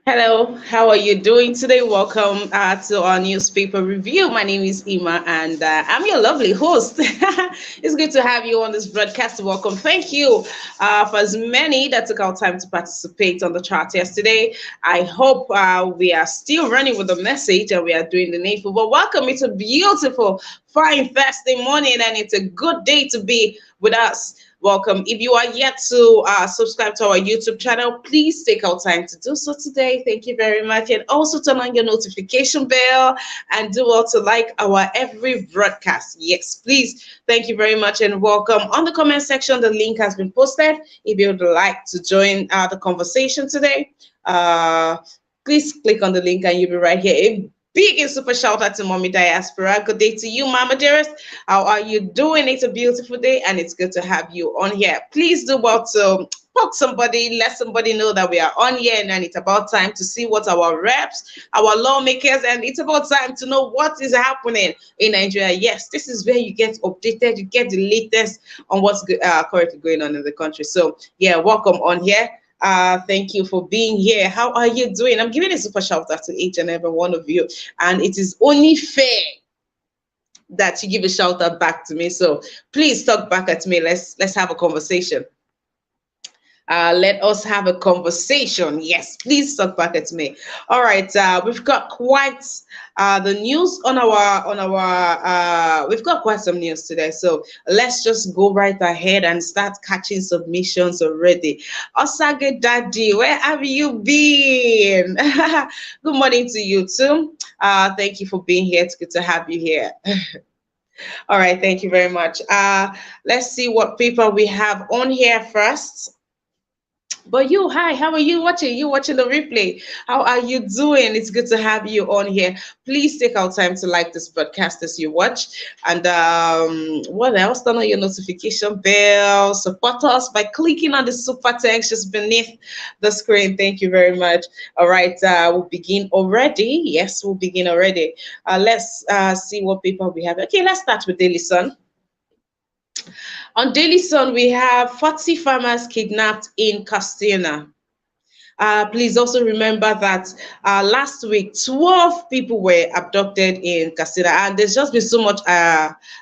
Hello, how are you doing today? Welcome to our newspaper review. My name is Ima, and I'm your lovely host. It's good to have you on this broadcast. Welcome. Thank you for as many that took our time to participate on the chat yesterday. I hope we are still running with the message and we are doing the needful. But welcome. It's a beautiful, fine, Thursday morning, and it's a good day to be with us. Welcome. If you are yet to subscribe to our YouTube channel, please take our time to do so today. Thank you very much. And also turn on your notification bell and do also like our every broadcast. Yes, please. Thank you very much and welcome. On the comment section, the link has been posted. If you would like to join the conversation today, uh, please click on the link and you'll be right here. Big and super shout out to Mommy Diaspora. Good day to you, Mama dearest. How are you doing? It's a beautiful day and it's good to have you on here. Please do well to poke somebody, let somebody know that we are on here and it's about time to see what our reps, our lawmakers, and it's about time to know what is happening in Nigeria. Yes, this is where you get updated, you get the latest on what's currently going on in the country. So, yeah, welcome on here. Thank you for being here. How are you doing? I'm giving a super shout out to each and every one of you, and it is only fair that you give a shout out back to me. So please talk back at me. Let's have a conversation. Let us have a conversation. Yes, please talk back at me. All right, we've got quite the news on our. We've got quite some news today, so let's just go right ahead and start catching submissions already. Osage Daddy, where have you been? Good morning to you too. Thank you for being here. It's good to have you here. All right, thank you very much. Let's see what people we have on here first. But you, hi, how are you watching? You watching the replay? How are you doing? It's good to have you on here. Please take our time to like this broadcast as you watch. And what else? Turn on your notification bell. Support us by clicking on the super text just beneath the screen. Thank you very much. All right, we'll begin already. Yes, we'll begin already. Let's see what people we have. Okay, let's start with Daily Sun. On Daily Sun, we have 40 farmers kidnapped in Castina. Please also remember that last week, 12 people were abducted in Castina, and there's just been so much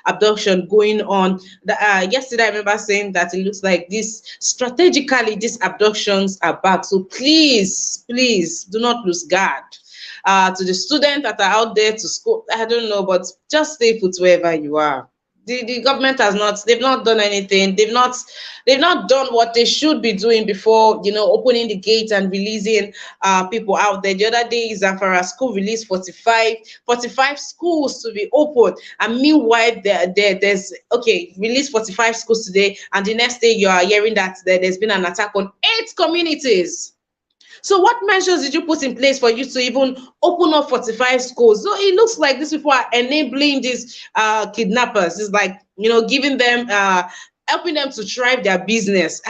abduction going on. Yesterday, I remember saying that it looks like strategically, these abductions are back. So please, please do not lose guard. To the students that are out there to school, I don't know, but just stay put wherever you are. The government has not, they've not done anything. They've not done what they should be doing before, opening the gate and releasing people out there. The other day, Zamfara school released 45 schools to be opened, and meanwhile there's released 45 schools today, and the next day you are hearing that there's been an attack on 8 communities. So what measures did you put in place for you to even open up 45 schools? So it looks like these people are enabling these kidnappers. It's like, giving them, helping them to thrive their business.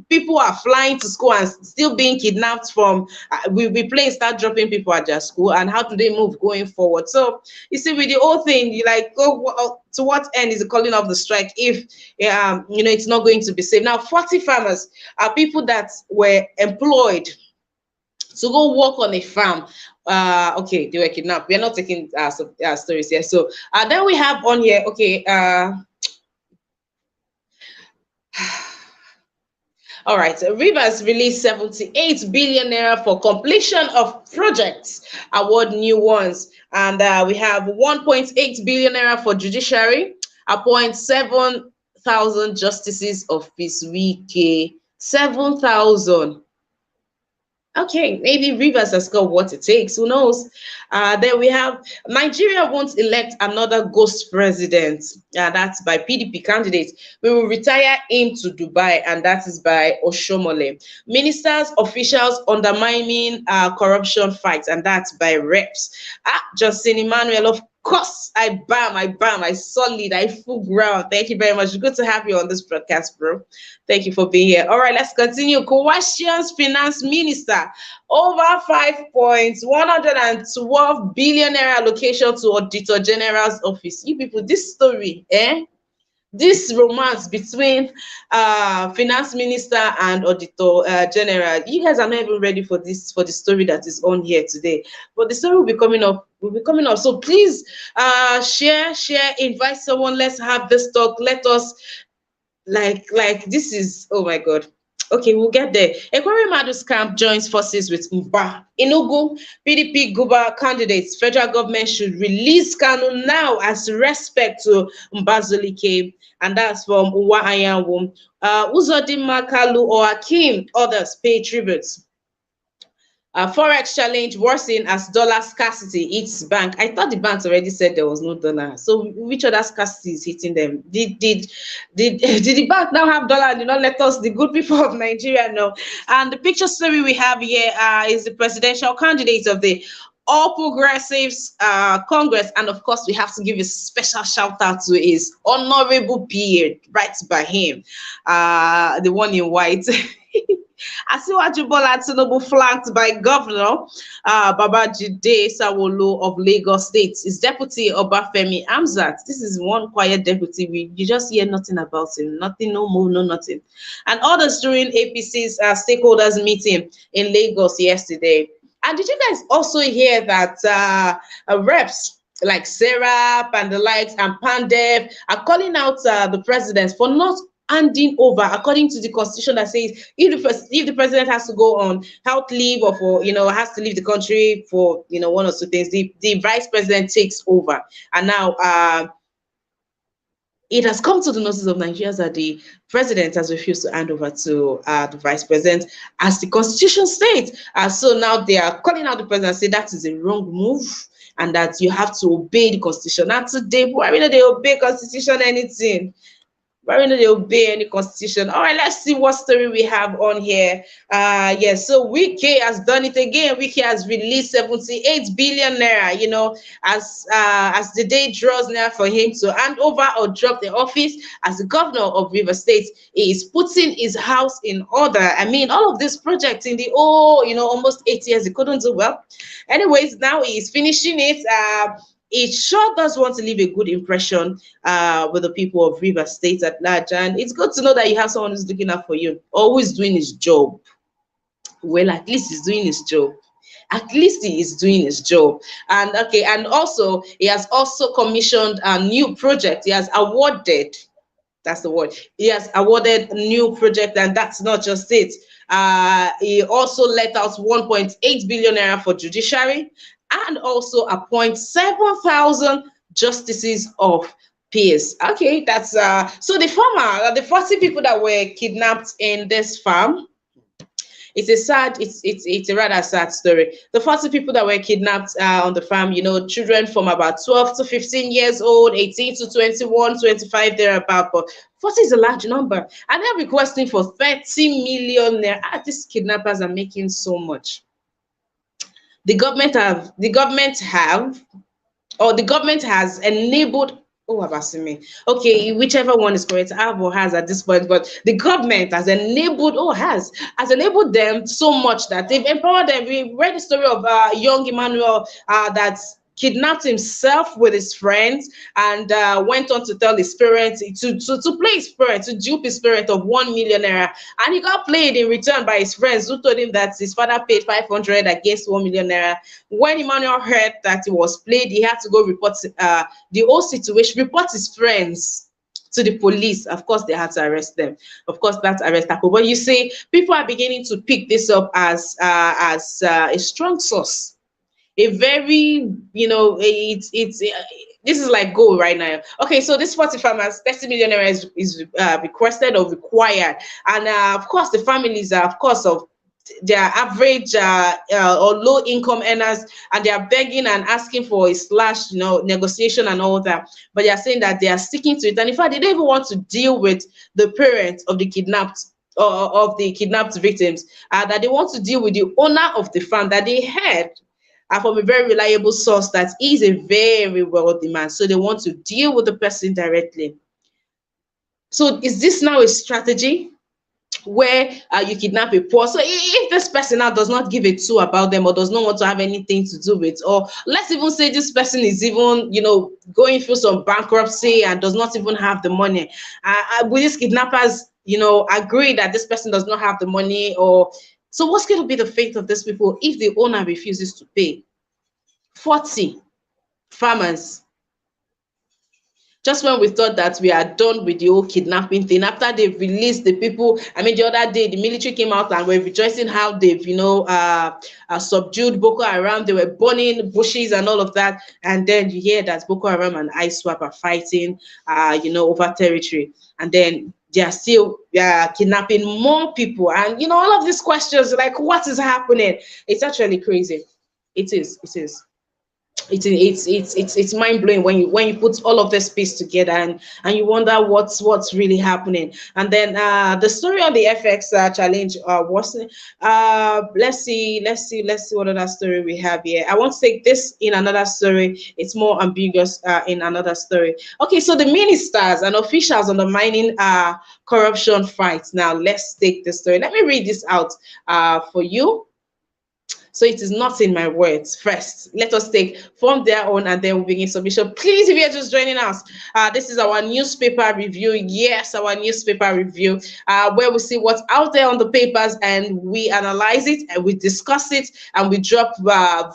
People are flying to school and still being kidnapped from, we play start dropping people at their school, and how do they move going forward? So you see, with the whole thing, you like, to what end is the calling of the strike if it's not going to be safe? Now 40 farmers are people that were employed to go work on a farm. Okay, they were kidnapped. We are not taking stories here. So then we have on here, okay, all right, Rivers released 78 billion naira for completion of projects, award new ones. And we have 1.8 billion naira for judiciary, appoint 7,000 justices of peace week. 7,000. Okay, maybe Rivers has got what it takes. Who knows? Then we have Nigeria won't elect another ghost president. That's by PDP candidate. We will retire him to Dubai, and that is by Oshomole. Ministers, officials undermining corruption fights, and that's by Reps. Justin Emmanuel, of course, I solid, I full ground. Thank you very much. Good to have you on this broadcast, bro. Thank you for being here. All right, let's continue. Questions Finance Minister, over 5.112 billion naira allocation to Auditor General's office. You people, this story, this romance between finance minister and auditor general. You guys are not even ready for this, for the story that is on here today, but the story will be coming up, so please share, invite someone, let's have this talk. Let us, this is, oh my god. Okay, we'll get there. Ekwari Madu's camp joins forces with Mba. Enugu PDP Guba candidates. Federal government should release Kanu now as respect to Mbazulike. And that's from Uwa Ayanwu. Uzodinma Kalu or Akim, others pay tributes. Forex challenge worsen as dollar scarcity hits bank. I thought the banks already said there was no dollar. So which other scarcity is hitting them? Did the bank now have dollar and did not let us, the good people of Nigeria, know? And the picture story we have here is the presidential candidate of the All Progressives Congress, and of course we have to give a special shout out to his honorable beard right by him, the one in white. Asiwaju Bola Tinubu flanked by Governor Babajide Sanwo-Olu of Lagos State. His deputy Obafemi Hamzat. This is one quiet deputy. You just hear nothing about him. Nothing, no move, no nothing. And others during APC's stakeholders meeting in Lagos yesterday. And did you guys also hear that reps like Serap and the likes and Pandev are calling out the president for not handing over, according to the constitution, that says if the president has to go on health leave or for has to leave the country for one or two things, the vice president takes over. And now it has come to the notice of Nigerians that the president has refused to hand over to the vice president, as the constitution states. So now they are calling out the president and say that is a wrong move, and that you have to obey the constitution. Not today, but I mean, they obey constitution anything. Why don't they obey any constitution? All right, let's see what story we have on here. Yes, so Wike has done it again. Wike has released 78 billion naira, as the day draws near for him to hand over or drop the office as the governor of River State. He is putting his house in order. I mean, all of this project in the almost 8 years, he couldn't do well. Anyways, now he is finishing it. It sure does want to leave a good impression with the people of River State at large. And it's good to know that you have someone who's looking out for you, always doing his job. Well, at least he's doing his job. At least he is doing his job. And okay, and also he has also commissioned a new project. He has awarded, that's the word, he has awarded a new project, and that's not just it. He also let out 1.8 billion naira for judiciary, and also appoint 7,000 justices of peace. Okay, that's so the farmer, the 40 people that were kidnapped in this farm. It's a rather sad story. The 40 people that were kidnapped on the farm, children from about 12 to 15 years old, 18 to 21, 25 thereabout, but 40 is a large number. And they're requesting for 30 million naira. These kidnappers are making so much. The government has enabled, okay, whichever one is correct, have or has at this point, but the government has enabled has enabled them so much that they've empowered them. We read the story of young Emmanuel that's kidnapped himself with his friends, and went on to tell his parents to play his parents, to dupe his parents of 1 million naira, and he got played in return by his friends, who told him that his father paid 500 against 1 million naira. When Emmanuel heard that he was played, he had to go report the whole situation, report his friends to the police. Of course, they had to arrest them. Of course, that's arrest happened. But you see, people are beginning to pick this up as a strong source. A very, it's this is like gold right now. Okay, so this 40 farmers, 30 million naira is requested or required, and of course the families are, of course, of their average or low income earners, and they are begging and asking for a slash, negotiation and all that. But they are saying that they are sticking to it, and in fact, they don't even want to deal with the parents of the kidnapped victims. That they want to deal with the owner of the farm that they had. From a very reliable source that is a very wealthy man. So they want to deal with the person directly. So is this now a strategy? where you kidnap a poor. So if this person now does not give a two about them, or does not want to have anything to do with, or let's even say this person is even, going through some bankruptcy and does not even have the money, will these kidnappers, agree that this person does not have the money? Or so what's going to be the fate of these people if the owner refuses to pay? 40 farmers, just when we thought that we are done with the whole kidnapping thing, after they've released the people. I mean, the other day the military came out and were rejoicing how they've subdued Boko Haram. They were burning bushes and all of that, and then you hear that Boko Haram and ISWAP are fighting over territory, and then they are still kidnapping more people. And all of these questions, like, what is happening? It's actually crazy. It is it's mind blowing when you put all of this piece together, and you wonder what's really happening. And then the story on the FX challenge was let's see what other story we have here. I want to take this in another story. It's more ambiguous in another story. Okay, so the ministers and officials undermining corruption fight. Now let's take the story. Let me read this out for you. So it is not in my words. First, let us take from their own, and then we'll begin submission. Please, if you're just joining us, this is our newspaper review. Yes, our newspaper review, where we see what's out there on the papers, and we analyze it, and we discuss it, and we drop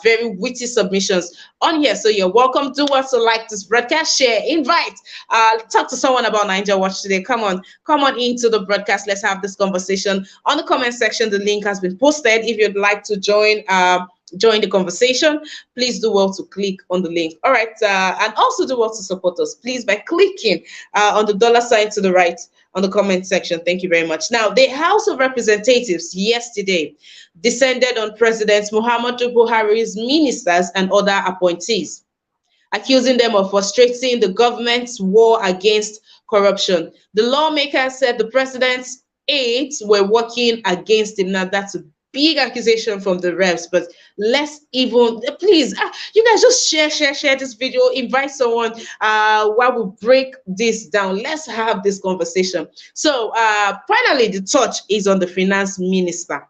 very witty submissions on here. So you're welcome. Do what to like this broadcast, share, invite, talk to someone about Niger Watch today. Come on into the broadcast. Let's have this conversation on the comment section. The link has been posted. If you'd like to join the conversation, please do well to click on the link. All right, and also do well to support us, please, by clicking on the dollar sign to the right on the comment section. Thank you very much. Now, the House of Representatives yesterday descended on President Muhammadu Buhari's ministers and other appointees, accusing them of frustrating the government's war against corruption. The lawmakers said the president's aides were working against him. Now, that's a big accusation from the reps, but let's even, please, you guys just share this video, invite someone while we break this down. Let's have this conversation. So finally, the touch is on the finance minister.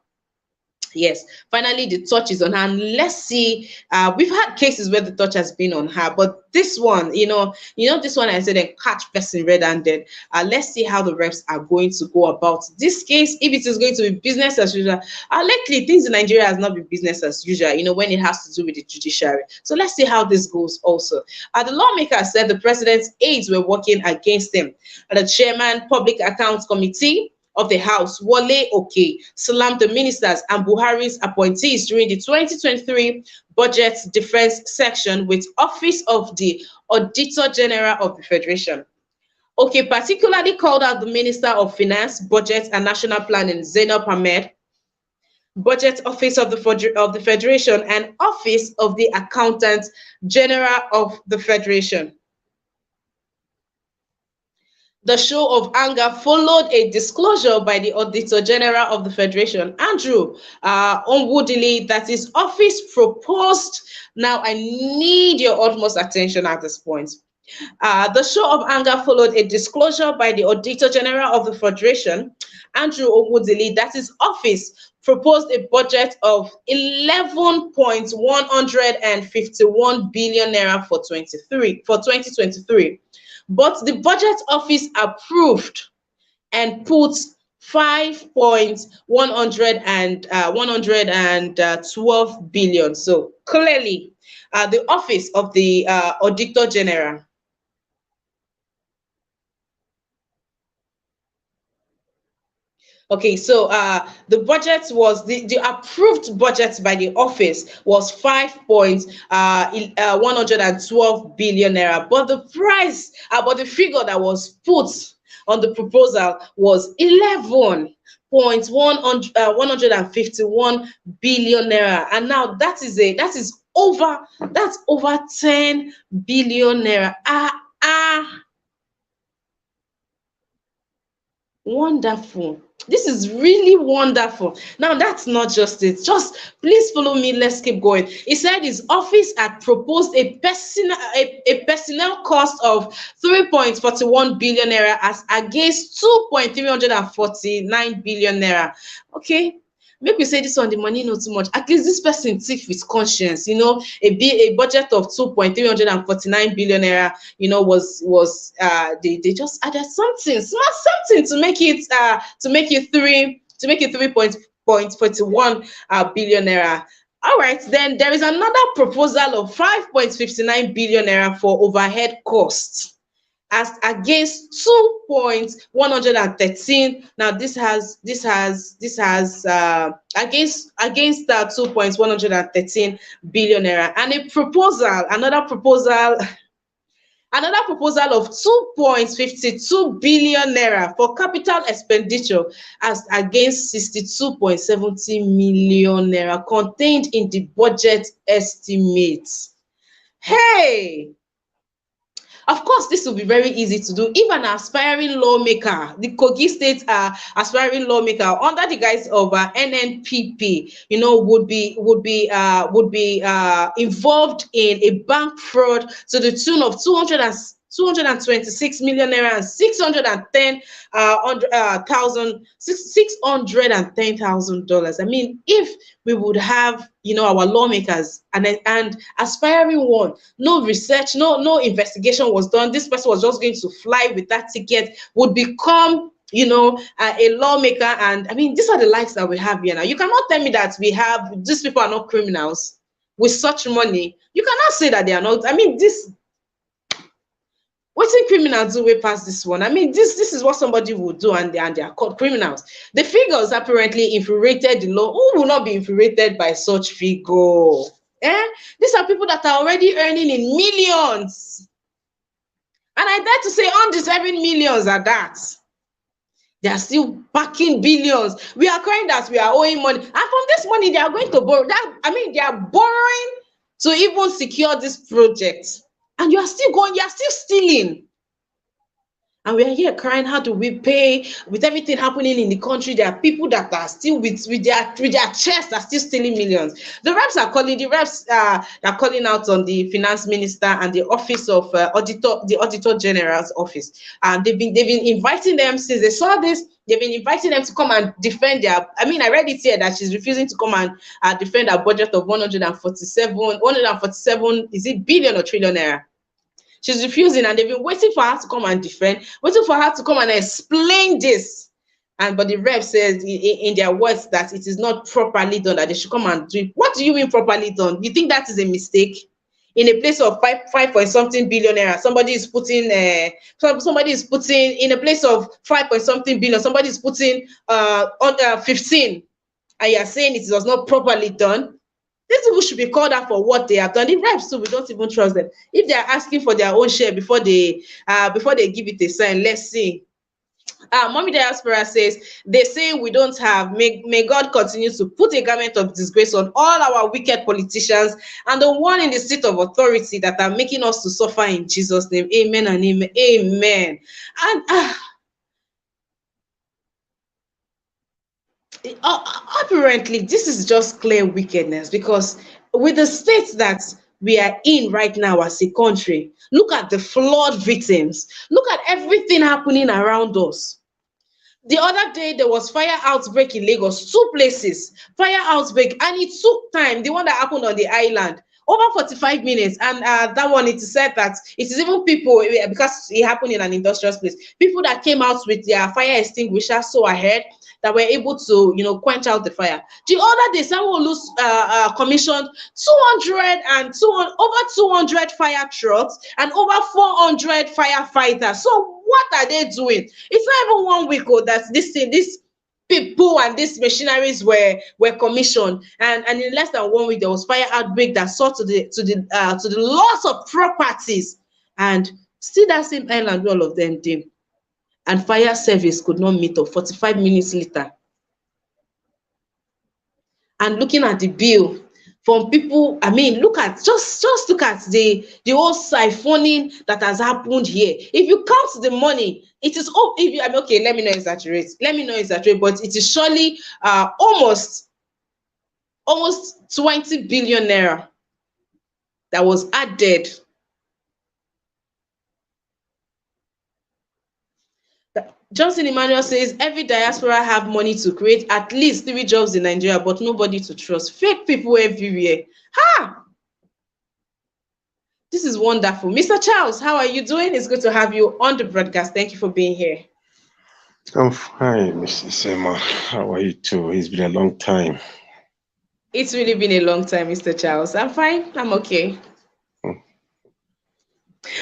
Yes, finally the touch is on her. And let's see, we've had cases where the touch has been on her, but this one, this one, I said, catch person red-handed. Let's see how the reps are going to go about this case, if it is going to be business as usual. Lately, things in Nigeria has not been business as usual, when it has to do with the judiciary. So let's see how this goes also. The lawmaker said the president's aides were working against him. The chairman, Public Accounts Committee of the House, Wale Oke, slammed the ministers and Buhari's appointees during the 2023 budget defense section with Office of the Auditor General of the Federation. Oke particularly called out the Minister of Finance, Budget and National Planning, Zainab Ahmed, Budget Office of the Federation, and Office of the Accountant General of the Federation. The show of anger followed a disclosure by the Auditor General of the Federation, Andrew Onwudili, that his office proposed. Now, I need your utmost attention at this point. The show of anger followed a disclosure by the Auditor General of the Federation, Andrew Onwudili, that his office proposed a budget of 11.151 billion naira for 2023. But the budget office approved and put 112 billion. So clearly, the office of the Auditor General. Okay, so the budget was the approved budget by the office was 5.112 billion naira, but the price, but the figure that was put on the proposal was 11.151 billion naira, and now that's over 10 billion naira. Wonderful. This is really wonderful. Now, that's not just it. Just please follow me. Let's keep going. He said his office had proposed a personnel cost of 3.41 billion naira as against 2.349 billion naira. Okay, make we say this one the money not too much. At least this person thief with conscience. A budget of 2.349 billion naira, they just added something, small something to make it 3.41 billion naira. All right, then there is another proposal of 5.59 billion naira for overhead costs as against 2.113. Now this has against 2.113 billion naira, and another proposal of 2.52 billion naira for capital expenditure as against 62.70 million naira contained in the budget estimates. Hey, of course, this will be very easy to do if an aspiring lawmaker, the Kogi State aspiring lawmaker under the guise of NNPP, would be involved in a bank fraud to the tune of 226 million naira and 610,000 dollars. I mean, if we would have our lawmakers and aspiring one, no research, no investigation was done, this person was just going to fly with that ticket, would become a lawmaker. And I mean, these are the lives that we have here now. You cannot tell me that these people are not criminals with such money. You cannot say that they are not. I mean, wetin criminals do way past this one? I mean, this is what somebody would do, and they are called criminals. The figures apparently infuriated the law. Who will not be infuriated by such figure? These are people that are already earning in millions, and I dare to say undeserving millions at that. They are still packing billions. We are crying that we are owing money, and from this money they are going to borrow. They are borrowing to even secure this project. And you are still stealing. And we are here crying, how do we pay? With everything happening in the country, there are people that are still with their chests are still stealing millions. The reps are calling out on the finance minister and the office of the auditor general's office. And they've been inviting them since they saw this. They've been inviting them to come and defend their. I mean, I read it here that she's refusing to come and defend a budget of 147. Is it billion or trillion naira? She's refusing, and they've been waiting for her to come and defend, waiting for her to come and explain this. But the rep says in their words that it is not properly done, that they should come and do it. What do you mean properly done? You think that is a mistake? In a place of five point something billion naira, somebody is putting in a place of 5 point something billion, somebody is putting on 15, and you are saying it was not properly done. These people should be called out for what they have done. The reps too, we don't even trust them. If they are asking for their own share before they give it a sign, let's see. Mommy Diaspora says, they say we don't have. May God continue to put a garment of disgrace on all our wicked politicians and the one in the seat of authority that are making us to suffer in Jesus' name. Amen and amen. Amen. And apparently this is just clear wickedness, because with the state that we are in right now as a country, look at the flood victims, look at everything happening around us. The other day there was fire outbreak in Lagos, 2 places fire outbreak, and it took time. The one that happened on the island, over 45 minutes, and that one, it is said that it is even people, because it happened in an industrial place, people that came out with their fire extinguisher so ahead that were able to quench out the fire. The other day someone commissioned over 200 fire trucks and over 400 firefighters. So what are they doing? It's not even 1 week ago that this people and these machineries were commissioned, and in less than 1 week there was fire outbreak that saw to the loss of properties, and still that same island all of them did, and fire service could not meet up 45 minutes later. And looking at the bill, from people. I mean, look at just look at the whole siphoning that has happened here. If you count the money, it is, oh, if you, I mean, okay, let me not exaggerate, but it is surely almost 20 billion naira that was added. Johnson Emmanuel says every diaspora have money to create at least 3 jobs in Nigeria, but nobody to trust. Fake people everywhere. Ha! This is wonderful. Mr. Charles, how are you doing? It's good to have you on the broadcast. Thank you for being here. I'm fine, Mrs. Emma. How are you too? It's been a long time. It's really been a long time, Mr. Charles. I'm fine. I'm okay. Okay.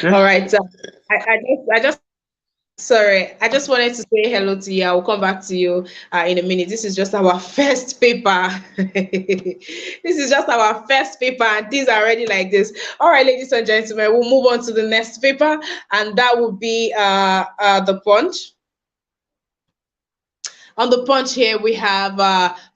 All right. I just Sorry, I just wanted to say hello to you. I will come back to you in a minute. This is just our first paper. This is just our first paper, and things are already like this. All right, ladies and gentlemen, we'll move on to the next paper, and that will be the Punch. On the Punch here, we have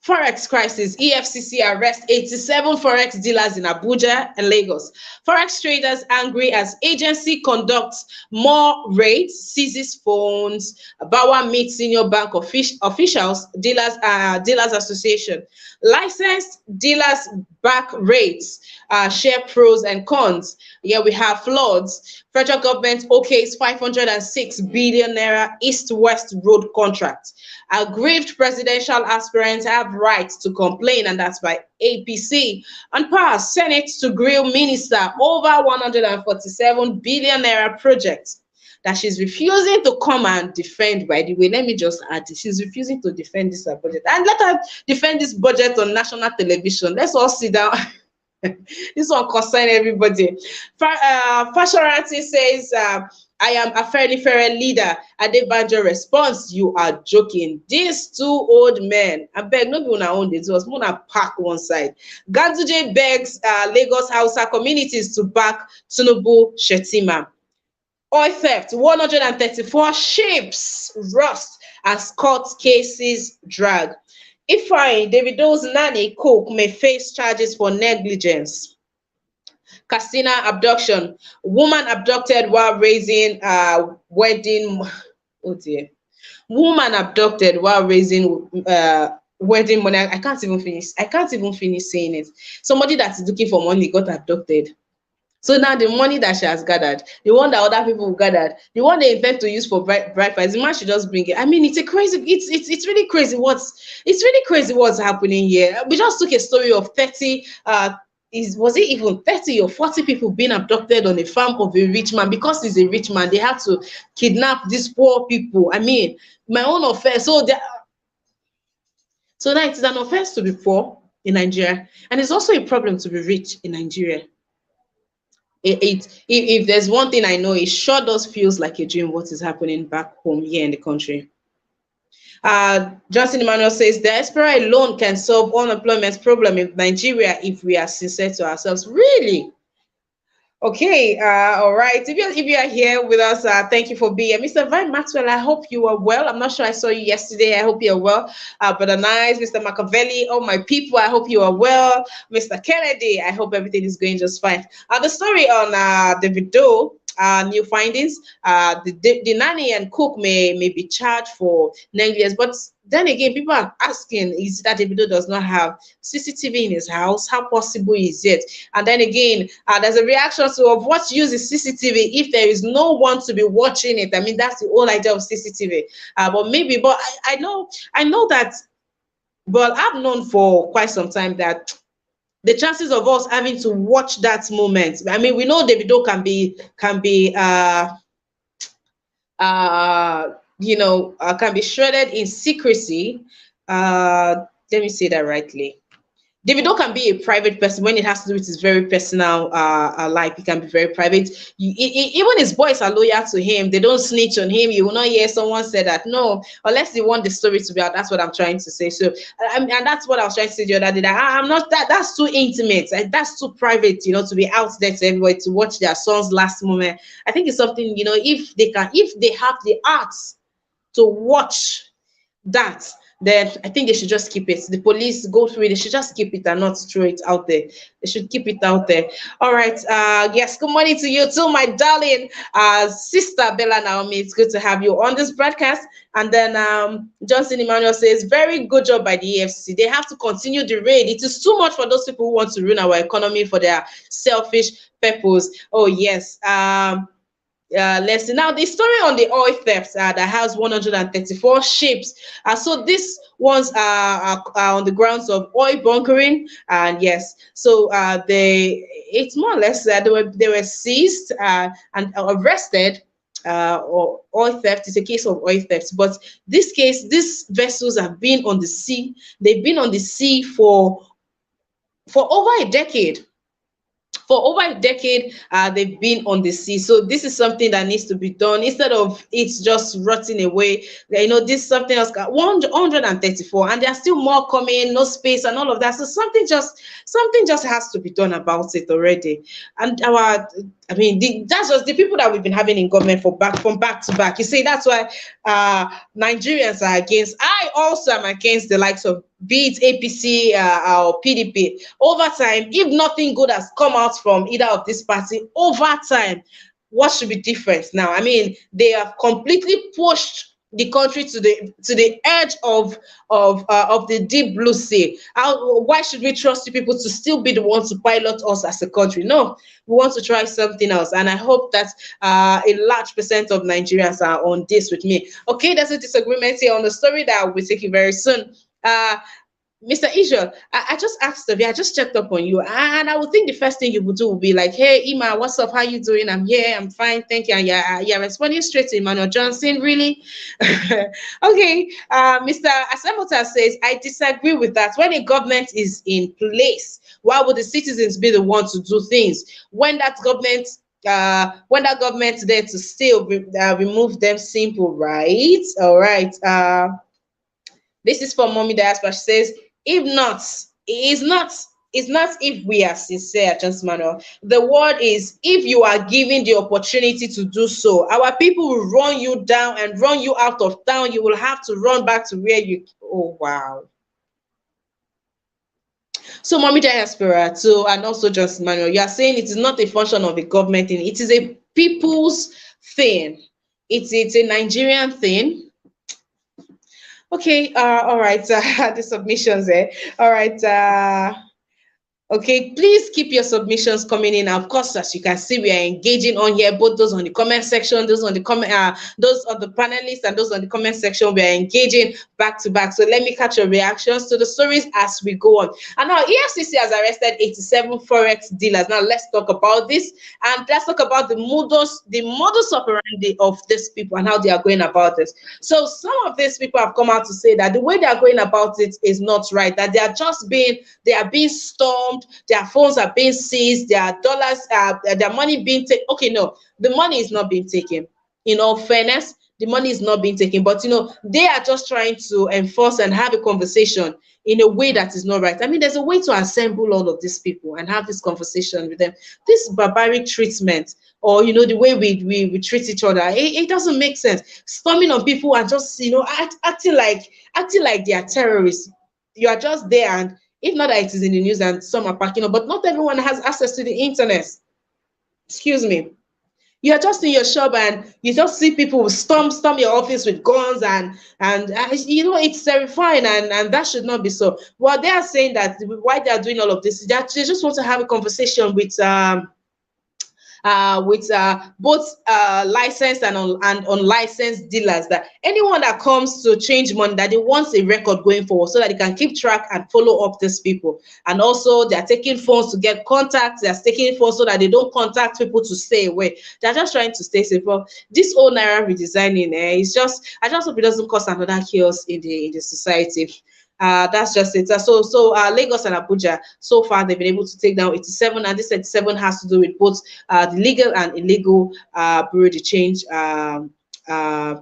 Forex crisis. EFCC arrest 87 Forex dealers in Abuja and Lagos. Forex traders angry as agency conducts more raids, seizes phones. Bawa meets senior bank officials, dealers association. Licensed dealers back rates, share pros and cons. Here we have floods. Federal government okays 506 billion naira east-west road contract. Aggrieved presidential aspirants have rights to complain, and that's by APC. On power, Senate to grill minister over 147 billion naira project that she's refusing to come and defend. By the way, let me just add it. She's refusing to defend this budget. And let her defend this budget on national television. Let's all sit down. This one concern everybody. Fasoranti says, I am Afenifere leader. Adebanjo response, you are joking. These two old men, I beg, no be una own this was muna park one side. Ganduje begs Lagos Hausa communities to back Tinubu Shetima. Oil theft, 134 ships rust as court cases drag. Ifeanyi, Davido's nanny cook may face charges for negligence. Castina abduction, woman abducted while raising wedding. Oh dear, woman abducted while raising wedding money. I can't even finish. I can't even finish saying it. Somebody that is looking for money got abducted. So now the money that she has gathered, the one that other people gathered, the one they intend to use for bride price, the man should just bring it. I mean, it's really crazy what's happening here. We just took a story of 30 was it even 30 or 40 people being abducted on a farm of a rich man. Because he's a rich man, they have to kidnap these poor people. I mean, my own offense. So now it is an offense to be poor in Nigeria, and it's also a problem to be rich in Nigeria. If there's one thing I know, it sure does feels like a dream what is happening back home here in the country. Johnson Emmanuel says diaspora alone can solve unemployment problem in Nigeria if we are sincere to ourselves. Really? Okay, all right. If you are here with us, thank you for being here. Mr. Vine Maxwell, I hope you are well. I'm not sure I saw you yesterday. I hope you're well. Brother Nice, Mr. Machiavelli, all my people, I hope you are well. Mr. Kennedy, I hope everything is going just fine. The story on the video, new findings, the nanny and cook may be charged for negligence, but then again, people are asking, is that Davido does not have CCTV in his house? How possible is it? And then again, there's a reaction to of what use is CCTV if there is no one to be watching it. I mean, that's the whole idea of CCTV. But I know that, but I've known for quite some time that the chances of us having to watch that moment. I mean, we know Davido can be can be shredded in secrecy. Let me say that rightly. Davido can be a private person when it has to do with his very personal life. He can be very private. Even his boys are loyal to him. They don't snitch on him. You will not hear someone say that. No, unless they want the story to be out. That's what I'm trying to say. So, and that's what I was trying to say the other day. That I'm not that. That's too intimate. That's too private. To be out there to everybody to watch their son's last moment. I think it's something. If they have the arts to watch that, then I think they should just keep it. The police go through it, they should just keep it and not throw it out there. They should keep it out there. All right. Yes, good morning to you too, my darling sister Bella Naomi. It's good to have you on this broadcast. And then Johnson Emmanuel says, very good job by the EFCC. They have to continue the raid. It is too much for those people who want to ruin our economy for their selfish purpose. Oh, yes. Let's see now the story on the oil theft that has 134 ships. So these ones are on the grounds of oil bunkering, and yes, so it's more or less they were seized and arrested. Or oil theft is a case of oil theft, but this case, these vessels have been on the sea. They've been on the sea for over a decade. They've been on the sea. So this is something that needs to be done instead of it's just rotting away. This something else got 134, and there are still more coming, no space and all of that. So something just has to be done about it already. And that's just the people that we've been having in government from back to back. You see, that's why Nigerians are against. I also am against the likes of, be it APC or PDP. Over time, if nothing good has come out from either of this party, over time, what should be different now? They have completely pushed the country to the edge of the deep blue sea. Why should we trust you people to still be the ones to pilot us as a country? No, we want to try something else, and I hope that a large percent of Nigerians are on this with me. Okay, there's a disagreement here on the story that we'll be taking very soon. Mr. Israel, I just asked of you, I just checked up on you, and I would think the first thing you would do would be like, hey, Ima, what's up? How you doing? I'm here, I'm fine, thank you. And you're responding straight to Emmanuel Johnson, really? Okay, Mr. Asemota says, I disagree with that. When a government is in place, why would the citizens be the ones to do things? When that government's there to still remove them, simple, right? All right. This is from Mommy Diaspora. She says, if not, it's not if we are sincere, just Manuel. The word is if you are given the opportunity to do so. Our people will run you down and run you out of town. You will have to run back to where you. Oh wow. So, Mommy Diaspora, too, and also just Manuel, you are saying it is not a function of a government thing, it is a people's thing. It's a Nigerian thing. Okay, all right, the submissions there. All right, okay, please keep your submissions coming in. Of course, as you can see, we are engaging on here, both those on the comment section, those on the those on the panelists, and those on the comment section. We are engaging back to back. So let me catch your reactions to the stories as we go on. And now EFCC has arrested 87 Forex dealers. Now let's talk about this, and let's talk about the modus operandi of these people and how they are going about this. So some of these people have come out to say that the way they are going about it is not right, that they are being stormed, their phones are being seized, their dollars, their money being taken. Okay, no, the money is not being taken. In all fairness, the money is not being taken, but they are just trying to enforce and have a conversation in a way that is not right. There's a way to assemble all of these people and have this conversation with them. This barbaric treatment, or the way we treat each other, it doesn't make sense. Storming on people and just acting like they are terrorists. You are just there, and if not that it is in the news and some are packing up, but not everyone has access to the internet. Excuse me. You're just in your shop and you just see people storm your office with guns, and it's terrifying, and that should not be so. Well, they are saying that why they are doing all of this is that they just want to have a conversation with both licensed and unlicensed dealers, that anyone that comes to change money, that they want a record going forward so that they can keep track and follow up these people. And also they're taking phones to get contacts, they're taking phones so that they don't contact people to stay away. They're just trying to stay safe. But this whole Naira redesigning, I just hope it doesn't cause another chaos in the society. That's just it. So Lagos and Abuja, so far they've been able to take down 87, and this 87 has to do with both the legal and illegal bureau de change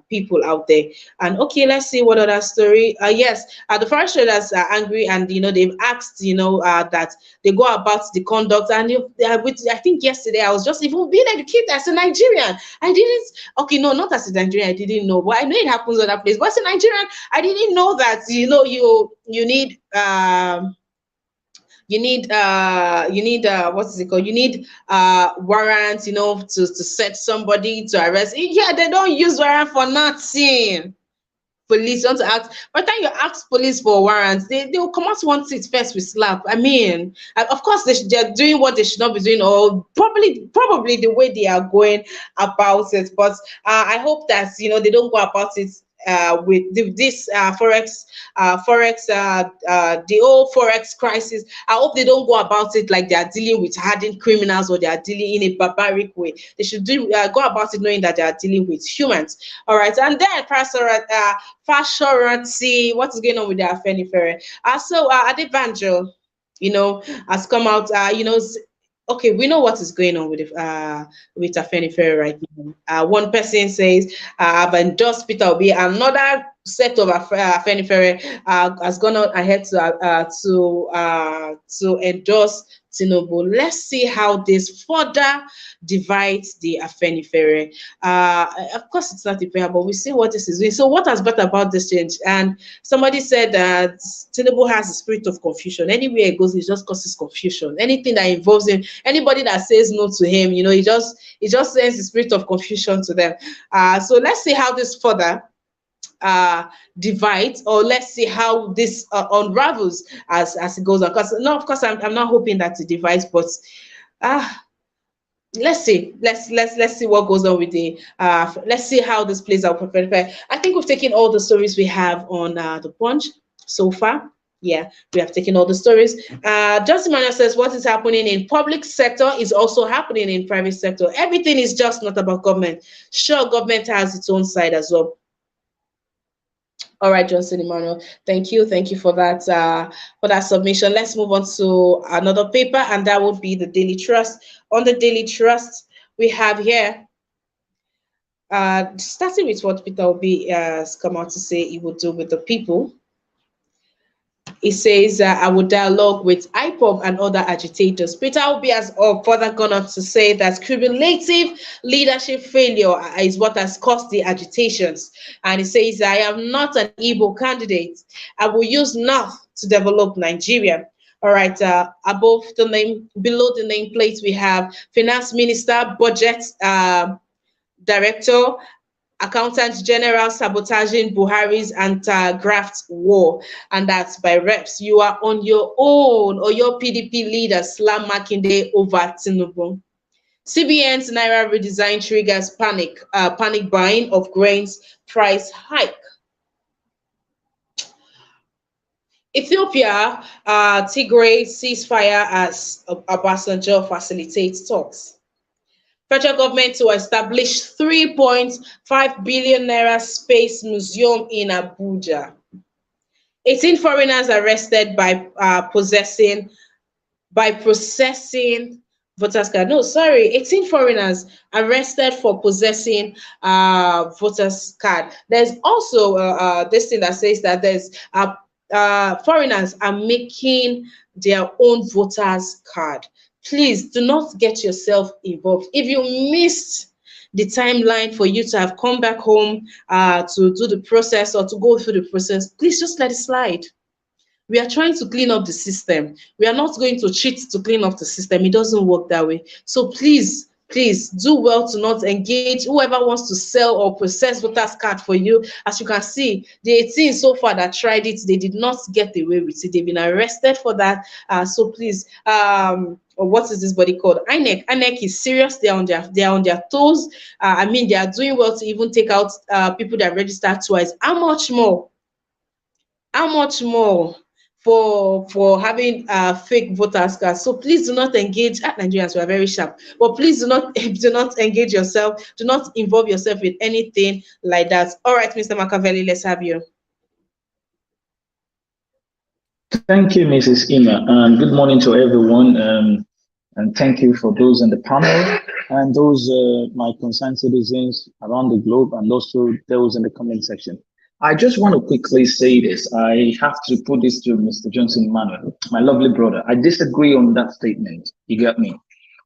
people out there. And okay, let's see what other story. Yes, the forex traders are angry, and they've asked that they go about the conduct. And I think yesterday I was just even being educated as a Nigerian. I didn't. Okay, no, not as a Nigerian. I didn't know, but I know it happens other places. But as a Nigerian, I didn't know that you need what is it called, you need warrants, to set somebody to arrest. Yeah, they don't use warrant for nothing. Police want to ask, by the time you ask police for warrants, they will come out want it first with slap. I mean, of course they're doing what they should not be doing, or probably the way they are going about it. But I hope that they don't go about it with this the whole forex crisis. I hope they don't go about it like they are dealing with hardened criminals, or they are dealing in a barbaric way. They should go about it knowing that they are dealing with humans. All right, and then Fasoranti, what is going on with the Afenifere? So Adebanjo, has come out. Okay, we know what is going on with Afenifere right now. One person says, "I've endorsed Peter Obi." Another set of Afenifere has gone on ahead to endorse Tinubu. Let's see how this further divides the Afenifere. Of course, it's not a prayer, but we see what this is doing. So, what has brought about this change? And somebody said that Tinubu has a spirit of confusion. Anywhere it goes, it just causes confusion. Anything that involves him, anybody that says no to him, he just sends the spirit of confusion to them. So let's see how this further divides, or let's see how this unravels as it goes on. Because no, of course, I'm not hoping that it divides, but let's see. Let's see what goes on with the let's see how this plays out. I think we've taken all the stories we have on the Punch so far. Yeah, we have taken all the stories. Justin Manuel says what is happening in public sector is also happening in private sector. Everything is just not about government. Sure, government has its own side as well. All right, Johnson Emmanuel, thank you for that submission. Let's move on to another paper, and that would be the Daily Trust. On the Daily Trust, we have here, starting with what Peter Obi has come out to say he would do with the people. He says, I would dialogue with IPOB and other agitators. Peter Obi has further gone on to say that cumulative leadership failure is what has caused the agitations. And he says, I am not an Igbo candidate. I will use North to develop Nigeria. All right, below the nameplate, we have Finance Minister, Budget Director, Accountant General sabotaging Buhari's anti-graft war, and that's by reps. You are on your own, or your PDP leader slam Makinde over Tinubu. CBN's Naira redesign triggers panic buying of grains price hike. Ethiopia, Tigray ceasefire as Obasanjo facilitates talks. Federal government to establish 3.5 billion naira space museum in Abuja. 18 foreigners arrested by processing voters card. No, sorry, 18 foreigners arrested for possessing voters card. There's also this thing that says that there's foreigners are making their own voters card. Please do not get yourself involved. If you missed the timeline for you to have come back home to do the process or to go through the process, please just let it slide. We are trying to clean up the system. We are not going to cheat to clean up the system. It doesn't work that way. So please do well to not engage whoever wants to sell or process voters card for you. As you can see, the 18 so far that tried it, they did not get away with it. They've been arrested for that. So please, what is this body called? INEC is serious. They're on their toes. I mean, they are doing well to even take out people that registered twice. How much more for having fake voters cards? So please do not engage. Nigerians, we are very sharp, but please do not engage yourself. Do not involve yourself with anything like that. All right, Mr. Machiavelli, let's have you. Thank you, Mrs. Ima, and good morning to everyone. And thank you for those in the panel and those my concerned citizens around the globe and also those in the comment section. I just want to quickly say this. I have to put this to Mr. Johnson Manuel, my lovely brother. I disagree on that statement. You get me?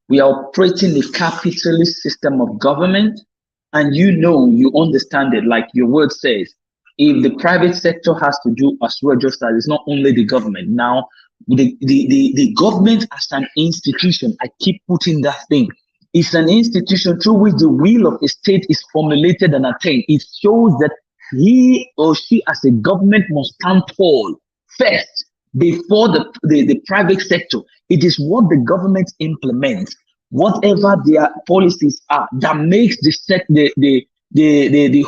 We are operating a capitalist system of government, and you understand it. Like your word says, if the private sector has to do as well, just as it's not only the government. Now, the government as an institution, I keep putting that thing. It's an institution through which the will of a state is formulated and attained. It shows that he or she as a government must stand tall first before the private sector. It is what the government implements, whatever their policies are, that makes the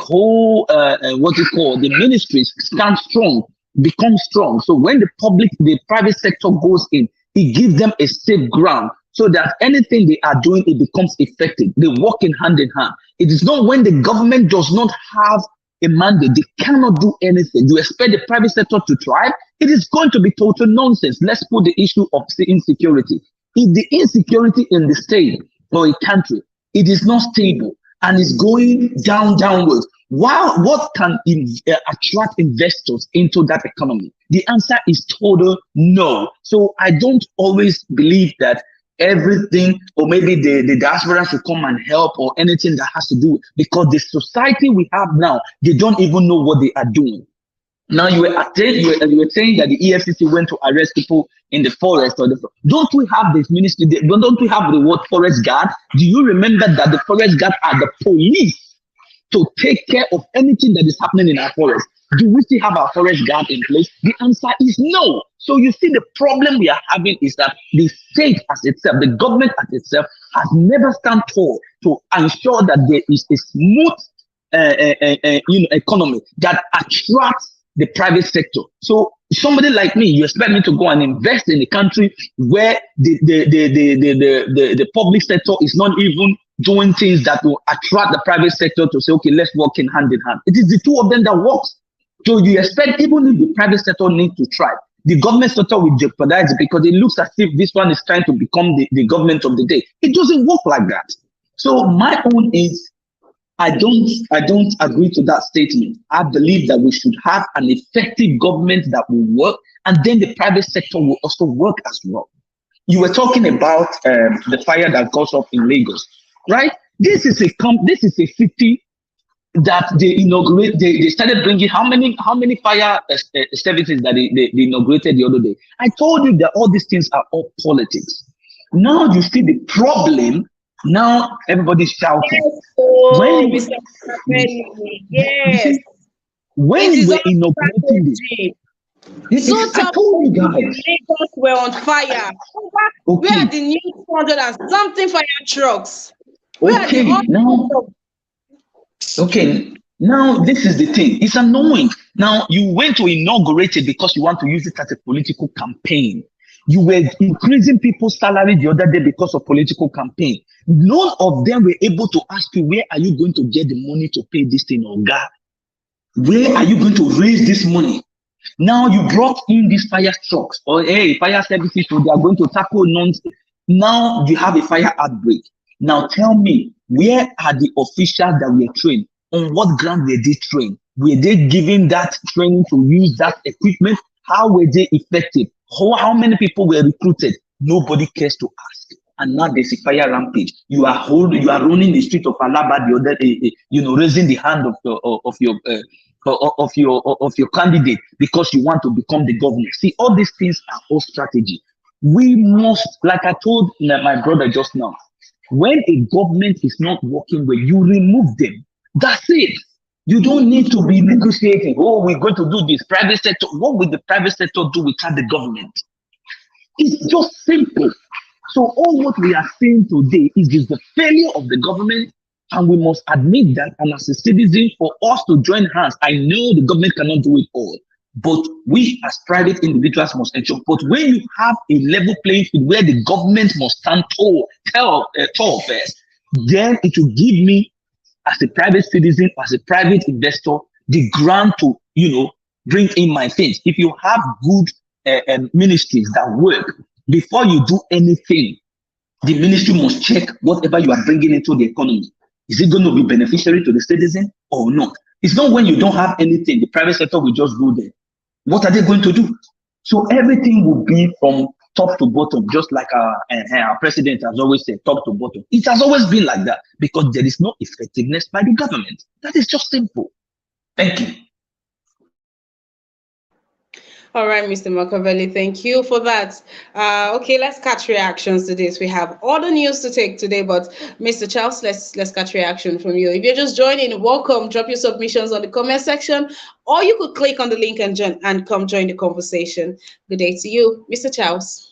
whole what you call the ministries stand strong, become strong. So when the private sector goes in, it gives them a safe ground so that anything they are doing, it becomes effective. They work in hand. It is not when the government does not have a mandate, they cannot do anything. You expect the private sector to thrive? It is going to be total nonsense. Let's put the issue of insecurity. If the insecurity in the state or a country, it is not stable and is going downwards, what can attract investors into that economy? The answer is total no. So I don't always believe that everything, or maybe the diaspora should come and help or anything that has to do, because the society we have now, they don't even know what they are doing. Now you were saying that the EFCC went to arrest people in the forest, don't we have this ministry? Don't we have the word forest guard? Do you remember that the forest guard are the police to take care of anything that is happening in our forest? Do we still have our forest guard in place? The answer is no. So you see, the problem we are having is that the state as itself, the government as itself, has never stand tall to ensure that there is a smooth economy that attracts the private sector. So somebody like me, you expect me to go and invest in a country where the public sector is not even doing things that will attract the private sector to say, okay, let's work in hand. It is the two of them that works. So you expect, even if the private sector needs to try, the government sector will jeopardize it, because it looks as if this one is trying to become the government of the day. It doesn't work like that. So my own is, I don't agree to that statement. I believe that we should have an effective government that will work, and then the private sector will also work as well. You were talking about the fire that goes up in Lagos, right? This is a city that they started bringing how many fire services that they inaugurated the other day. I told you that all these things are all politics. Now you see the problem. Now everybody's shouting. Yes, when Mr. Yes. When we were inaugurating this, I told you guys. Lagos were on fire. Okay. We are the new 200 and something fire trucks. Okay, now this is the thing. It's annoying. Now you went to inaugurate it because you want to use it as a political campaign. You were increasing people's salary the other day because of political campaign. None of them were able to ask you, where are you going to get the money to pay this thing, Oga? Where are you going to raise this money? Now you brought in these fire trucks, or fire services, so they are going to tackle nonsense. Now you have a fire outbreak. Now tell me, where are the officials that were trained? On what ground were they trained? Were they given that training to use that equipment? How were they effective? How many people were recruited? Nobody cares to ask. And now there's a fire rampage. You are running the street of Alaba the other day, raising the hand of your candidate because you want to become the governor. See, all these things are all strategy. We must, like I told my brother just now, when a government is not working well, you remove them. That's it. You don't need to be negotiating. Oh, we're going to do this. Private sector. What will the private sector do without the government? It's just simple. So all what we are seeing today is just the failure of the government, and we must admit that. And as a citizen, for us to join hands, I know the government cannot do it all, but we as private individuals must ensure. But when you have a level playing field where the government must stand tall first, then it will give me, as a private citizen, as a private investor, the grant to, bring in my things. If you have good ministries that work, before you do anything, The ministry must check whatever you are bringing into the economy. Is it going to be beneficiary to the citizen or not? It's not when you don't have anything, the private sector will just go there. What are they going to do? So everything will be from top to bottom, just like our president has always said, top to bottom. It has always been like that because there is no effectiveness by the government. That is just simple. Thank you. All right, Mr. Machiavelli, thank you for that. Okay, let's catch reactions to this. We have all the news to take today, but Mr. Charles, let's catch reaction from you. If you're just joining, welcome. Drop your submissions on the comment section, or you could click on the link and come join the conversation. Good day to you, Mr. Charles.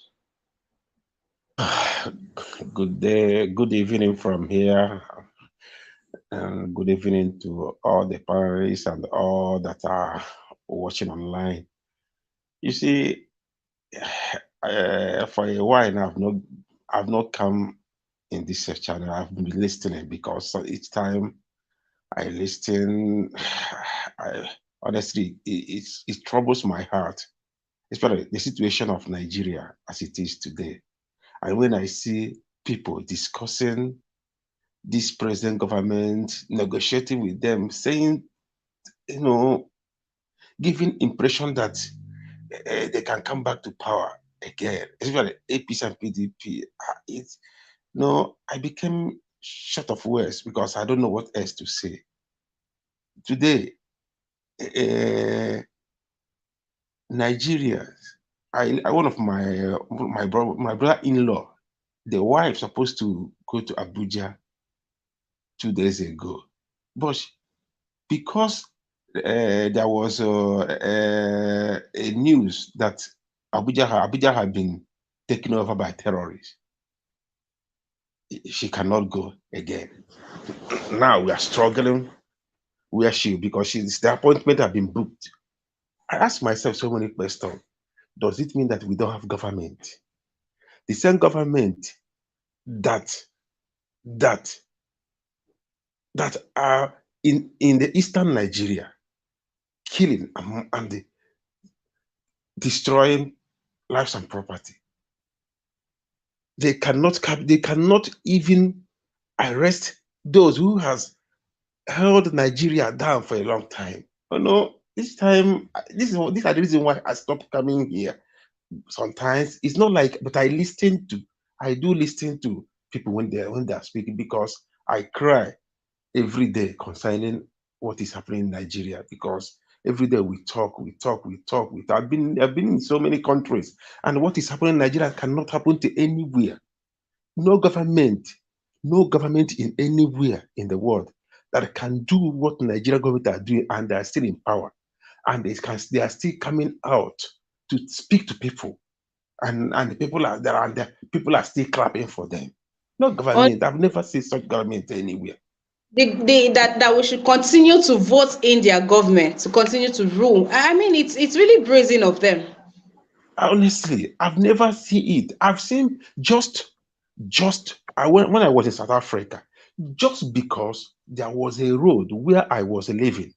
Good day, good evening from here, and good evening to all the panelists and all that are watching online. You see, for a while now, I've not come in this channel. I've been listening because each time I listen, I honestly it troubles my heart, especially the situation of Nigeria as it is today. And when I see people discussing this present government, negotiating with them, saying, you know, giving impression that they can come back to power again, especially APC and PDP. It's no, I became short of words because I don't know what else to say. Today, uh, Nigerians, one of my brother-in-law, the wife supposed to go to Abuja 2 days ago, but because there was a news that Abuja had been taken over by terrorists, she cannot go again. Now we are struggling where she because the appointment have been booked. I ask myself so many questions. Does it mean that we don't have government? The same government that that that are in the eastern Nigeria killing and destroying lives and property. They cannot even arrest those who has held Nigeria down for a long time. You know, this time these are the reason why I stopped coming here. Sometimes it's not like, but I do listen to people when they're speaking because I cry every day concerning what is happening in Nigeria because every day we talk, we talk, we talk, we talk. I've been in so many countries, and what is happening in Nigeria cannot happen to anywhere. No government, no government in anywhere in the world that can do what Nigerian government are doing, and they are still in power, and they are still coming out to speak to people, and the people are there, and the people are still clapping for them. No Or government. I've never seen such government anywhere. that we should continue to vote in their government to continue to rule. I mean, it's really brazen of them. Honestly, I've never seen it. I've seen when I was in South Africa, just because there was a road where I was living.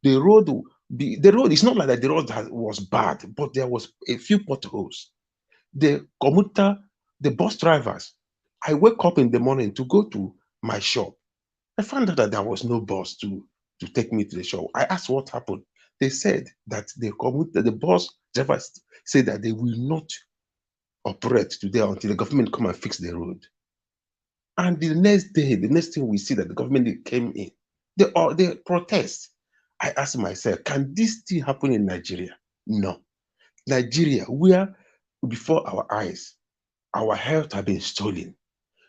The road, the road is not like that. The road was bad, but there was a few potholes. The commuter, the bus drivers. I wake up in the morning to go to my shop. I found out that there was no bus to take me to the shop. I asked what happened. They said that the bus drivers said that they will not operate today until the government come and fix the road. And the next day, the next thing we see that the government came in, they protest. I asked myself, can this still happen in Nigeria? No. Nigeria, where before our eyes, our health have been stolen.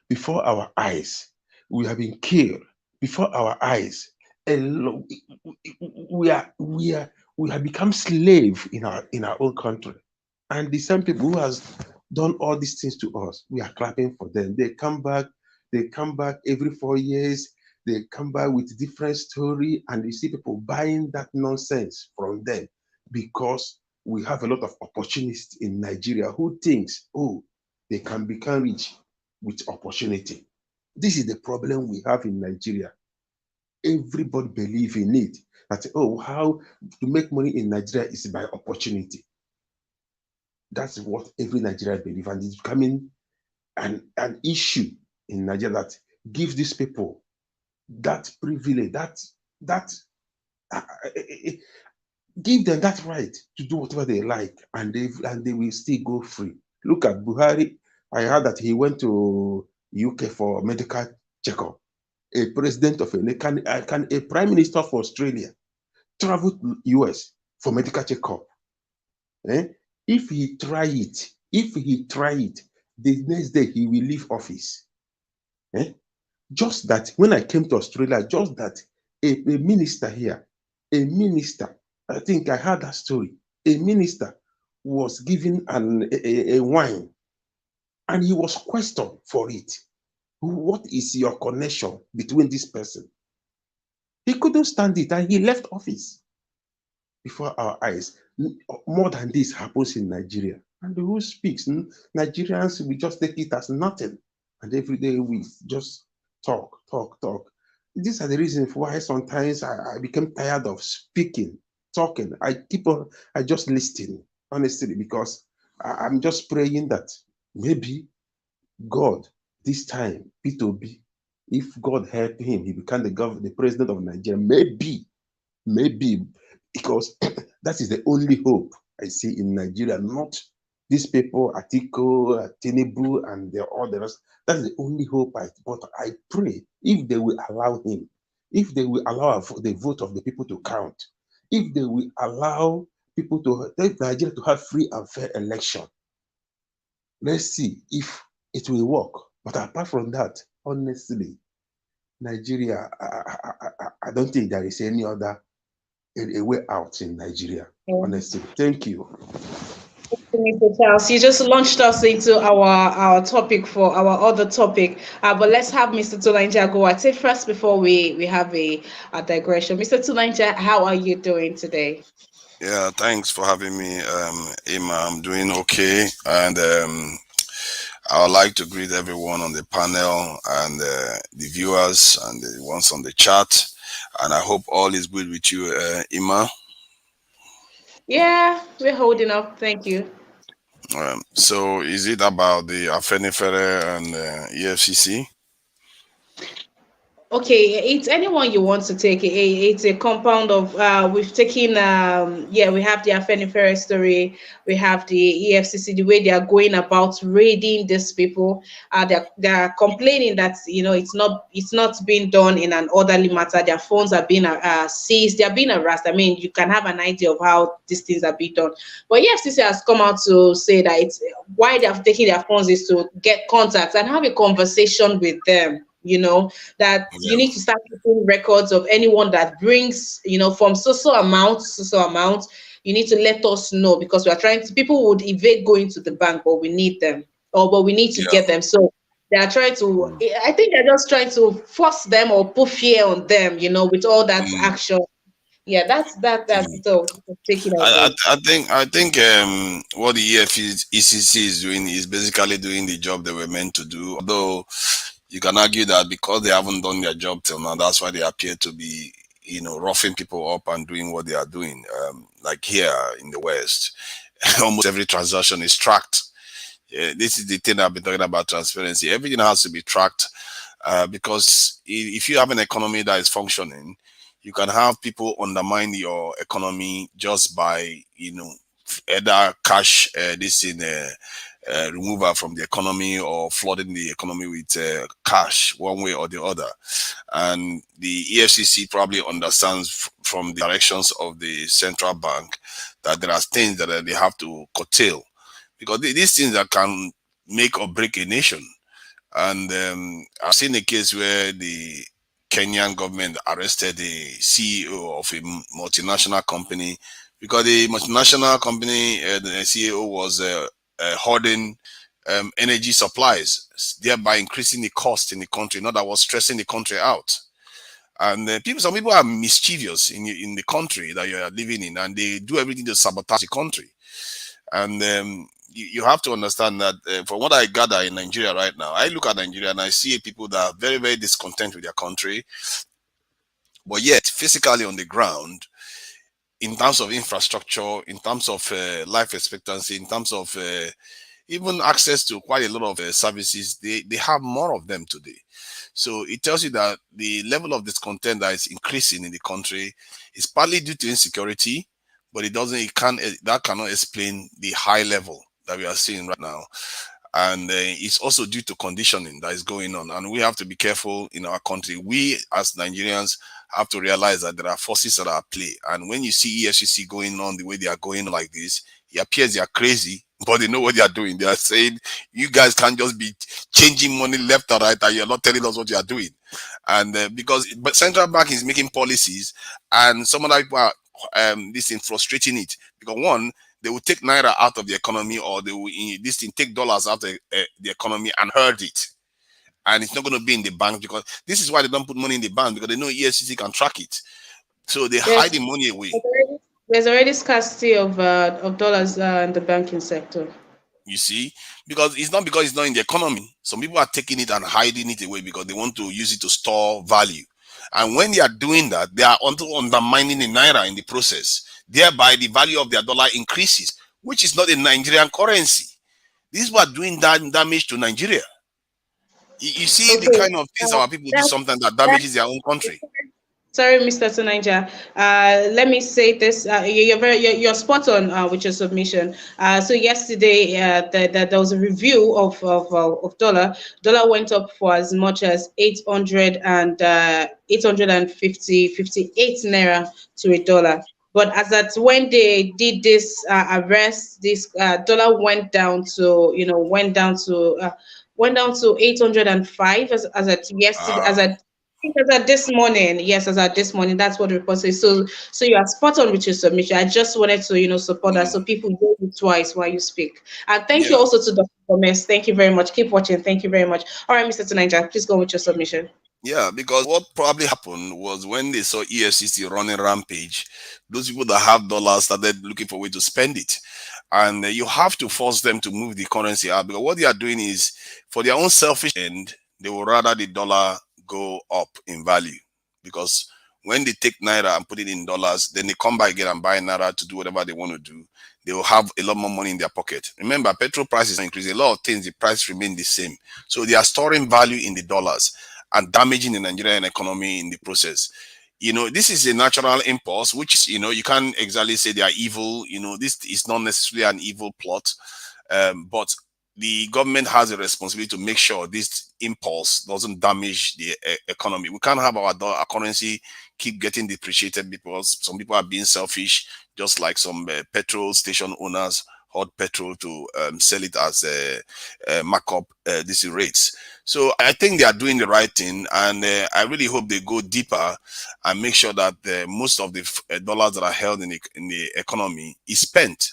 Before our eyes, we have been killed. Before our eyes, we have become slave in our own country. And the same people who has done all these things to us, we are clapping for them. They come back every 4 years, they come back with different story, and you see people buying that nonsense from them because we have a lot of opportunists in Nigeria who thinks, oh, they can become rich with opportunity. This is the problem we have in Nigeria. Everybody believe in it. That, oh, how to make money in Nigeria is by opportunity. That's what every Nigerian believes, and it's becoming an issue in Nigeria that gives these people that privilege, that uh, uh, give them that right to do whatever they like, and they will still go free. Look at Buhari. I heard that he went to UK for medical checkup. A president of can a prime minister of Australia travel to US for medical checkup? Eh? If he try it, the next day he will leave office. Eh? Just that when I came to Australia, just that a minister here, a minister, I think I heard that story. A minister was given a wine and he was questioned for it. What is your connection between this person? He couldn't stand it and he left office before our eyes. More than this happens in Nigeria. And who speaks? Nigerians, we just take it as nothing. And every day we just talk, talk, talk. These are the reasons why sometimes I became tired of speaking, talking. I just listen, honestly, because I'm just praying that maybe God, this time, P2B, if God help him, he become the president of Nigeria. Maybe, because that is the only hope I see in Nigeria, not these people, Atiko, Tinubu, and the others. That's the only hope but I pray if they will allow him, if they will allow the vote of the people to count, if they will allow people to Nigeria to have free and fair election. Let's see if it will work. But apart from that, honestly, Nigeria, I don't think there is any other a way out in Nigeria. Honestly, thank you. Mr. Charles, you just launched us into our topic for our other topic. But let's have Mr. Tulanja go at it first before we have a digression. Mr. Tulanja, how are you doing today? Yeah, thanks for having me, Emma. I'm doing okay, and I would like to greet everyone on the panel and the viewers and the ones on the chat. And I hope all is good with you, Emma. Yeah, we're holding up. Thank you. So, is it about the Afenifere and EFCC? Okay, it's anyone you want to take. It's a compound of we've taken yeah, we have the Afenifere story, we have the EFCC, the way they are going about raiding these people. They're complaining that it's not being done in an orderly matter. Their phones are being seized, they're being harassed. I mean, you can have an idea of how these things are being done. But EFCC has come out to say that it's why they have taken their phones is to get contacts and have a conversation with them. That you Yeah. need to start keeping records of anyone that brings, from so amount to so amount. You need to let us know because we are trying to, people would evade going to the bank, but we need them, or but we need to Yeah. get them. So they are trying to, Mm. I think they're just trying to force them or put fear on them, with all that Mm. action. Yeah, that's Mm. so taking of I, it. I, I think I think what the EFCC is doing is basically doing the job they were meant to do. Although you can argue that because they haven't done their job till now, that's why they appear to be, roughing people up and doing what they are doing. Like here in the West, almost every transaction is tracked. This is the thing I've been talking about: transparency. Everything has to be tracked because if you have an economy that is functioning, you can have people undermine your economy just by either cash this in removal from the economy or flooding the economy with cash one way or the other. And the EFCC probably understands from the directions of the central bank that there are things that they have to curtail because these things that can make or break a nation. And I've seen a case where the Kenyan government arrested the CEO of a multinational company because the multinational company, the CEO was hoarding energy supplies, thereby increasing the cost in the country. Not that was stressing the country out. And some people are mischievous in the country that you are living in, and they do everything to sabotage the country. And you have to understand that from what I gather in Nigeria right now, I look at Nigeria and I see people that are very, very discontent with their country, but yet physically on the ground, in terms of infrastructure, in terms of life expectancy, in terms of even access to quite a lot of services, they have more of them today. So it tells you that the level of discontent that is increasing in the country is partly due to insecurity, but that cannot explain the high level that we are seeing right now. And it's also due to conditioning that is going on, and we have to be careful in our country. We as Nigerians have to realize that there are forces that are at play, and when you see EFCC going on the way they are going like this, it appears they are crazy, but they know what they are doing. They are saying, you guys can't just be changing money left and right and you're not telling us what you are doing. And but central bank is making policies, and some other people are this thing frustrating it, because one, they will take naira out of the economy, or they will this thing take dollars out of the economy and herd it, and it's not going to be in the bank, because this is why they don't put money in the bank, because they know EFCC can track it, so they hide There's the money away. there's already scarcity of dollars in the banking sector. You see, because it's not in the economy. Some people are taking it and hiding it away because they want to use it to store value. And when they are doing that, they are also undermining the naira in the process. Thereby, the value of their dollar increases, which is not a Nigerian currency. These were doing damage to Nigeria. You see the Okay. kind of things our people do That, sometimes that that damages their own country. Sorry, Mr. Tunanja. Let me say this. You're spot on with your submission. So yesterday, there was a review of dollar. Dollar went up for as much as 858 naira to a dollar. But as at when they did this arrest, this dollar went down to went down to 805 as at yesterday, Ah, think as at this morning, yes, as at this morning, that's what the report says. So you are spot on with your submission. I just wanted to, support that so mm, people hear it twice while you speak. And thank you yeah. also to Dr. Gomez. Thank you very much. Keep watching. Thank you very much. All right, Mr. Tunanja, please go with your submission. Yeah, because what probably happened was when they saw EFCC running rampage, those people that have dollars started looking for a way to spend it. And you have to force them to move the currency out, because what they are doing is, for their own selfish end, they will rather the dollar go up in value. Because when they take naira and put it in dollars, then they come back again and buy naira to do whatever they want to do. They will have a lot more money in their pocket. Remember, petrol prices are increasing. A lot of things, the price remain the same. So they are storing value in the dollars and damaging the Nigerian economy in the process. This is a natural impulse, which is, you can't exactly say they are evil. This is not necessarily an evil plot, but the government has a responsibility to make sure this impulse doesn't damage the economy. We can't have our currency keep getting depreciated because some people are being selfish, just like some petrol station owners hoard petrol to sell it as a markup these rates. So I think they are doing the right thing, and I really hope they go deeper and make sure that most of the dollars that are held in the economy is spent.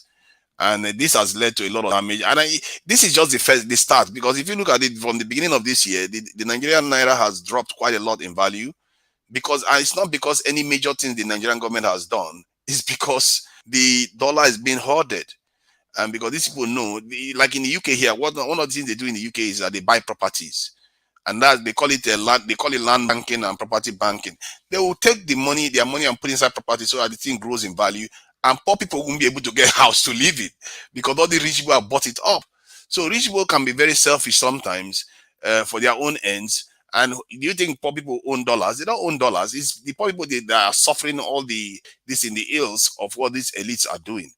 And this has led to a lot of damage. And this is just the start, because if you look at it from the beginning of this year, the Nigerian naira has dropped quite a lot in value, because and it's not because any major things the Nigerian government has done. It's because the dollar is being hoarded. And because these people know, like in the UK here, one of the things they do in the UK is that they buy properties, and that they call it land banking and property banking. They will take their money and put inside property so that the thing grows in value, and poor people won't be able to get a house to live in because all the rich people have bought it up. So rich people can be very selfish sometimes for their own ends. And do you think poor people own dollars? They don't own dollars. It's the poor people that are suffering all this in the ills of what these elites are doing.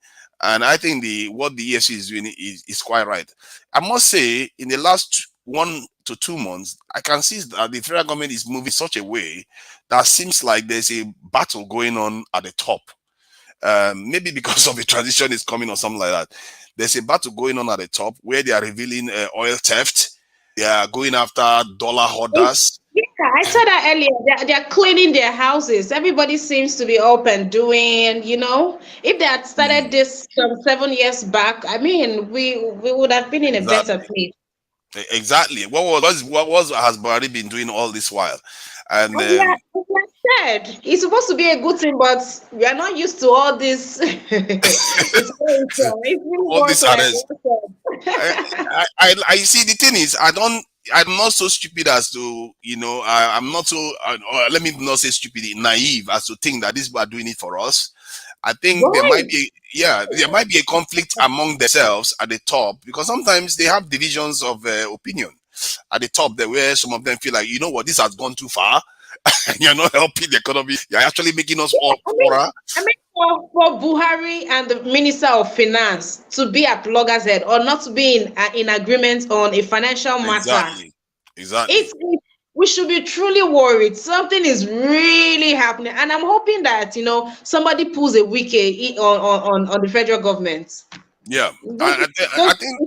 And I think what the EFC is doing is quite right. I must say, in the last 1 to 2 months, I can see that the federal government is moving such a way that seems like there's a battle going on at the top. Maybe because of the transition is coming or something like that. There's a battle going on at the top where they are revealing oil theft. They are going after dollar hoarders. Yeah, I saw that earlier. They're cleaning their houses. Everybody seems to be up and doing, If they had started Mm, this some 7 years back, I mean, we would have been in a better exactly. place. Exactly. What has Buhari been doing all this while? And As said, it's supposed to be a good thing, but we are not used to all this. It's really all this worse like arrest. I, I see. The thing is, I'm not so stupid as to, I'm not so. Let me not say stupid, naive as to think that these people are doing it for us. I think there might Right. be, yeah, there might be a conflict among themselves at the top, because sometimes they have divisions of opinion at the top there, where some of them feel like, you know what, this has gone too far, and you're not helping the economy. You're actually making us all I mean, poorer. for Buhari and the Minister of Finance to be at loggerhead or not to be in agreement on a financial matter, Exactly. Exactly. we should be truly worried. Something is really happening, and I'm hoping that somebody pulls a wiki on the federal government. Yeah. Those, I those, think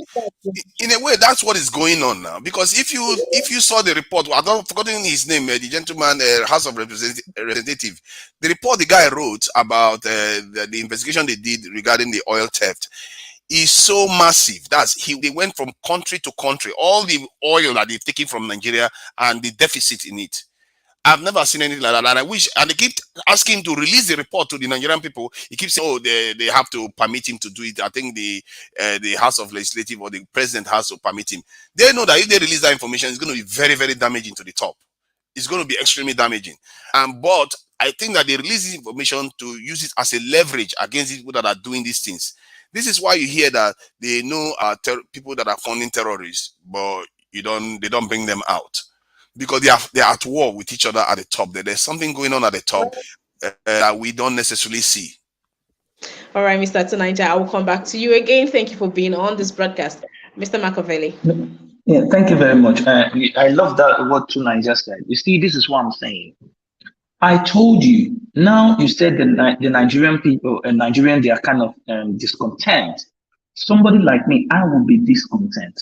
in a way that's what is going on now, because if you saw the report, I don't forgotten his name, the gentleman, House of Representative, the report the guy wrote about the investigation they did regarding the oil theft is so massive. They went from country to country, all the oil that they've taken from Nigeria and the deficit in it. I've never seen anything like that, and I wish. And they keep asking him to release the report to the Nigerian people. He keeps saying, "Oh, they have to permit him to do it." I think the House of Legislative or the President has to permit him. They know that if they release that information, it's going to be very, very damaging to the top. It's going to be extremely damaging. But I think that they release this information to use it as a leverage against people that are doing these things. This is why you hear that they know people that are funding terrorists, but they don't bring them out, because they are at war with each other at the top. There's something going on at the top that we don't necessarily see. all right, Mr. Tonight, I will come back to you again. Thank you for being on this broadcast, Mr. Machiavelli. Yeah, thank you very much. I love that what Tunai just said. You see, this is what I'm saying. I told you. Now you said the Nigerian people and Nigerian, they are kind of discontent. Somebody like me, I will be discontent.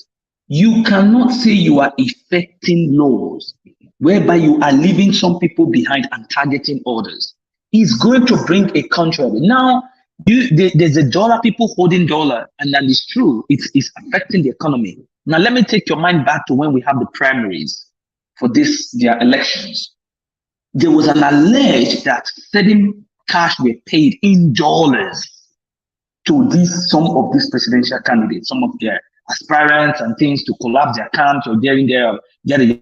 You cannot say you are effecting laws whereby you are leaving some people behind and targeting others. It's going to bring a country. Now, there's a dollar, people holding dollar, and that is true. It's affecting the economy. Now, let me take your mind back to when we have the primaries for their elections. There was an allege that certain cash were paid in dollars to some of these presidential candidates, some of their aspirants and things, to collapse their camps or during their yada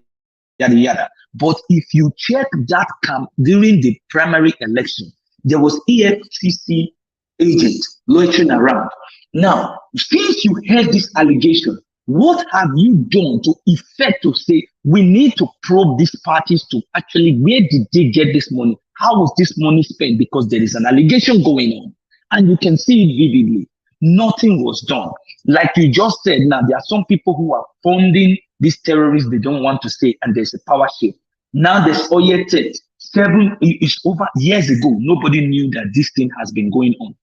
yada yada. But if you check that camp during the primary election, there was EFCC agent loitering around. Now, since you heard this allegation, what have you done to effect to say we need to probe these parties to actually, where did they get this money? How was this money spent? Because there is an allegation going on, and you can see it vividly. Nothing was done. Like you just said, now there are some people who are funding these terrorists they don't want to say, and there's a power shift. Now there's oil theft. It's over years ago. Nobody knew that this thing has been going on.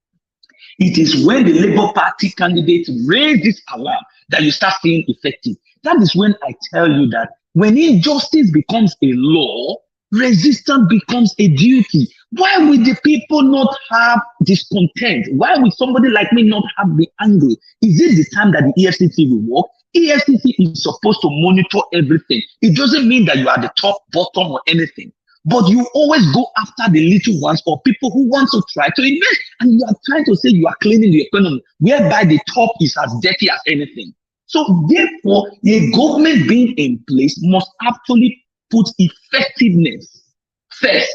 It is when the Labour Party candidates raise this alarm that you start seeing effective. That is when I tell you that when injustice becomes a law, resistance becomes a duty. Why will the people not have discontent? Why will somebody like me not have the angry? Is it the time that the EFCC will work? EFCC is supposed to monitor everything. It doesn't mean that you are the top, bottom, or anything. But you always go after the little ones or people who want to try to invest. And you are trying to say you are cleaning the economy, whereby the top is as dirty as anything. So therefore, a government being in place must actually put effectiveness first.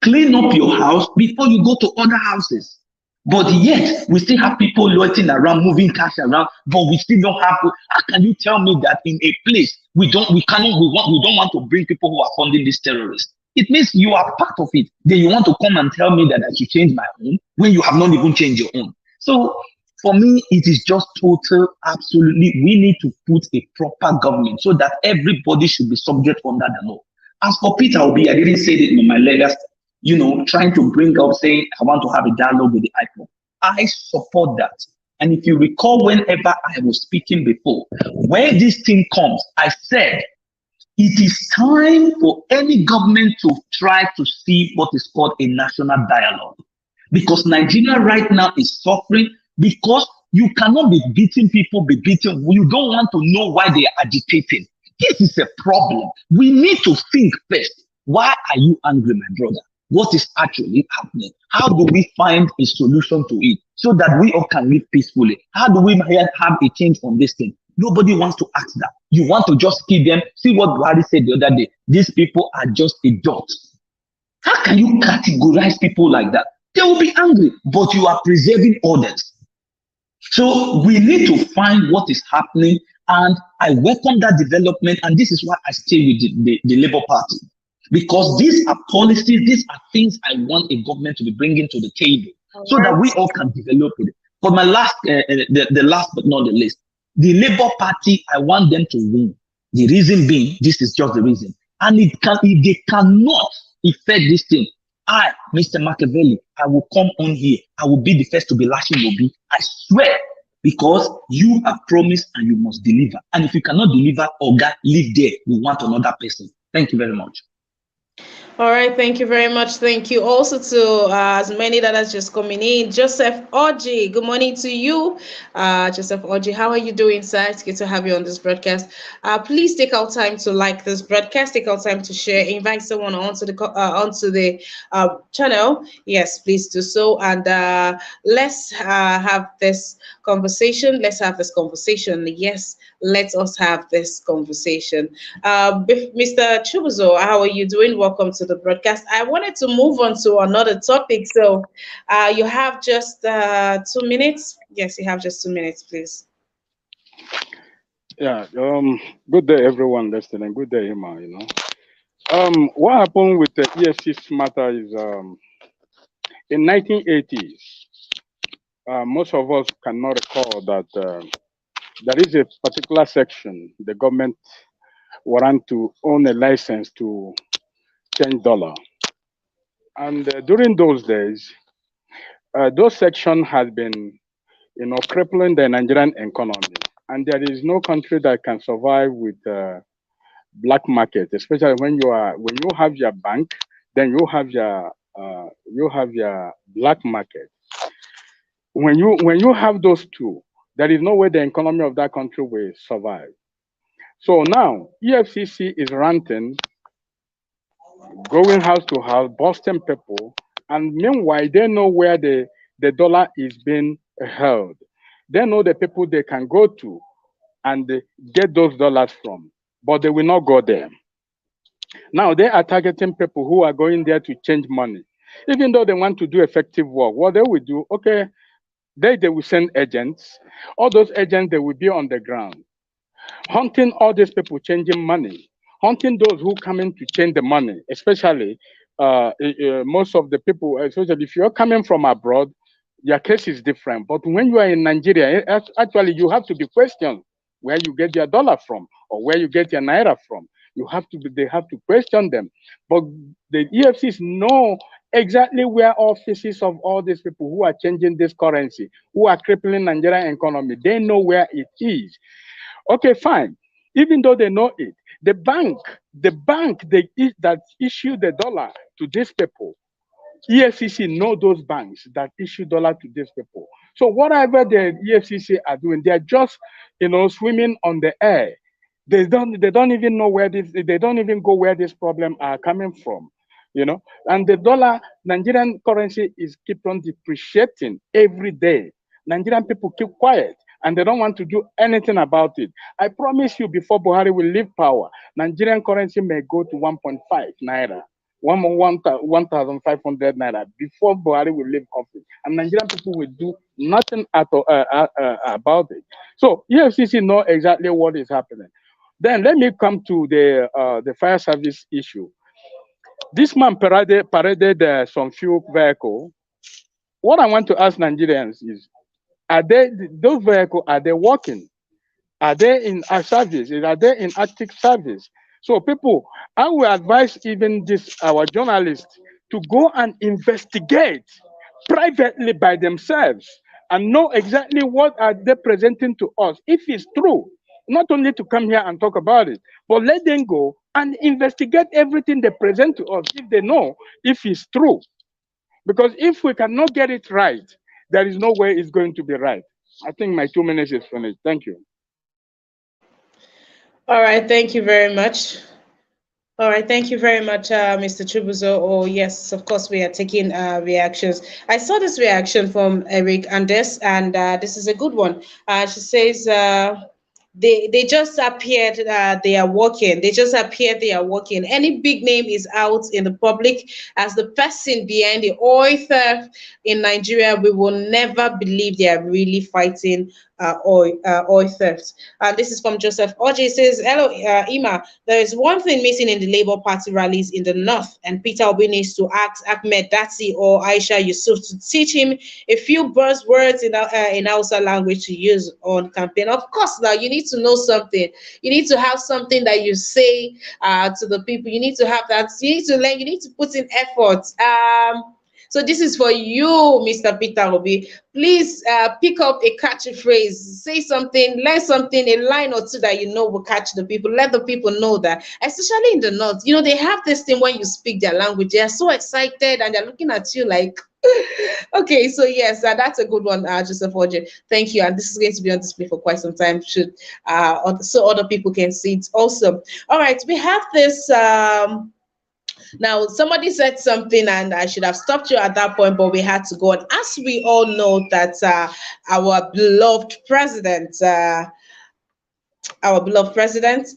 Clean up your house before you go to other houses. But yet, we still have people loitering around, moving cash around, but we still don't have. How can you tell me that in a place we don't want to bring people who are funding these terrorists? It means you are part of it. Then you want to come and tell me that I should change my own when you have not even changed your own. So for me, it is just total, absolutely. We need to put a proper government so that everybody should be subject under the law. As for Peter Obi, I didn't say it in my latest, trying to bring up saying I want to have a dialogue with the IPOB. I support that. And if you recall, whenever I was speaking before, when this thing comes, I said, it is time for any government to try to see what is called a national dialogue. Because Nigeria right now is suffering because you cannot be beating people, You don't want to know why they are agitating. This is a problem. We need to think first. Why are you angry, my brother? What is actually happening? How do we find a solution to it so that we all can live peacefully? How do we have a change on this thing? Nobody wants to ask that. You want to just kill them. See what Buhari said the other day. These people are just a dot. How can you categorize people like that? They will be angry, but you are preserving others. So we need to find what is happening, and I welcome that development, and this is why I stay with the Labour Party. Because these are policies, these are things I want a government to be bringing to the table All so that right. we all can develop it. For my last, the last but not the least, the Labour Party, I want them to win. The reason being, this is just the reason. And if they cannot effect this thing, I, Mr. Machiavelli, I will come on here. I will be the first to be lashing Obi. I swear, because you have promised and you must deliver. And if you cannot deliver, Oga, leave there. We want another person. Thank you very much. All right, thank you very much. Thank you also to as many that has just coming in. Joseph Oji, good morning to you. Joseph Oji, how are you doing, sir? It's good to have you on this broadcast. Please take out time to like this broadcast. Take out time to share. Invite someone onto the channel. Yes, please do so. And let's have this conversation. Let's have this conversation. Yes, let us have this conversation. Mr. Chubuzo, how are you doing? Welcome to the broadcast. I wanted to move on to another topic. So you have just 2 minutes. Yes, you have just 2 minutes, please. Yeah. Good day, everyone listening. Good day, Emma. What happened with the EFC's matter is in 1980s. Most of us cannot recall that there is a particular section the government warrant to own a license to change dollar, and during those days, those section has been crippling the Nigerian economy, and there is no country that can survive with black market, especially when you have your bank, then you have your black market. When you have those two, there is no way the economy of that country will survive. So now EFCC is ranting, going house to house, busting people, and meanwhile they know where the dollar is being held. They know the people they can go to and get those dollars from, but they will not go there. Now they are targeting people who are going there to change money. Even though they want to do effective work, what they will do, okay, they will send agents. All those agents, they will be on the ground, hunting all these people changing money, hunting those who come in to change the money, especially most of the people, especially if you're coming from abroad, your case is different. But when you are in Nigeria, actually you have to be questioned where you get your dollar from or where you get your naira from. They have to question them. But the EFCs know exactly where offices of all these people who are changing this currency, who are crippling Nigerian economy, they know where it is. Okay, fine. Even though they know it, the bank that issue the dollar to these people, EFCC know those banks that issue dollar to these people. So whatever the EFCC are doing, they are just swimming on the air. They don't even know they don't even go where these problems are coming from. And the dollar, Nigerian currency is keep on depreciating every day. Nigerian people keep quiet and they don't want to do anything about it. I promise you, before Buhari will leave power, Nigerian currency may go to 1.5 naira, 1,500 naira before Buhari will leave office, and Nigerian people will do nothing at all, about it. So EFCC know exactly what is happening. Then let me come to the fire service issue. This man paraded some fuel vehicle. What I want to ask Nigerians is, those vehicles, are they working? Are they in service? Are they in active service? So people, I will advise even our journalists to go and investigate privately by themselves and know exactly what are they presenting to us. If it's true, not only to come here and talk about it, but let them go and investigate everything they present to us if they know if it's true. Because if we cannot get it right, there is no way it's going to be right. I think my 2 minutes is finished. Thank you. All right, thank you very much. All right, thank you very much, Mr. Chubuzo. Oh, yes, of course, we are taking reactions. I saw this reaction from Eric Andes, and this is a good one. She says, they just appeared, they are working. They just appeared, they are working. Any big name is out in the public as the person behind the oil theft in Nigeria. We will never believe they are really fighting oil theft. This is from Joseph Oji. It says, hello, Ima. There is one thing missing in the Labour Party rallies in the north, and Peter Obi needs to ask Ahmed Dati or Aisha Yusuf to teach him a few buzzwords in Hausa language to use on campaign. Of course, now you need to know something. You need to have something that you say to the people. You need to have that. You need to learn. You need to put in effort. So this is for you, Mr. Peter Obi. Please pick up a catchy phrase, say something, learn something, a line or two that you know will catch the people. Let the people know that, especially in the north, you know, they have this thing when you speak their language. They are so excited and they're looking at you like, okay, so yes, that's a good one, Joseph Oje. Thank you. And this is going to be on display for quite some time, should so other people can see it also. All right, we have this. Now, somebody said something, and I should have stopped you at that point, but we had to go on. As we all know, that our beloved president,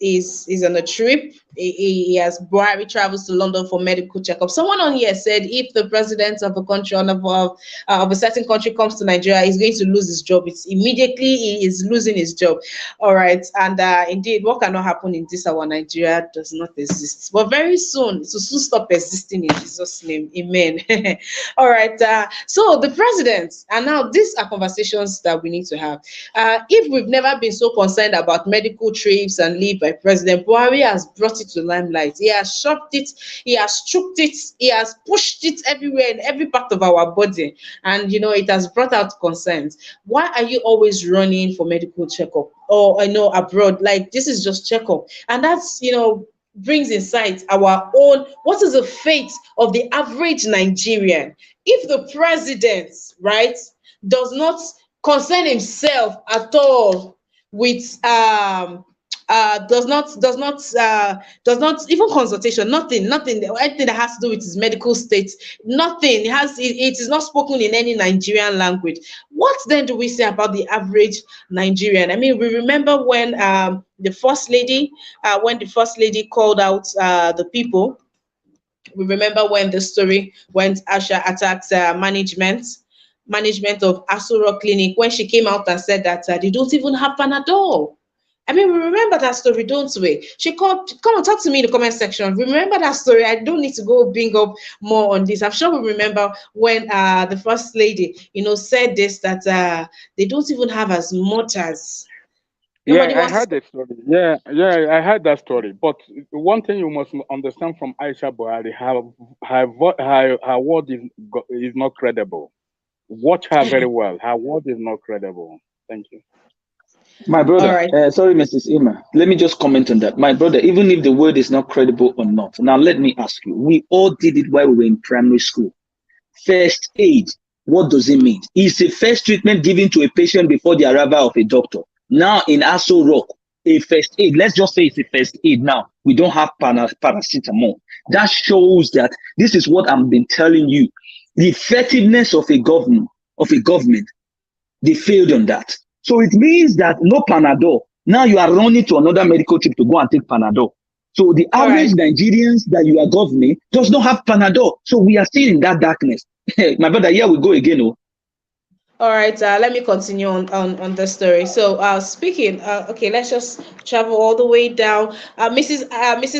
is on a trip. He has Buhari travels to London for medical checkup. Someone on here said if the president of a country of a certain country comes to Nigeria, he's going to lose his job. It's immediately he is losing his job. All right, and indeed, what cannot happen in this our Nigeria does not exist. But very soon, it will soon stop existing in Jesus' name. Amen. All right. So the president, and now these are conversations that we need to have. If we've never been so concerned about medical trips and leave by President Buhari, has brought it to limelight. He has shoved it, he has stroked it, he has pushed it everywhere in every part of our body, and you know it has brought out concerns. Why are you always running for medical checkup, or I know abroad? Like, this is just checkup, and that's, you know, brings in sight our own, what is the fate of the average Nigerian if the president, right, does not concern himself at all with does not even consultation, nothing, anything that has to do with his medical state, nothing it is not spoken in any Nigerian language. What then do we say about the average Nigerian? I mean, we remember when the first lady called out the people. We remember when the story, when Asha attacked management of Asura Clinic, when she came out and said that they don't even have Panadol. I mean, we remember that story, don't we? She called, come and talk to me in the comment section. Remember that story. I don't need to go bring up more on this. I'm sure we remember when the first lady, you know, said this, that they don't even have as much as. Nobody I heard that story. Yeah, I heard that story. But one thing you must understand from Aisha Buhari, her word is not credible. Watch her very well. Her word is not credible. Thank you. My brother, sorry, Mrs. Ima, let me just comment on that. My brother, even if the word is not credible or not, now let me ask you, we all did it while we were in primary school. First aid, what does it mean? It's a first treatment given to a patient before the arrival of a doctor. Now in Aso Rock, a first aid, let's just say it's a first aid now. We don't have paracetamol. That shows that this is what I've been telling you. The effectiveness of a government, they failed on that. So it means that no Panadol. Now you are running to another medical trip to go and take Panadol. So the average Nigerians that you are governing does not have Panadol. So we are still in that darkness. My brother, here we go again. Oh. All right, let me continue on the story. So speaking, okay, let's just travel all the way down. Mrs.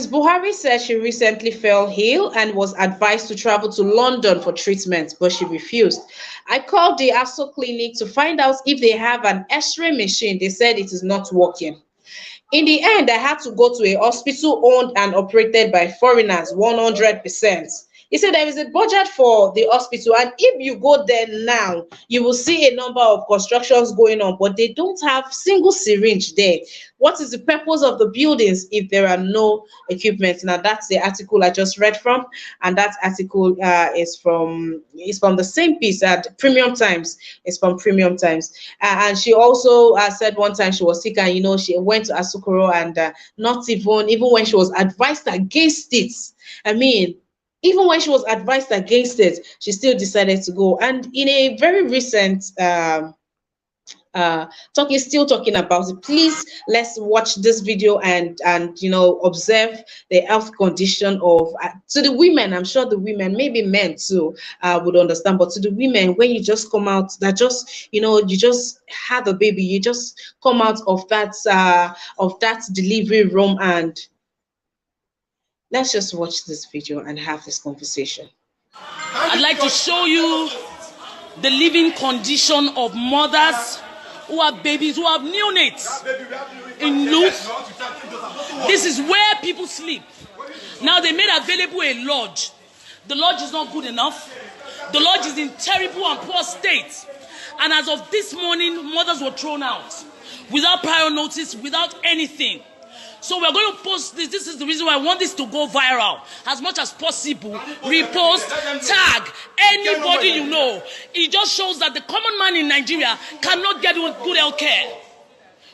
Buhari said she recently fell ill and was advised to travel to London for treatment, but she refused. I called the ASO clinic to find out if they have an X-ray machine. They said it is not working. In the end, I had to go to a hospital owned and operated by foreigners, 100%. He said there is a budget for the hospital, and if you go there now, you will see a number of constructions going on, but they don't have single syringe there. What is the purpose of the buildings if there are no equipment? Now, that's the article I just read from, and that article is from the same piece at Premium Times. It's from Premium Times. And she also said one time she was sick, and you know, she went to Asukoro, and not even when she was advised against it. I mean, even when she was advised against it, she still decided to go. And in a very recent still talking about it. Please, let's watch this video and observe the health condition of to the women. I'm sure the women, maybe men too, would understand, but to the women, when you just come out, that just you just had a baby, you just come out of that delivery room, and let's just watch this video and have this conversation. I'd like to show you the living condition of mothers who have babies, who have neonates in Luth. This is where people sleep. Now they made available a lodge. The lodge is not good enough. The lodge is in terrible and poor state. And as of this morning, mothers were thrown out without prior notice, without anything. So we're going to post this. This is the reason why I want this to go viral as much as possible. Repost, tag anybody you know. It just shows that the common man in Nigeria cannot get good health care.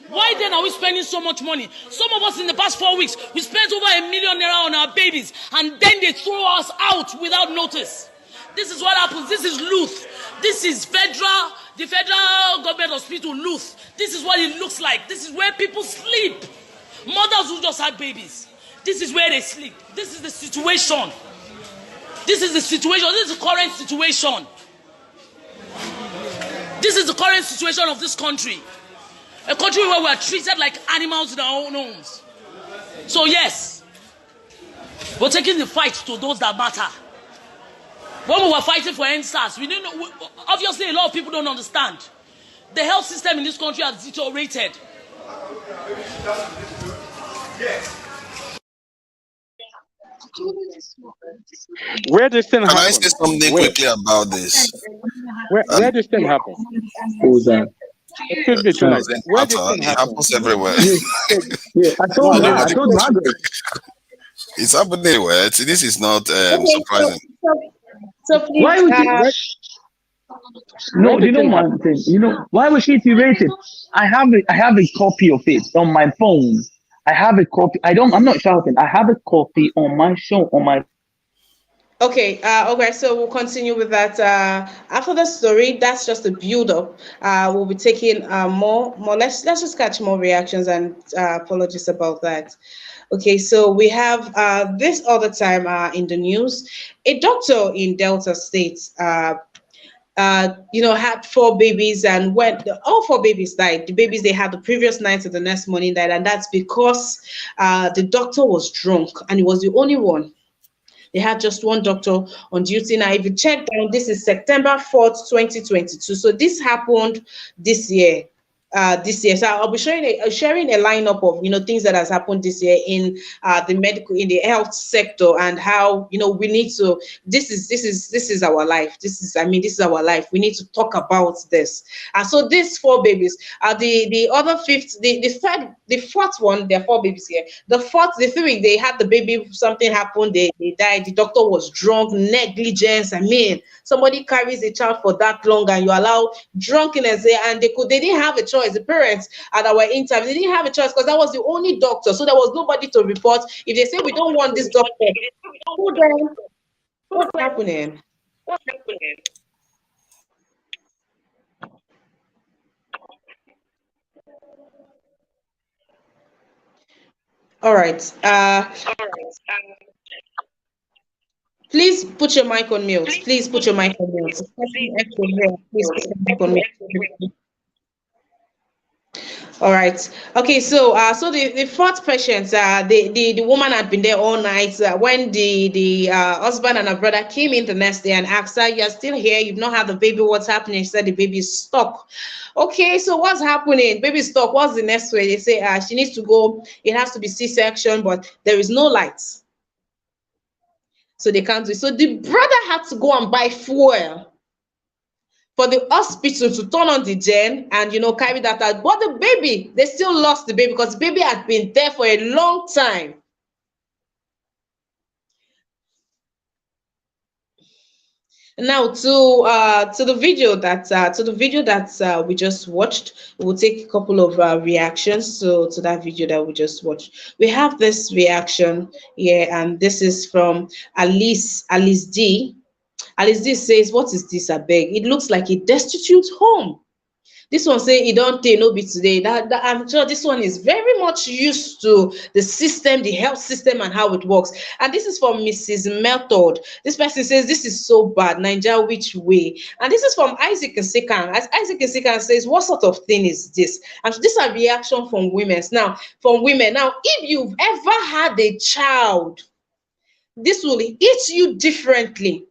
Why then are we spending so much money? Some of us in the past 4 weeks, we spent over ₦1 million on our babies, and then they throw us out without notice. This is what happens. This is Luth. This is the federal government hospital, Luth. This is what it looks like. This is where people sleep. Mothers who just had babies. This is where they sleep. This is the situation. This is the situation. This is the current situation. This is the current situation of this country. A country where we are treated like animals in our own homes. So yes, we're taking the fight to those that matter. When we were fighting for NSAS, we didn't know. Obviously, a lot of people don't understand. The health system in this country has deteriorated. Where this thing Can I happen? say something quickly about this? Where this thing happen? Who's that? Excuse me, tonight. Where this thing It happen? happens everywhere. Yeah, I told Margaret. It's happening everywhere. This is not surprising. So please, Why would you? No, you know one thing. You know why was she irritated? I have a copy of it on my phone. I have a copy. I'm not shouting. I have a copy on my show on my. Okay, okay, so we'll continue with that. After the story, that's just a build up. We'll be taking more. Let's just catch more reactions, and apologies about that. Okay, so we have this other time in the news, a doctor in Delta State, had 4 babies, and when all 4 babies died, the babies they had the previous night or the next morning died, and that's because the doctor was drunk, and he was the only one. They had just one doctor on duty. Now, if you check down, this is September 4th, 2022. So this happened this year. So I'll be sharing a lineup of things that has happened this year in the health sector, and how we need to. This is our life. This is our life. We need to talk about this. So these 4 babies are the other fifth, the fourth one. There are 4 babies here. The 3 they had the baby. Something happened. They died. The doctor was drunk, negligence. Somebody carries a child for that long, and you allow drunkenness there, and they didn't have a choice. The parents at our interview, they didn't have a choice because that was the only doctor, so there was nobody to report. If they say we don't want this doctor, what's happening? All right. Please put your mic on mute. Please put your mic on mute. Please put your mic on mute. All right. Okay. So, the 4th patient, the woman had been there all night. When the husband and her brother came in the next day and asked her, "You're still here? You've not had the baby? What's happening?" She said, "The baby is stuck." Okay. So what's happening? Baby stuck. What's the next way? They say, she needs to go. It has to be C-section, but there is no light, so they can't do it. So the brother had to go and buy fuel for the hospital to turn on the gen and carry that out. But the baby, they still lost the baby because the baby had been there for a long time. Now to the video that we just watched, we'll take a couple of reactions to that video that we just watched. We have this reaction here, and this is from Alice D. Alice D says, "What is this, I beg? It looks like a destitute home. This one say e don tey, no be today. That I'm sure this one is very much used to the system, the health system, and how it works. And this is from Mrs. Method. This person says this is so bad. Nigeria, which way? And this is from Isaac Nsikan. As Isaac Nsikan says, what sort of thing is this? And so these are reaction from women. Now, if you've ever had a child, this will hit you differently.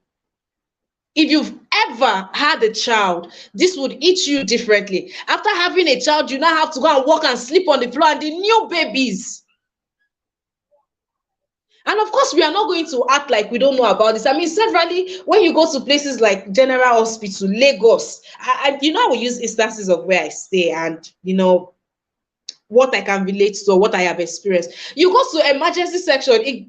If you've ever had a child, this would hit you differently. After having a child, you now have to go and walk and sleep on the floor, and the new babies. And of course, we are not going to act like we don't know about this. I mean, severally, when you go to places like General Hospital, Lagos, I will use instances of where I stay, and what I can relate to, or what I have experienced. You go to emergency section,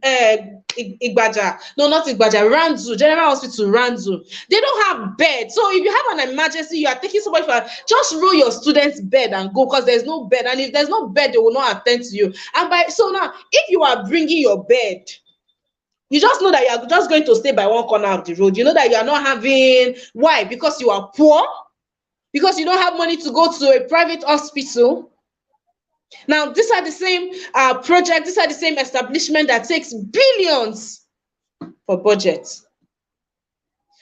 Igbaja, no, not Igbaja, Ranzu, General Hospital, Ranzu. They don't have bed. So if you have an emergency, you are taking somebody for, just roll your student's bed and go, because there's no bed. And if there's no bed, they will not attend to you. So now, if you are bringing your bed, you just know that you are just going to stay by one corner of the road. You know that you are not having, why? Because you are poor, because you don't have money to go to a private hospital. Now, these are the same project, these are the same establishment that takes billions for budget.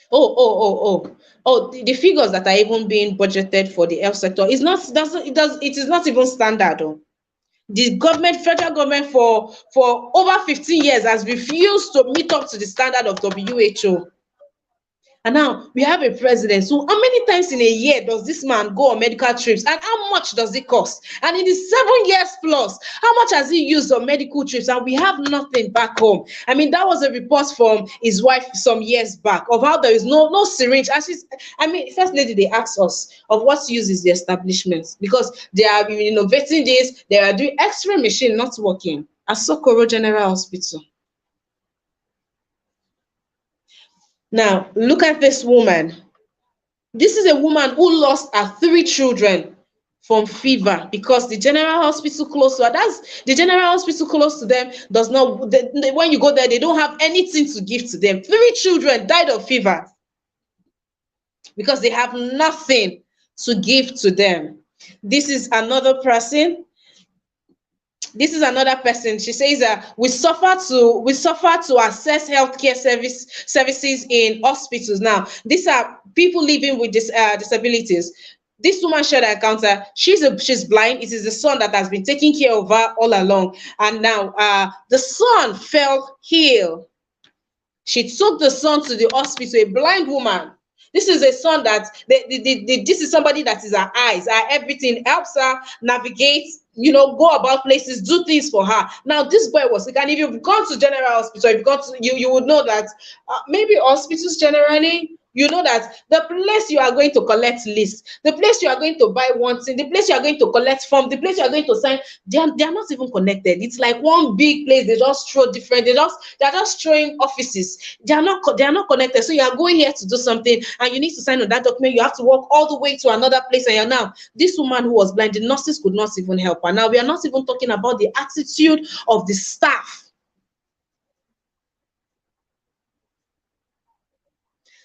The figures that are even being budgeted for the health sector is not, it is not even standard. The federal government for over 15 years has refused to meet up to the standard of WHO. And now we have a president. So how many times in a year does this man go on medical trips, and how much does it cost? And in the 7 years plus, how much has he used on medical trips? And we have nothing back home. I mean, that was a report from his wife some years back of how there is no syringe. First lady, they asked us of what use is the establishment, because they are innovating this, they are doing X-ray machine not working at Socorro General Hospital. Now, look at this woman. This is a woman who lost her 3 children from fever because the general hospital close to her. That's the general hospital close to them does not, when you go there, they don't have anything to give to them. 3 children died of fever because they have nothing to give to them. This is another person. She says that we suffer to access healthcare services in hospitals. Now, these are people living with disabilities. This woman shared her encounter. She's blind. It is the son that has been taking care of her all along, and now the son fell ill. She took the son to the hospital. A blind woman. This is a son that this is somebody that is her eyes, her everything, helps her navigate, go about places, do things for her. Now, this boy was sick, and if you've gone to General Hospital, you would know that maybe hospitals generally, you know that the place you are going to collect list, the place you are going to buy one thing, the place you are going to collect form, the place you are going to sign, they are not even connected. It's like one big place. They just throw different. They're just throwing offices. They are not connected. So you are going here to do something, and you need to sign on that document. You have to walk all the way to another place, and you're now, this woman who was blind, the nurses could not even help her. Now, we are not even talking about the attitude of the staff.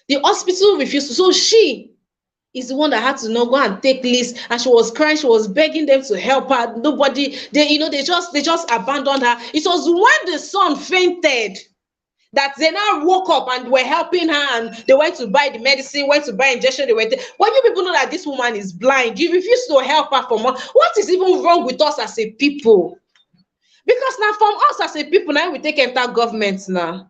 The hospital refused to. So she is the one that had to go and take list, and she was crying, she was begging them to help her. Nobody, they just abandoned her. It was when the son fainted that they now woke up and were helping her, and they went to buy the medicine, went to buy injection. When you people know that this woman is blind, you refuse to help her for more. What is even wrong with us as a people? Because now from us as a people, now we take enter government now.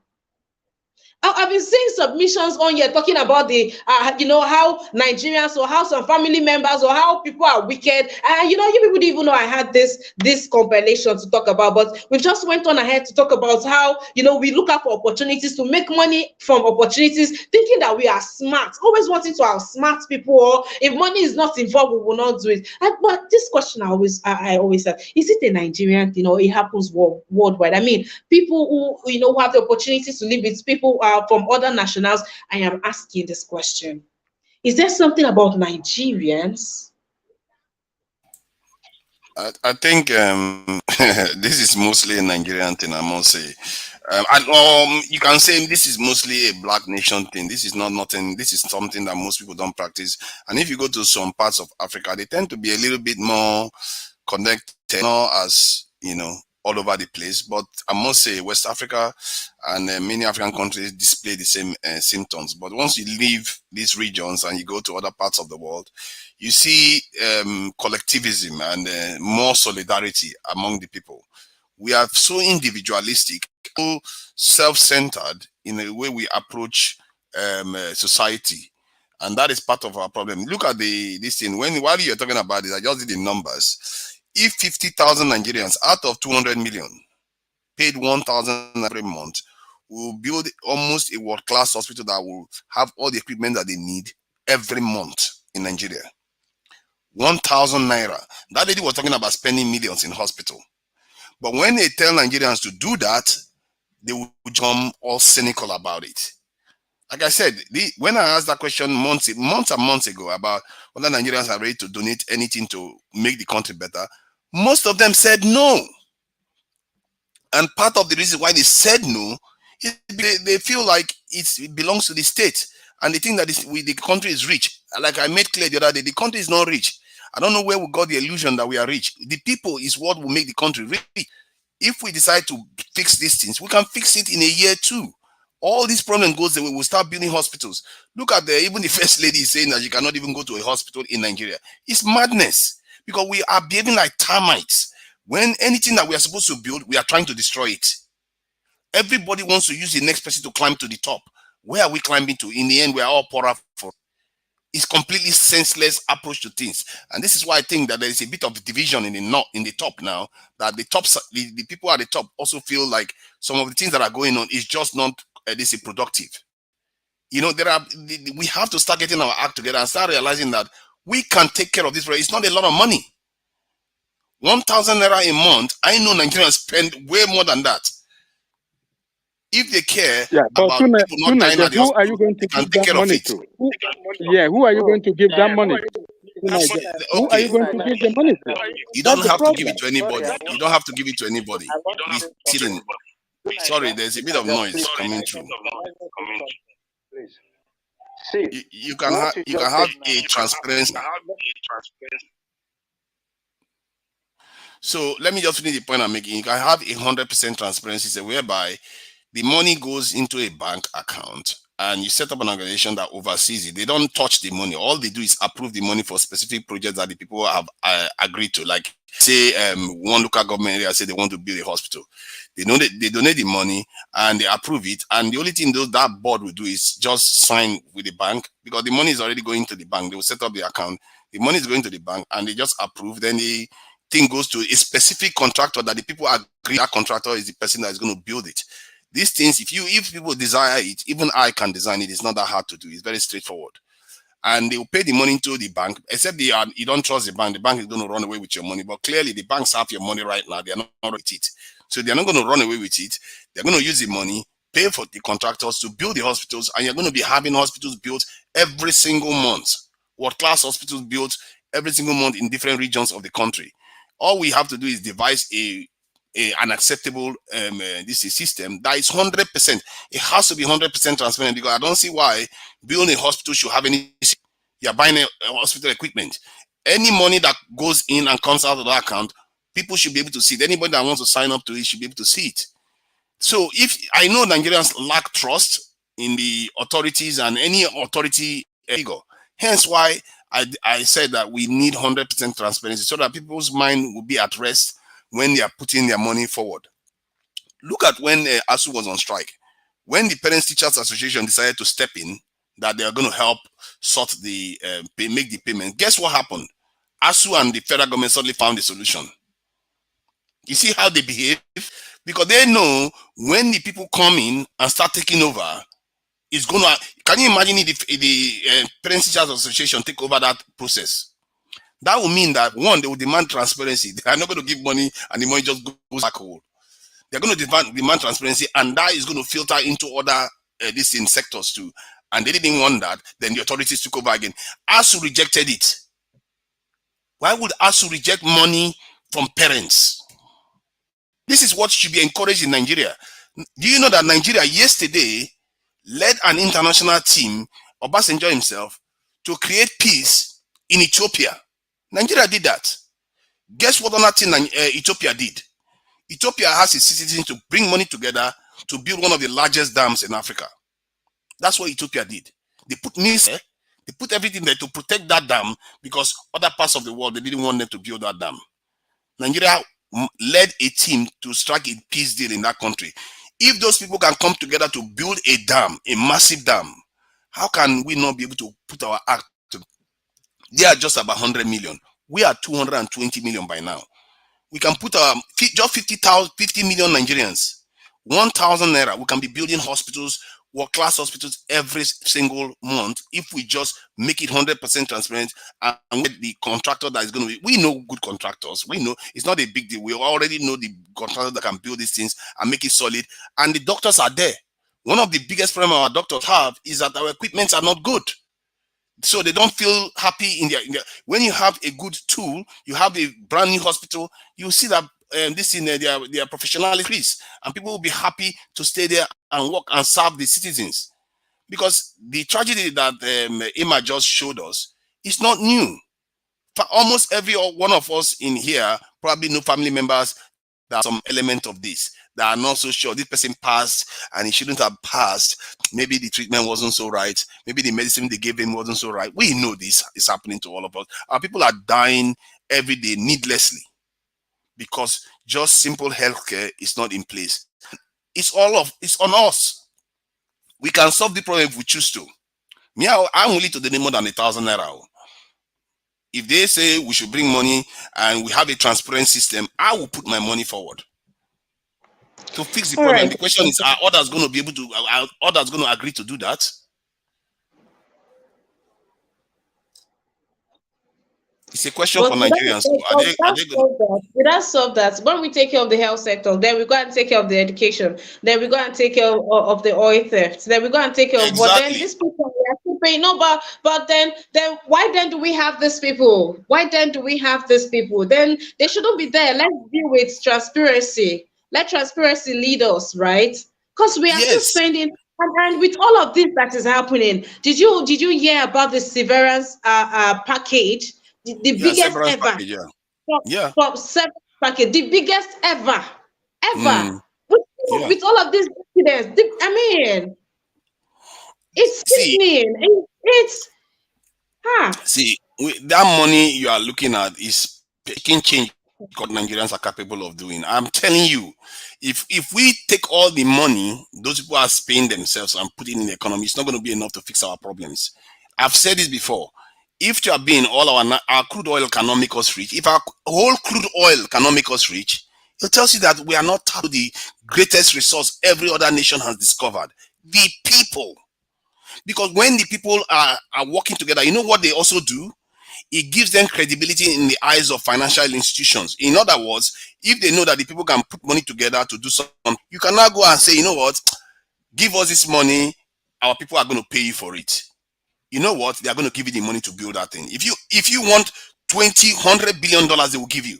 I've been seeing submissions on here talking about the, how Nigerians or how some family members or how people are wicked. You people didn't even know I had this compilation to talk about, but we just went on ahead to talk about how, we look out for opportunities to make money from opportunities, thinking that we are smart, always wanting to outsmart people, or if money is not involved, we will not do it. But this question I always have, is it a Nigerian thing, or it happens worldwide? I mean, people who have the opportunity to live with people from other nationals. I am asking this question. Is there something about Nigerians I think this is mostly a Nigerian thing, I must say. You can say this is mostly a black nation thing. This is not nothing. This is something that most people don't practice. And if you go to some parts of Africa, they tend to be a little bit more connected, not as all over the place. But I must say, West Africa and many African countries display the same symptoms. But once you leave these regions and you go to other parts of the world, you see collectivism and more solidarity among the people. We are so individualistic, so self-centered in the way we approach society, and that is part of our problem. Look at this thing. While you're talking about it, I just did the numbers. If 50,000 Nigerians out of 200 million paid 1,000 every month, we'll build almost a world-class hospital that will have all the equipment that they need every month in Nigeria. 1,000 naira. That lady was talking about spending millions in hospital. But when they tell Nigerians to do that, they will become all cynical about it. Like I said, when I asked that question months and months ago about whether Nigerians are ready to donate anything to make the country better, most of them said no. And part of the reason why they said no is they feel like it belongs to the state, and they think that the country is rich. Like I made clear the other day, the country is not rich. I don't know where we got the illusion that we are rich. The people is what will make the country rich. If we decide to fix these things, we can fix it in a year too. All this problem goes away. We'll start building hospitals. Look at even the first lady is saying that you cannot even go to a hospital in Nigeria. It's madness, because we are behaving like termites. When anything that we are supposed to build, we are trying to destroy it. Everybody wants to use the next person to climb to the top. Where are we climbing to? In the end, we are all poorer for. It's completely senseless approach to things, and this is why I think that there is a bit of division in the top now. That the people at the top also feel like some of the things that are going on is just not this productive. We have to start getting our act together and start realizing that we can take care of this. It's not a lot of money. 1,000 naira a month. I know Nigerians spend way more than that. If they care about people not dying at the who are you hospital, going they to can give take that care of money it. to? Who are you going to give that money to? Who are you going to give the money to? You That's don't the have to problem. give it to anybody. You don't have to give it to anybody. Sorry, there's a bit of noise coming through. Please. See, You can have a transparency. So let me just finish the point I'm making. You can have 100% transparency, whereby the money goes into a bank account and you set up an organization that oversees it. They don't touch the money. All they do is approve the money for specific projects that the people have agreed to. Like say one local government area say they want to build a hospital. They donate the money and they approve it. And the only thing that board will do is just sign with the bank, because the money is already going to the bank. They will set up the account. The money is going to the bank and they just approve. Then the thing goes to a specific contractor that the people agree that contractor is the person that is going to build it. These things, if people desire it, even I can design it. It's not that hard to do. It's very straightforward. And they will pay the money to the bank, except you don't trust the bank. The bank is going to run away with your money. But clearly, the banks have your money right now. They are not with it. So they are not going to run away with it. They're going to use the money, pay for the contractors to build the hospitals, and you're going to be having hospitals built every single month. World-class hospitals built every single month in different regions of the country. All we have to do is devise an acceptable system that is 100%. It has to be 100% transparent, because I don't see why building a hospital should have any. You're buying a hospital equipment. Any money that goes in and comes out of the account, people should be able to see it. Anybody that wants to sign up to it should be able to see it. So if I know Nigerians lack trust in the authorities and any authority figure, hence why I said that we need 100% transparency, so that people's mind will be at rest when they are putting their money forward. Look at when ASU was on strike. When the Parents Teachers Association decided to step in, that they are going to help sort make the payment, guess what happened? ASU and the federal government suddenly found a solution. You see how they behave? Because they know when the people come in and start taking over, it's going to. Can you imagine if the Parents Teachers Association take over that process? That will mean that, one, they will demand transparency. They are not going to give money and the money just goes back home. They're going to demand transparency, and that is going to filter into other these in sectors too. And they didn't want that. Then the authorities took over again. ASU rejected it. Why would ASU reject money from parents. This is what should be encouraged in Nigeria. Do you know that Nigeria yesterday led an international team, Obasanjo himself, to create peace in Ethiopia? Nigeria did that. Guess what another thing Ethiopia did? Ethiopia has its citizens to bring money together to build one of the largest dams in Africa. That's what Ethiopia did. They put missiles, they put everything there to protect that dam because other parts of the world, they didn't want them to build that dam. Nigeria led a team to strike a peace deal in that country. If those people can come together to build a dam, a massive dam, how can we not be able to put our act to? They are just about 100 million. We are 220 million by now. We can put just 50 million Nigerians, 1,000 naira. We can be building hospitals, world-class hospitals every single month if we just make it 100% transparent and get the contractor that is going to be. We know good contractors. We know it's not a big deal. We already know the contractor that can build these things and make it solid. And the doctors are there. One of the biggest problems our doctors have is that our equipments are not good. So they don't feel happy in their. When you have a good tool, you have a brand new hospital, you see that this in their professionalism, and people will be happy to stay there and work and serve the citizens. Because the tragedy that Emma just showed us is not new. For almost every one of us in here probably know family members that are some element of this, that are not so sure this person passed and he shouldn't have passed. Maybe the treatment wasn't so right. Maybe the medicine they gave him wasn't so right. We know this is happening to all of us. Our people are dying every day needlessly because just simple healthcare is not in place. It's on us. We can solve the problem if we choose to. Me, I'm willing to donate more than 1,000 naira. If they say we should bring money and we have a transparent system, I will put my money forward to fix the problem. Right. The question is, are others going to be able to? Are others going to agree to do that? It's a question for Nigerians. It has solved that. When we take care of the health sector, then we go and take care of the education, then we go and take care of the oil theft, then we go and take care of. But then these people we are still paying. No, but then why then do we have these people? Why then do we have these people? Then they shouldn't be there. Let's deal with transparency. Let transparency lead us, right? Because we are still spending. And with all of this that is happening, did you hear about the severance package? The biggest ever. Package, From severance package, the biggest ever. With all of these incidents, it's sickening. See, that money you are looking at is taking change what Nigerians are capable of doing. I'm telling you, if we take all the money those people are paying themselves and putting in the economy, it's not going to be enough to fix our problems. I've said this before. If you are being all our crude oil cannot make us rich, if our whole crude oil cannot make us rich, it tells you that we are not tapping the greatest resource every other nation has discovered, the people. Because when the people are working together, you know what they also do? It gives them credibility in the eyes of financial institutions. In other words, if they know that the people can put money together to do something, you can now go and say, you know what, give us this money, our people are going to pay you for it. You know what? They are going to give you the money to build that thing. If you want $100 billion, they will give you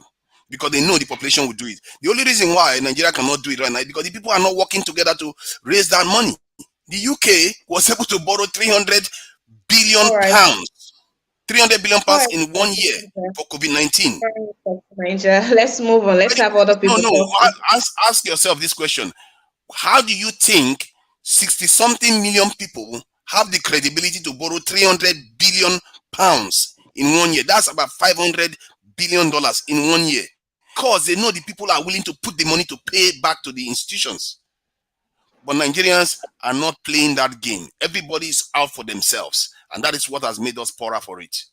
because they know the population will do it. The only reason why Nigeria cannot do it right now is because the people are not working together to raise that money. The UK was able to borrow 300 billion pounds. 300 billion pounds in 1 year for COVID-19. Let's move on. Let's have other people. No. Ask yourself this question. How do you think 60-something million people have the credibility to borrow 300 billion pounds in 1 year? That's about $500 billion in 1 year. Because they know the people are willing to put the money to pay back to the institutions. But Nigerians are not playing that game. Everybody is out for themselves. And that is what has made us poorer for it.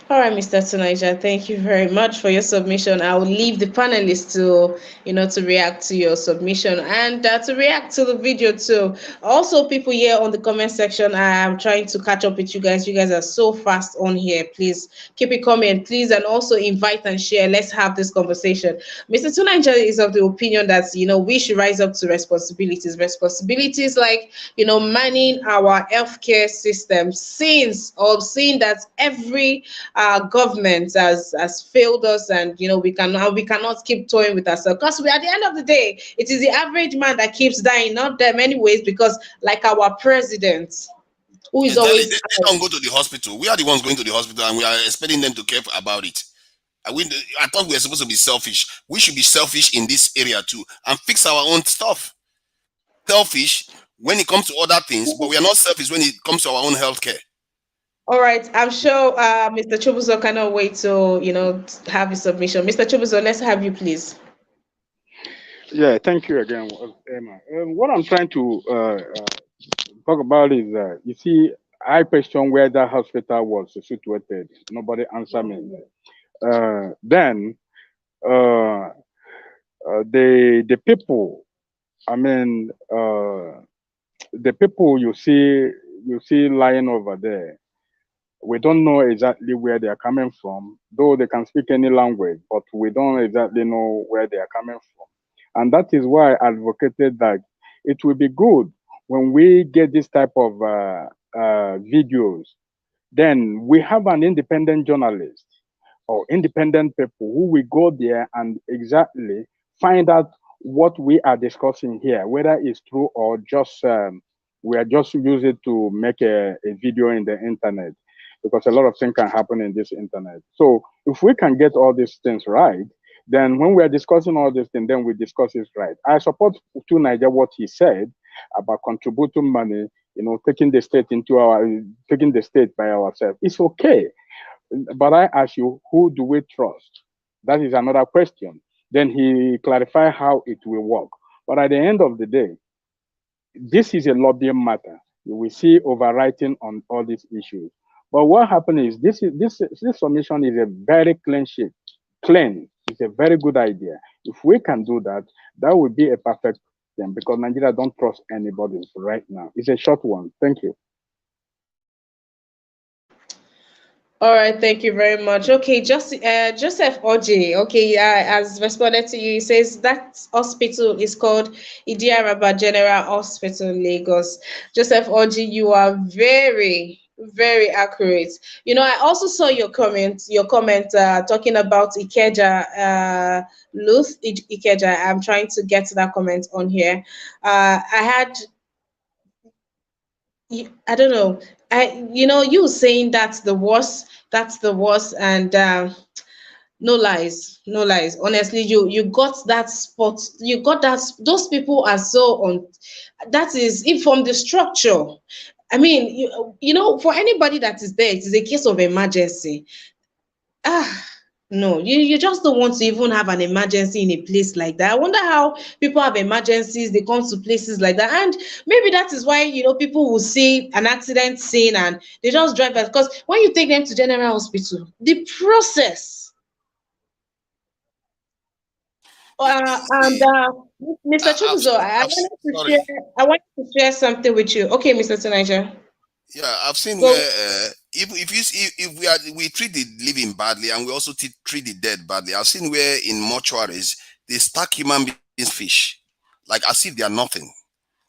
All right, Mr. Tunaija, thank you very much for your submission. I will leave the panelists to react to your submission and to react to the video too. Also, people here on the comment section, I am trying to catch up with you guys. You guys are so fast on here. Please keep it coming, please, and also invite and share. Let's have this conversation. Mr. Tunaija is of the opinion that we should rise up to responsibilities like manning our healthcare system, seeing that every our government has failed us, and we cannot keep toying with ourselves, because at the end of the day, it is the average man that keeps dying, not them anyways, because like our president, who is Exactly. always They don't go to the hospital. We are the ones going to the hospital, and we are expecting them to care about it. I thought we were supposed to be selfish. We should be selfish in this area too and fix our own stuff. Selfish when it comes to other things, but we are not selfish when it comes to our own healthcare. all right. I'm sure Mr. Chubuzo cannot wait to have his submission. Mr. Chubuzo, let's have you, please. Yeah, thank you again, Emma. What I'm trying to talk about is, you see, I question where that hospital was situated. Nobody answered me. Then the people, I mean, the people you see lying over there, we don't know exactly where they are coming from, though they can speak any language, but we don't exactly know where they are coming from. And that is why I advocated that it will be good when we get this type of videos, then we have an independent journalist or independent people who will go there and exactly find out what we are discussing here, whether it's true or just we are just use it to make a video in the internet, because a lot of things can happen in this internet. So if we can get all these things right, then when we are discussing all these things, then we discuss it right. I support to Niger what he said about contributing money, taking the state taking the state by ourselves. It's okay. But I ask you, who do we trust? That is another question. Then he clarified how it will work. But at the end of the day, this is a lobbying matter. You will see overwriting on all these issues. But what happened is this submission is a very clean sheet. Clean. It's a very good idea. If we can do that, that would be a perfect thing, because Nigeria don't trust anybody right now. It's a short one. Thank you. All right, thank you very much. Okay, Joseph Oji, okay, has responded to you. He says that hospital is called Idiaraba General Hospital, Lagos. Joseph Oji, you are very, very accurate. I also saw your comment talking about Ikeja, Luth Ikeja. I'm trying to get to that comment on here. I had I don't know. You saying that's the worst, and no lies, no lies. Honestly, you got that spot. You got that. Those people are so on. That is it from the structure. I mean, for anybody that is there, it is a case of emergency. Ah, no, you just don't want to even have an emergency in a place like that. I wonder how people have emergencies, they come to places like that. And maybe that is why, people will see an accident scene and they just drive it. Because when you take them to general hospital, the process, and See, Mr. I've Chubuzo, seen, sorry. I want to share something with you. Okay, Mr. Tunaja. Yeah, I've seen Go. where if we treat the living badly and we also treat the dead badly. I've seen where in mortuaries they stack human beings fish, like as if they are nothing.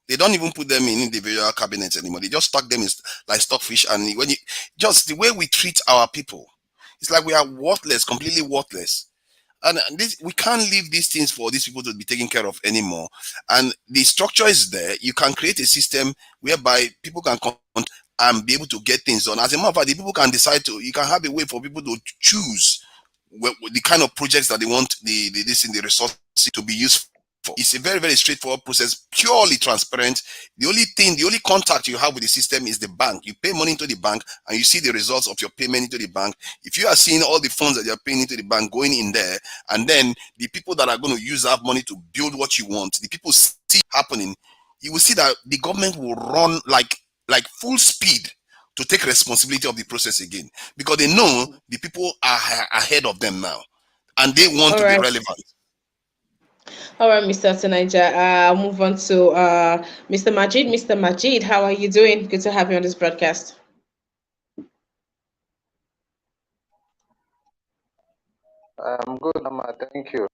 They don't even put them in individual cabinets anymore. They just stack them like stockfish. And when you just the way we treat our people, it's like we are worthless, completely worthless. And this, we can't leave these things for these people to be taken care of anymore. And the structure is there. You can create a system whereby people can come and be able to get things done. As a matter of fact, the people can decide to. You can have a way for people to choose the kind of projects that they want the resources to be used for. It's a very, very straightforward process, purely transparent. The only contact you have with the system is the bank. You pay money into the bank and you see the results of your payment into the bank. If you are seeing all the funds that you're paying into the bank going in there, and then the people that are going to use that money to build what you want, the people see happening, you will see that the government will run like full speed to take responsibility of the process again, because they know the people are ahead of them now and they want All to be right. relevant. All right, Mr. Tunaja. I'll move on to Mr. Majid. Mr. Majid, how are you doing? Good to have you on this broadcast. I'm good, Amma. Thank you.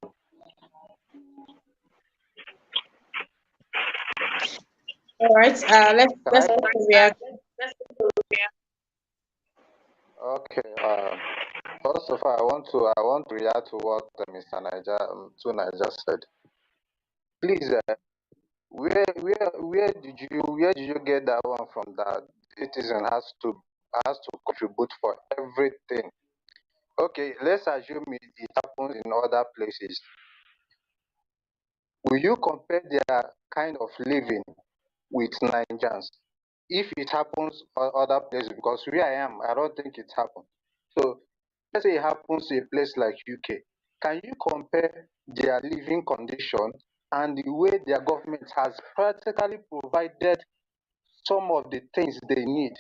All right. Let's Can let's I? take a react. Okay. First of all, I want to react to what Mr. Niger said. Please, where did you get that one from? That citizen has to contribute for everything. Okay, let's assume it happens in other places. Will you compare their kind of living with Nigerians? If it happens other places, because where I am, I don't think it happened. So let's say it happens to a place like UK. Can you compare their living condition and the way their government has practically provided some of the things they need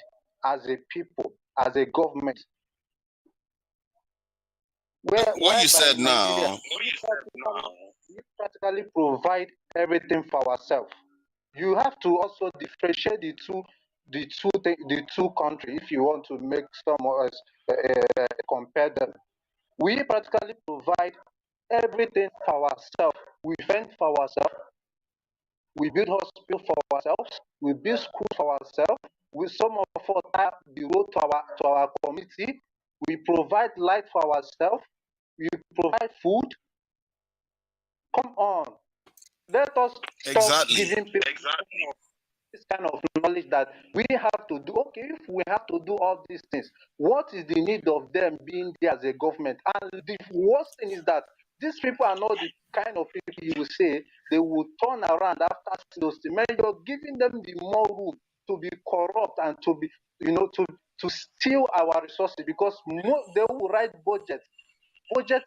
as a people, as a government? What you Whereby said Nigeria, now, we practically provide everything for ourselves. You have to also differentiate the two countries if you want to make some compare them. We practically provide everything for ourselves. We rent for ourselves. We build hospital for ourselves. We build school for ourselves. We some of us tap the road to our community. We provide light for ourselves. We provide food. Come on, let us stop exactly. giving people this kind of knowledge that we have to do. Okay, if we have to do all these things, what is the need of them being there as a government? And the worst thing is that these people are not the kind of people you will say they will turn around after those things. Man, you're giving them the more room to be corrupt and to be, to steal our resources, because they will write budget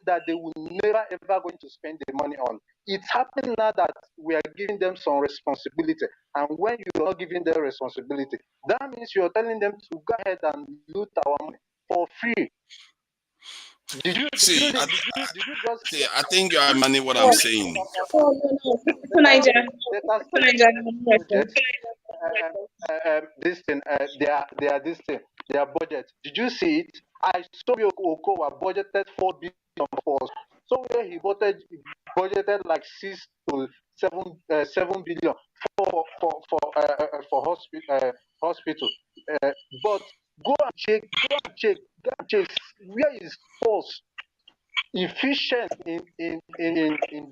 that they will never ever going to spend the money on. It's happening now that we are giving them some responsibility, and when you're not giving them responsibility, that means you're telling them to go ahead and loot our money for free. Did you did See, you did you, did you just I think you are understanding what I'm saying. No, no, no. Mr. let us Niger. let us Mr. Niger, no budget this thing this thing their budget. Did you see it? I saw Okowa budgeted 4 billion for us. So where he budgeted like 6 to 7 billion for hospital. But go and check where is force efficient in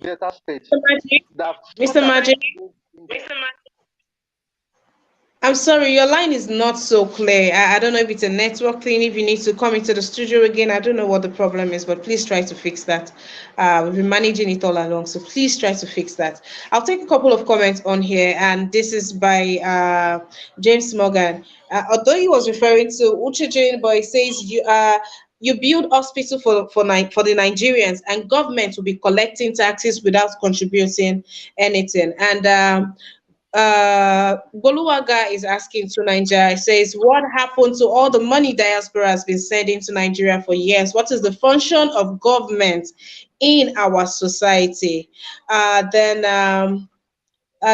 data state Mr. Magic. that Mr. funders Magic. I'm sorry, your line is not so clear. I don't know if it's a network thing, if you need to come into the studio again. I don't know what the problem is, but please try to fix that. We've been managing it all along, so please try to fix that. I'll take a couple of comments on here, and this is by James Morgan. Although he was referring to Uche Jane, but he says you build hospital for the Nigerians, and government will be collecting taxes without contributing anything. And Boluwaga is asking to Nigeria, says, what happened to all the money diaspora has been sending to Nigeria for years? What is the function of government in our society? Then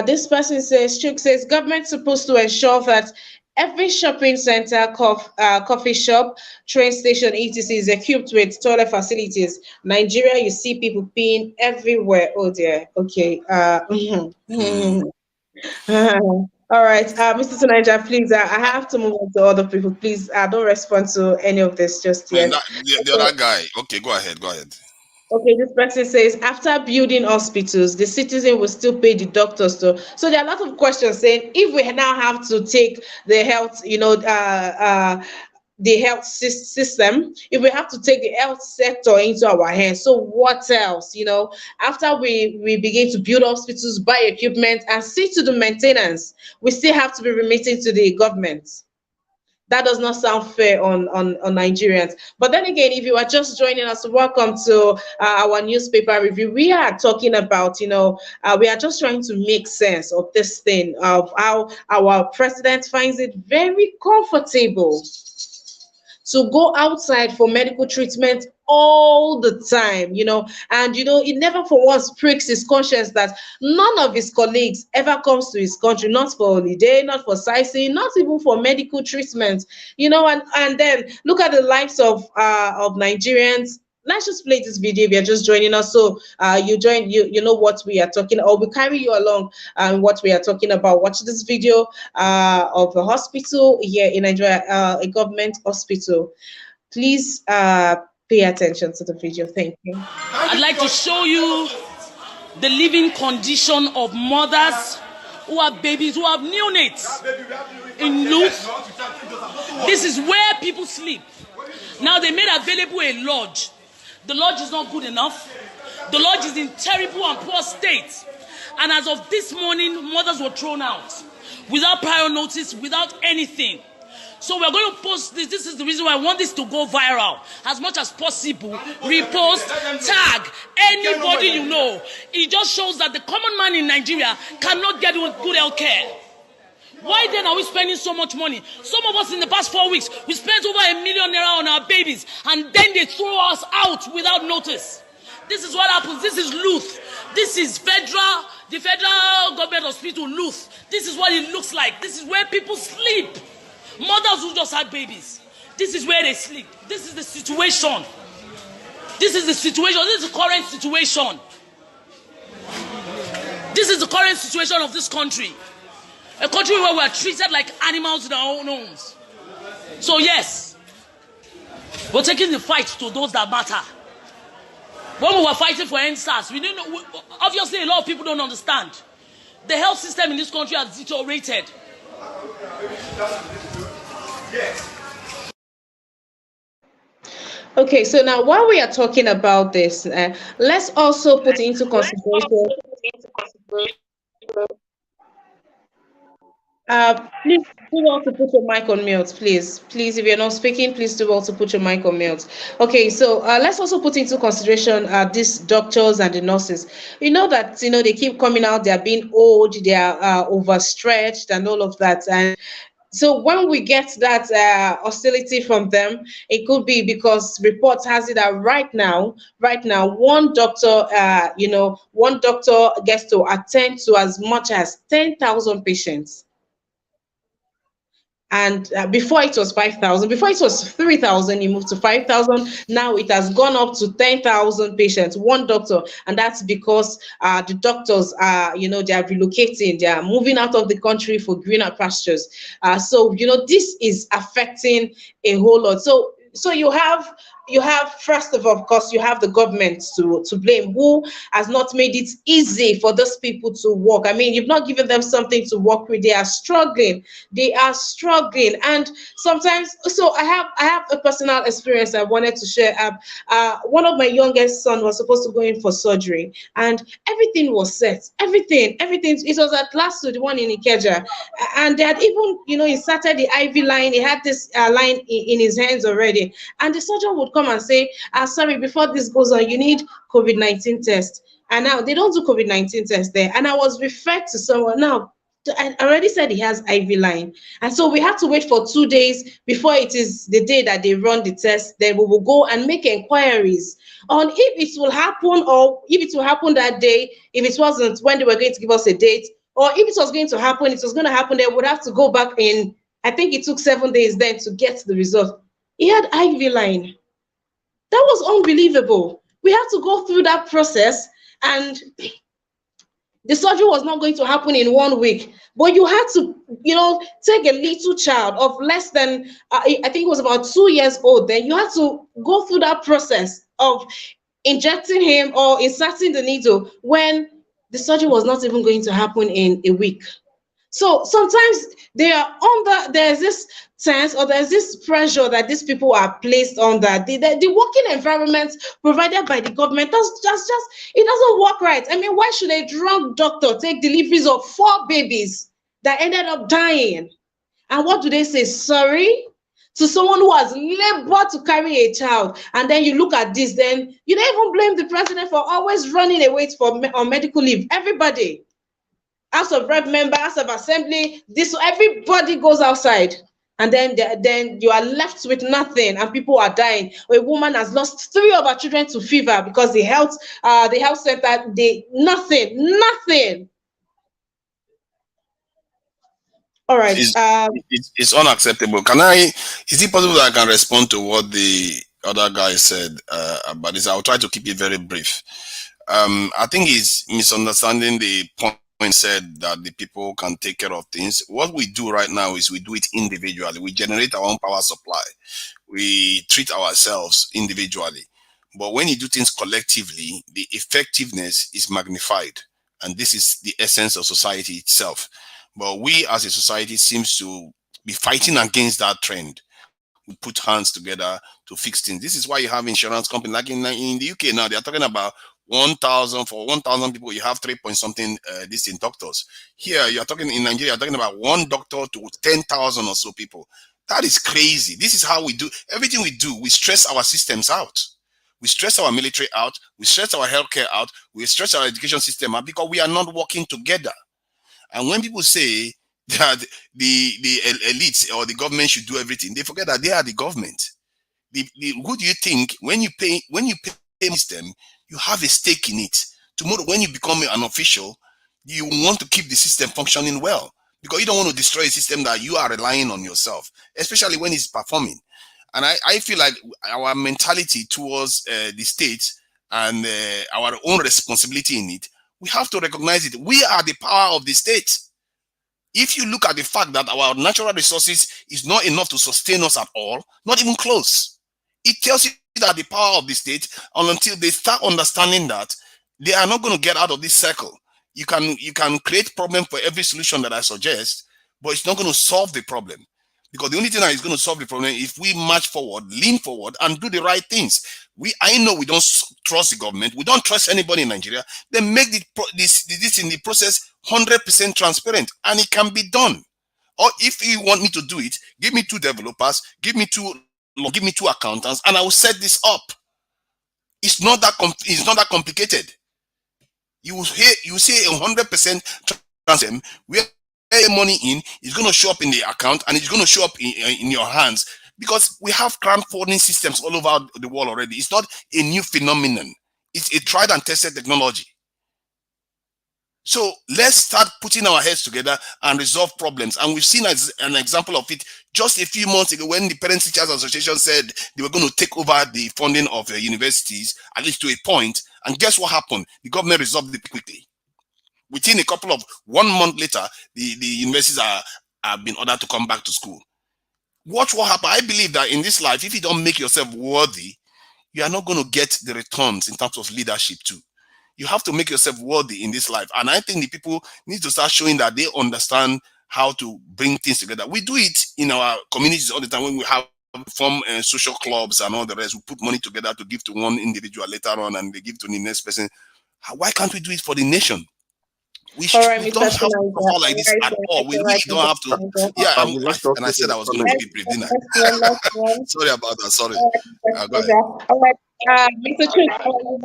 this person says, Chuk says, government supposed to ensure that every shopping center, coffee shop, train station, etc. is equipped with toilet facilities. Nigeria, you see people peeing everywhere. Oh dear. Okay. Hmm. All right, Mr. Tunaja, please, I have to move on to other people. Please, don't respond to any of this just And yet. the other guy. Okay, go ahead. Go ahead. Okay, this person says after building hospitals, the citizen will still pay the doctors. So there are a lot of questions saying if we now have to take the health, the health system, if we have to take the health sector into our hands, so what else? After we begin to build hospitals, buy equipment, and see to the maintenance, we still have to be remitting to the government. That does not sound fair on Nigerians. But then again, if you are just joining us, welcome to our newspaper review. We are talking about, we are just trying to make sense of this thing, of how our president finds it very comfortable to go outside for medical treatment all the time, and it never for once pricks his conscience that none of his colleagues ever comes to his country, not for holiday, not for sightseeing, not even for medical treatment, and then look at the lives of Nigerians. Let's just play this video if you're just joining us, so you know what we are talking, or we carry you along what we are talking about. Watch this video of a hospital here in Nigeria, a government hospital. Please pay attention to the video. Thank you. I'd like to show you the living condition of mothers who have babies, who have neonates in Luth. This is where people sleep. Now they made available a lodge. The lodge is not good enough. The lodge is in terrible and poor state. And as of this morning, mothers were thrown out without prior notice, without anything. So we're going to post this. This is the reason why I want this to go viral as much as possible. Repost, tag anybody you know. It just shows that the common man in Nigeria cannot get good health care. Why then are we spending so much money? Some of us in the past 4 weeks, we spent over ₦1 million on our babies, and then they throw us out without notice. This is what happens. This is Luth. This is the federal government hospital, Luth. This is what it looks like. This is where people sleep. Mothers who just had babies. This is where they sleep. This is the situation. This is the situation. This is the current situation. This is the current situation of this country. A country where we are treated like animals in our own homes. So yes, we're taking the fight to those that matter. When we were fighting for NSAS, we didn't know, obviously a lot of people don't understand. The health system in this country has deteriorated. Okay, so now while we are talking about this, let's also put into consideration. Please do well to put your mic on mute, please. Please, if you're not speaking, please do well to put your mic on mute. Okay, so let's also put into consideration these doctors and the nurses. You know that they keep coming out, they are being old, they are overstretched and all of that. And so when we get that hostility from them, it could be because reports has it that right now, one doctor, one doctor gets to attend to as much as 10,000 patients. And before it was 5,000, before it was 3,000, it moved to 5,000. Now it has gone up to 10,000 patients, one doctor. And that's because the doctors are, they are relocating, they are moving out of the country for greener pastures. So, this is affecting a whole lot. So you have first of all, of course, you have the government to blame, who has not made it easy for those people to work. I mean, you've not given them something to work with. They are struggling. And sometimes, so I have a personal experience I wanted to share. One of my youngest son was supposed to go in for surgery, and everything was set. Everything. It was at last to the one in Ikeja, and they had even, inserted the IV line. He had this line in his hands already. And the surgeon would come and say, sorry, before this goes on, you need COVID-19 test. And now they don't do COVID-19 test there. And I was referred to someone. Now, I already said he has IV line. And so we have to wait for 2 days before it is the day that they run the test. Then we will go and make inquiries on if it will happen, or if it will happen that day, if it wasn't when they were going to give us a date, or if it was going to happen, they would have to go back in. I think it took 7 days then to get the result. He had IV line. That was unbelievable. We had to go through that process, and the surgery was not going to happen in 1 week. But you had to, take a little child of less than, I think it was about 2 years old. Then you had to go through that process of injecting him or inserting the needle when the surgery was not even going to happen in a week. So sometimes there's this sense, or there's this pressure that these people are placed under. The working environment provided by the government, it doesn't work right. I mean, why should a drunk doctor take deliveries of 4 babies that ended up dying? And what do they say? Sorry? To someone who has labored to carry a child. And then you look at this, then you don't even blame the president for always running away on medical leave. Everybody. House of Rep member, House of Assembly, everybody goes outside, and then you are left with nothing, and people are dying. A woman has lost 3 of her children to fever because the health center, nothing. All right. It's unacceptable. Is it possible that I can respond to what the other guy said about this? I'll try to keep it very brief. I think he's misunderstanding the point. Said that the people can take care of things. What we do right now is we do it individually. We generate our own power supply. we treat ourselves individually. But when you do things collectively, the effectiveness is magnified. And this is the essence of society itself. But we as a society seems to be fighting against that trend. We put hands together to fix things. This is why you have insurance companies like in the UK now. They are talking about 1,000 for 1,000 people. You have 3 point something this in doctors. Here you are talking in Nigeria. You're talking about one doctor to 10,000 or so people. That is crazy. This is how we do everything we do. We stress our systems out. We stress our military out. We stress our healthcare out. We stress our education system out because we are not working together. And when people say that the elites or the government should do everything, they forget that they are the government. Who do you think when you pay system, you have a stake in it? Tomorrow, when you become an official, you want to keep the system functioning well because you don't want to destroy a system that you are relying on yourself, especially when it's performing. And I feel like our mentality towards the state and our own responsibility in it, we have to recognize it. We are the power of the state. If you look at the fact that our natural resources is not enough to sustain us at all, not even close, it tells you that the power of the state, until they start understanding that, they are not going to get out of this circle. You can create problem for every solution that I suggest, but it's not going to solve the problem. Because the only thing that is going to solve the problem is if we march forward, lean forward, and do the right things. I know we don't trust the government. We don't trust anybody in Nigeria. Then make this in the process 100% transparent, and it can be done. Or if you want me to do it, give me 2 developers, give me 2 accountants, and I will set this up. It's not that complicated. You say 100% transparent. Where money in is going to show up in the account and it's going to show up in your hands, because we have crowdfunding systems all over the world already. It's not a new phenomenon. It's a tried and tested technology. So let's start putting our heads together and resolve problems. And we've seen as an example of it just a few months ago when the Parent Teachers Association said they were going to take over the funding of universities, at least to a point. And guess what happened? The government resolved it quickly. Within a couple of 1 month later, the universities have been ordered to come back to school. Watch what happens. I believe that in this life, if you don't make yourself worthy, you are not going to get the returns in terms of leadership too. You have to make yourself worthy in this life. And I think the people need to start showing that they understand how to bring things together. We do it in our communities all the time when we have form social clubs and all the rest. We put money together to give to one individual later on and they give to the next person. Why can't we do it for the nation? We don't have to perform like this at all. We really don't have to. Yeah, and I said I was going to be brief, didn't I? Sorry about that. Sorry. Go ahead. All right. Mr. Chuk, how are you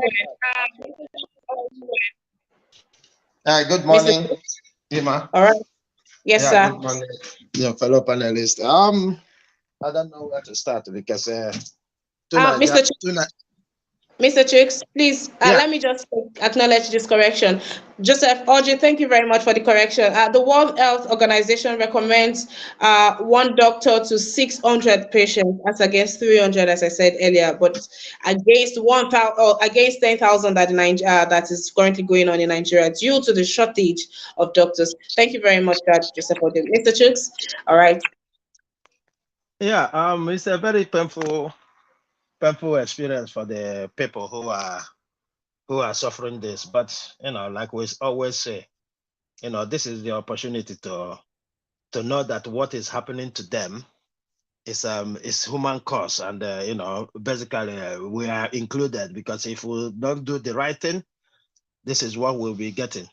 doing? Good morning, Ima. All right. Yes, sir. Good morning, fellow panelists. I don't know where to start because Mr. Chicks, please let me just acknowledge this correction. Joseph Orji, thank you very much for the correction. The World Health Organization recommends 1 doctor to 600 patients, as against 300, as I said earlier, but against 10,000 that is currently going on in Nigeria due to the shortage of doctors. Thank you very much, Joseph Orji. Mr. Chicks, all right. Yeah, it's a very painful experience for the people who are suffering this, but like we always say, this is the opportunity to know that what is happening to them is human cause, and basically we are included, because if we don't do the right thing, this is what we'll be getting.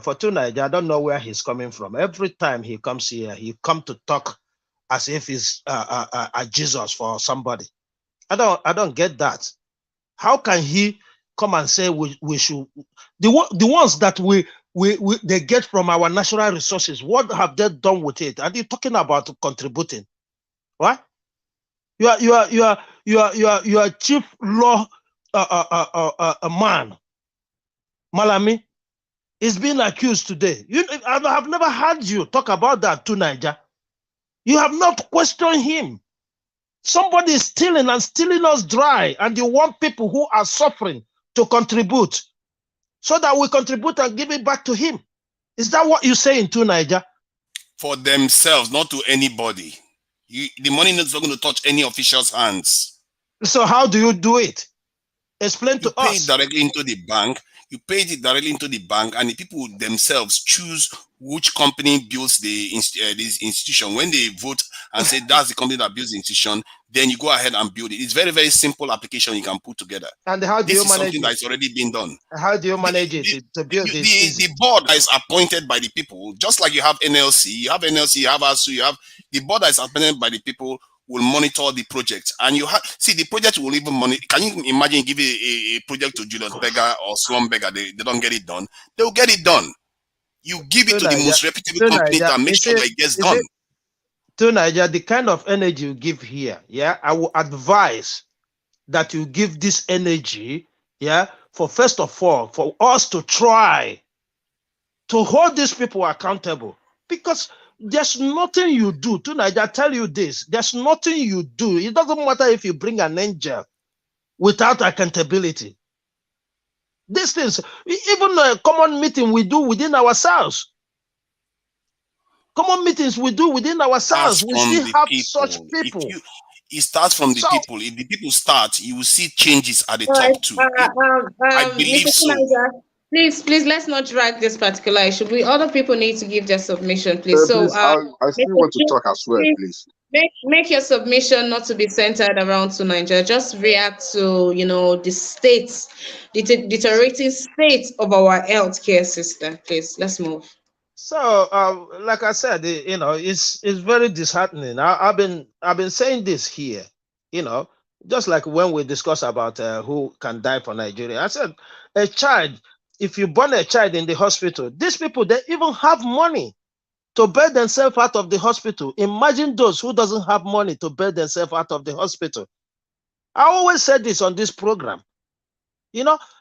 For tonight, I don't know where he's coming from. Every time he comes here, he come to talk as if he's a Jesus for somebody. I don't get that. How can he come and say we should the ones that they get from our natural resources? What have they done with it? And you're talking about contributing, right? You are chief law man. Malami is being accused today. I have never heard you talk about that to Niger. You have not questioned him. Somebody is stealing us dry, and you want people who are suffering to contribute so that we contribute and give it back to him. Is that what you're saying to Niger? For themselves, not to anybody. The money is not going to touch any official's hands. So how do you do it? Explain You to pay it us. directly into the bank. You pay it directly into the bank, and the people themselves choose which company builds this institution. When they vote and say that's the company that builds the institution, then you go ahead and build it. It's very, very simple application you can put together. And how do This you is manage something that it? is already being done. How do you manage it to build this The easy? board that is appointed by the people, just like you have NLC, you have ASU, you have the board that is appointed by the people will monitor the project. And you have the project will even monitor. Can you imagine give a project to Julius Berger or Slum Berger, they don't get it done? They will get it done. You give it To to the Niger, most reputable to company Niger, to make sure that it gets is done. it to Niger, the kind of energy you give here, yeah, I will advise that you give this energy, yeah, for first of all, for us to try to hold these people accountable, because there's nothing you do. To Niger, tell you this, there's nothing you do. It doesn't matter if you bring an angel without accountability. These things, even a common meeting we do within ourselves, common meetings we do within ourselves, we From still the have such people. people. It starts from the So, people. If the people start, you will see changes at the All right, top too. I believe Mr. so. Kunizer, please, let's not drag this particular issue. We other people need to give their submission, please. So, Please, I still want to talk as well, please please. make your submission not to be centered around to Nigeria. Just react to the states, the deteriorating state of our healthcare system. Please, let's move. so like I said, it's very disheartening. I've been saying this here, just like when we discuss about who can die for Nigeria. I said, a child, if you born a child in the hospital, these people, they even have money to bail themselves out of the hospital. Imagine those who doesn't have money to bail themselves out of the hospital. I always said this on this program.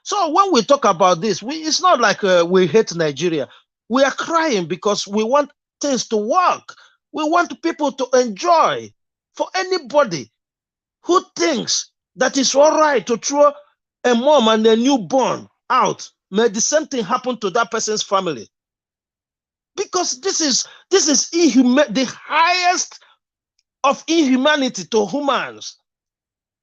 So when we talk about this, it's not like we hate Nigeria. We are crying because we want things to work. We want people to enjoy. For anybody who thinks that it's all right to throw a mom and a newborn out, may the same thing happen to that person's family. Because this is the highest of inhumanity to humans.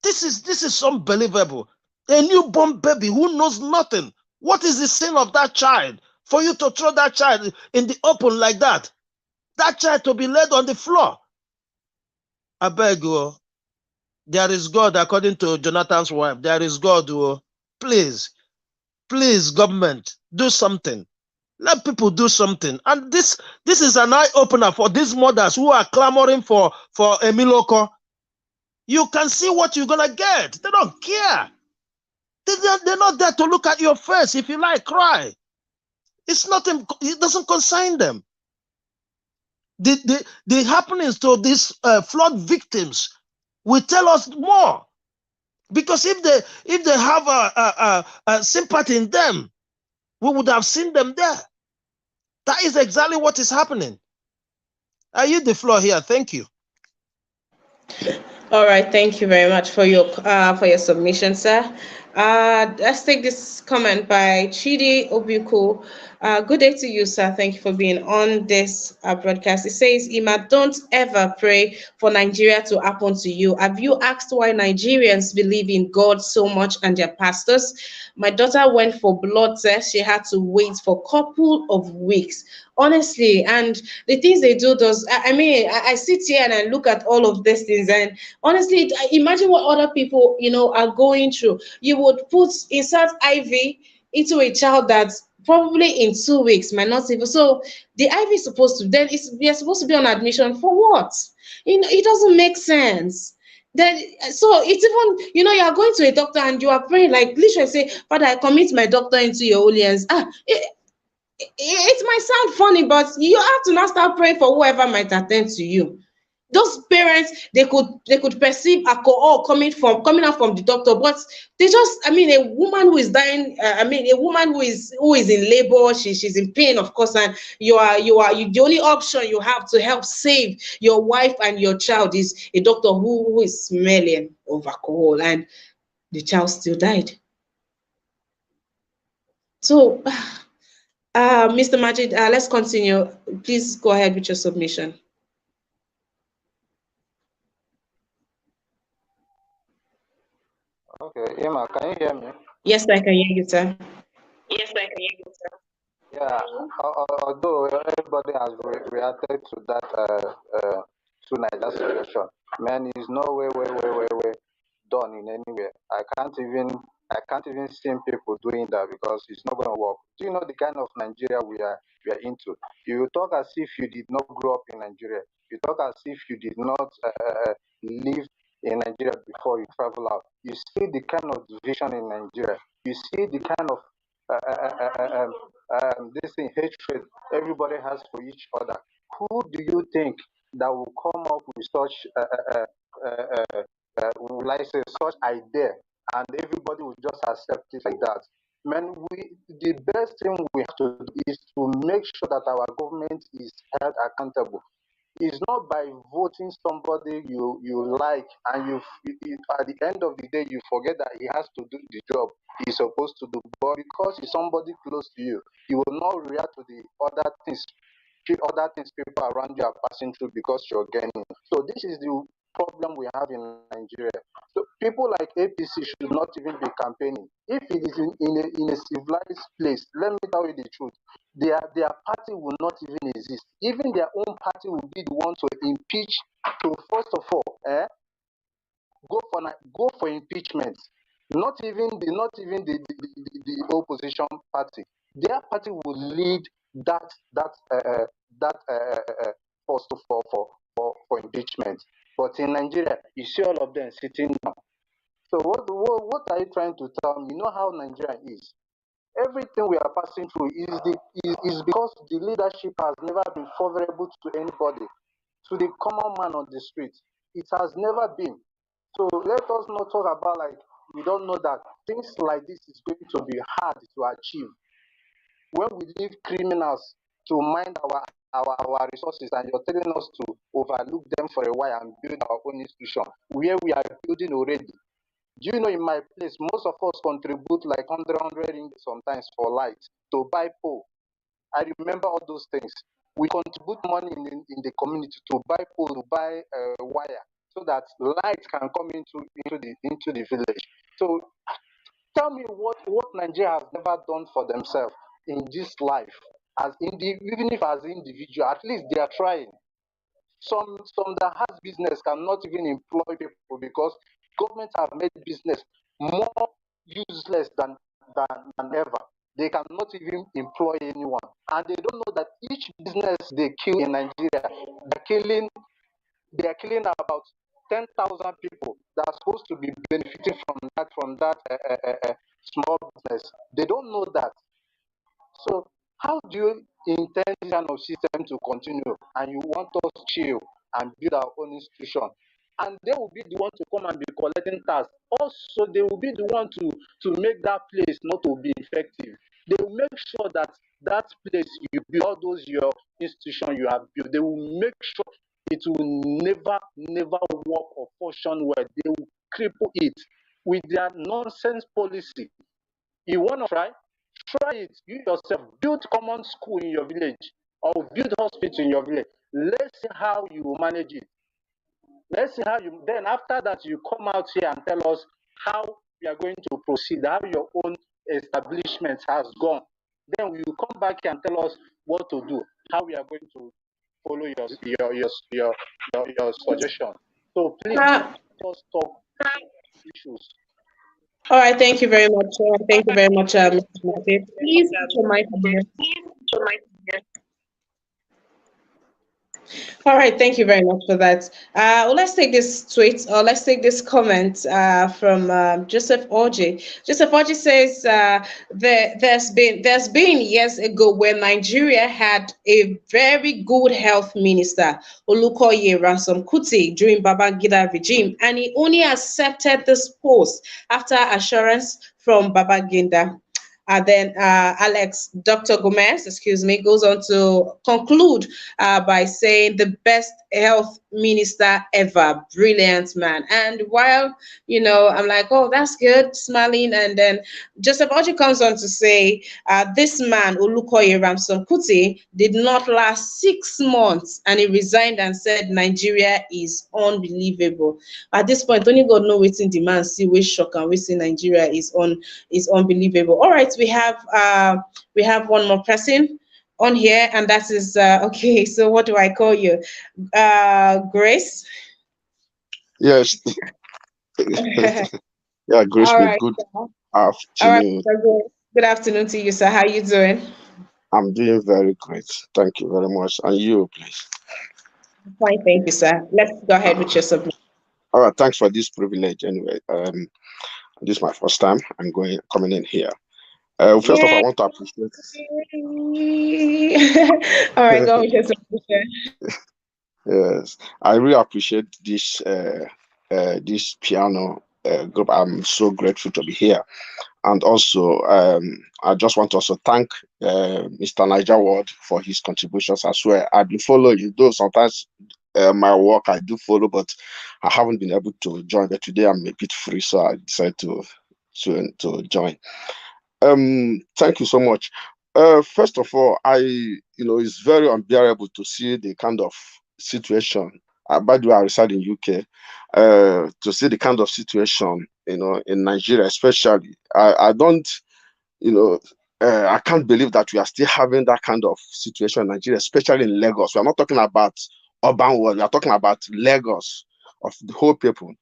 This is unbelievable. A newborn baby who knows nothing. What is the sin of that child? For you to throw that child in the open like that, that child to be laid on the floor. I beg you, there is God, according to Jonathan's wife. There is God. Please, government, do something. Let people do something. And this is an eye opener for these mothers who are clamoring for a Miloko. You can see what you're gonna get. They don't care. They're not there to look at your face. If you like, cry. It's nothing. It doesn't concern them. The happenings to these flood victims will tell us more. Because if they have a sympathy in them, we would have seen them there. That is exactly what is happening. I yield the floor here. Thank you. All right, thank you very much for your submission, sir. Let's take this comment by Chidi Obuku. Good day to you, sir. Thank you for being on this broadcast. It says, Ima, don't ever pray for Nigeria to happen to you. Have you asked why Nigerians believe in God so much and their pastors? My daughter went for blood test. She had to wait for a couple of weeks. Honestly, and the things they do does, I mean, I sit here and I look at all of these things, and honestly, imagine what other people, are going through. You would insert IV into a child that's probably in 2 weeks, might not even. So the IV is supposed to, then they're supposed to be on admission for what? It doesn't make sense. Then so it's even, you are going to a doctor and you are praying, like literally say, Father, I commit my doctor into your holy hands. It might sound funny, but you have to now start praying for whoever might attend to you. Those parents, they could perceive alcohol coming out from the doctor, but they just, I mean, a woman who is dying, a woman who is in labor, she's in pain, of course, and the only option you have to help save your wife and your child is a doctor who is smelling of alcohol, and the child still died. So Mr. Majid, let's continue. Please go ahead with your submission. Okay, Emma, can you hear me? Yes, I can hear you, sir. Yes, I can hear you, sir. Yeah, although everybody has reacted to that tonight, that suggestion, man, is no way done in any way. I can't even see people doing that because it's not going to work. Do you know the kind of Nigeria we are into? You talk as if you did not grow up in Nigeria. You talk as if you did not live in Nigeria before you travel out. You see the kind of division in Nigeria. You see the kind of this thing, hatred everybody has for each other. Who do you think that will come up with such would I say such idea, and everybody will just accept it like that? Man, the best thing we have to do is to make sure that our government is held accountable. It's not by voting somebody you like, and at the end of the day you forget that he has to do the job he's supposed to do. But because he's somebody close to you, you will not react to the other things people around you are passing through because you're gaining. So this is the problem we have in Nigeria. So people like APC should not even be campaigning. If it is in a civilized place, let me tell you the truth, their party will not even exist. Even their own party will be the one to impeach, to first of all go for impeachment. Not even the opposition party. Their party will lead that first for impeachment. But in Nigeria, you see all of them sitting down. So what are you trying to tell me? You know how Nigeria is. Everything we are passing through is because the leadership has never been favorable to anybody, to the common man on the street. It has never been. So let us not talk about like we don't know that things like this is going to be hard to achieve. When we leave criminals to mind our resources, and you're telling us to overlook them for a while and build our own institution where we are building already. Do you know in my place, most of us contribute like 100 sometimes for light to buy pole. I remember all those things. We contribute money in the community to buy pole, to buy wire, so that light can come into the village. So tell me what Nigeria has never done for themselves in this life, even if as individual, at least they are trying. Some that has business cannot even employ people because governments have made business more useless than ever. They cannot even employ anyone, and they don't know that each business they kill in Nigeria, they are killing about 10,000 people that are supposed to be benefiting from that small business. They don't know that. So how do you intend this kind of system to continue? And you want us to chill and build our own institution, and they will be the one to come and be collecting tax. Also, they will be the one to make that place not to be effective. They will make sure that that place you build, all those your institution you have built, they will make sure it will never work or function well. They will cripple it with their nonsense policy. You want to try? Try it. You yourself build common school in your village or build hospital in your village. Let's see how you manage it. Let's see how you. Then after that, you come out here and tell us how we are going to proceed. How your own establishment has gone. Then you come back here and tell us what to do. How we are going to follow your suggestion. So please, just talk issues. All right, thank you very much. Thank you very much, Mr. Mate. Please put your mic on mute. All right, thank you very much for that. Well, let's take this tweet, or let's take this comment from Joseph Orji. Joseph Orji says there's been years ago when Nigeria had a very good health minister, Olukoye Ransom Kuti, during Babangida regime, and he only accepted this post after assurance from Babangida. Then Dr. Gomez, excuse me, goes on to conclude by saying the best health minister ever, brilliant man. And while, I'm like, oh, that's good, smiling. And then Joseph Oji comes on to say, this man, Olukoye Ramson Kuti, did not last 6 months and he resigned and said Nigeria is unbelievable. At this point, only God knows what's in demand, see we shock and we see Nigeria is unbelievable. All right, we have one more person on here, and that is okay. So what do I call you? Grace. Yes. Yeah, Grace, All me. right. Good All right. afternoon. Good afternoon to you, sir. How you doing? I'm doing very great. Thank you very much. And you, please. Fine, thank you, sir. Let's go ahead with your submission. All right. Thanks for this privilege. Anyway, this is my first time. Coming in here. First of all, I Yay. want to appreciate. All right, go with your submission. Yes, I really appreciate this piano group. I'm so grateful to be here. And also, I just want to also thank Mr. Niger Ward for his contributions as well. I've been following, though sometimes my work I do follow, but I haven't been able to join. But today I'm a bit free, so I decided to join. Thank you so much. First of all, it's very unbearable to see the kind of situation. By the way, I reside in UK. To see the kind of situation, in Nigeria, especially, I don't, I can't believe that we are still having that kind of situation in Nigeria, especially in Lagos. We are not talking about urban world. We are talking about Lagos of the whole people.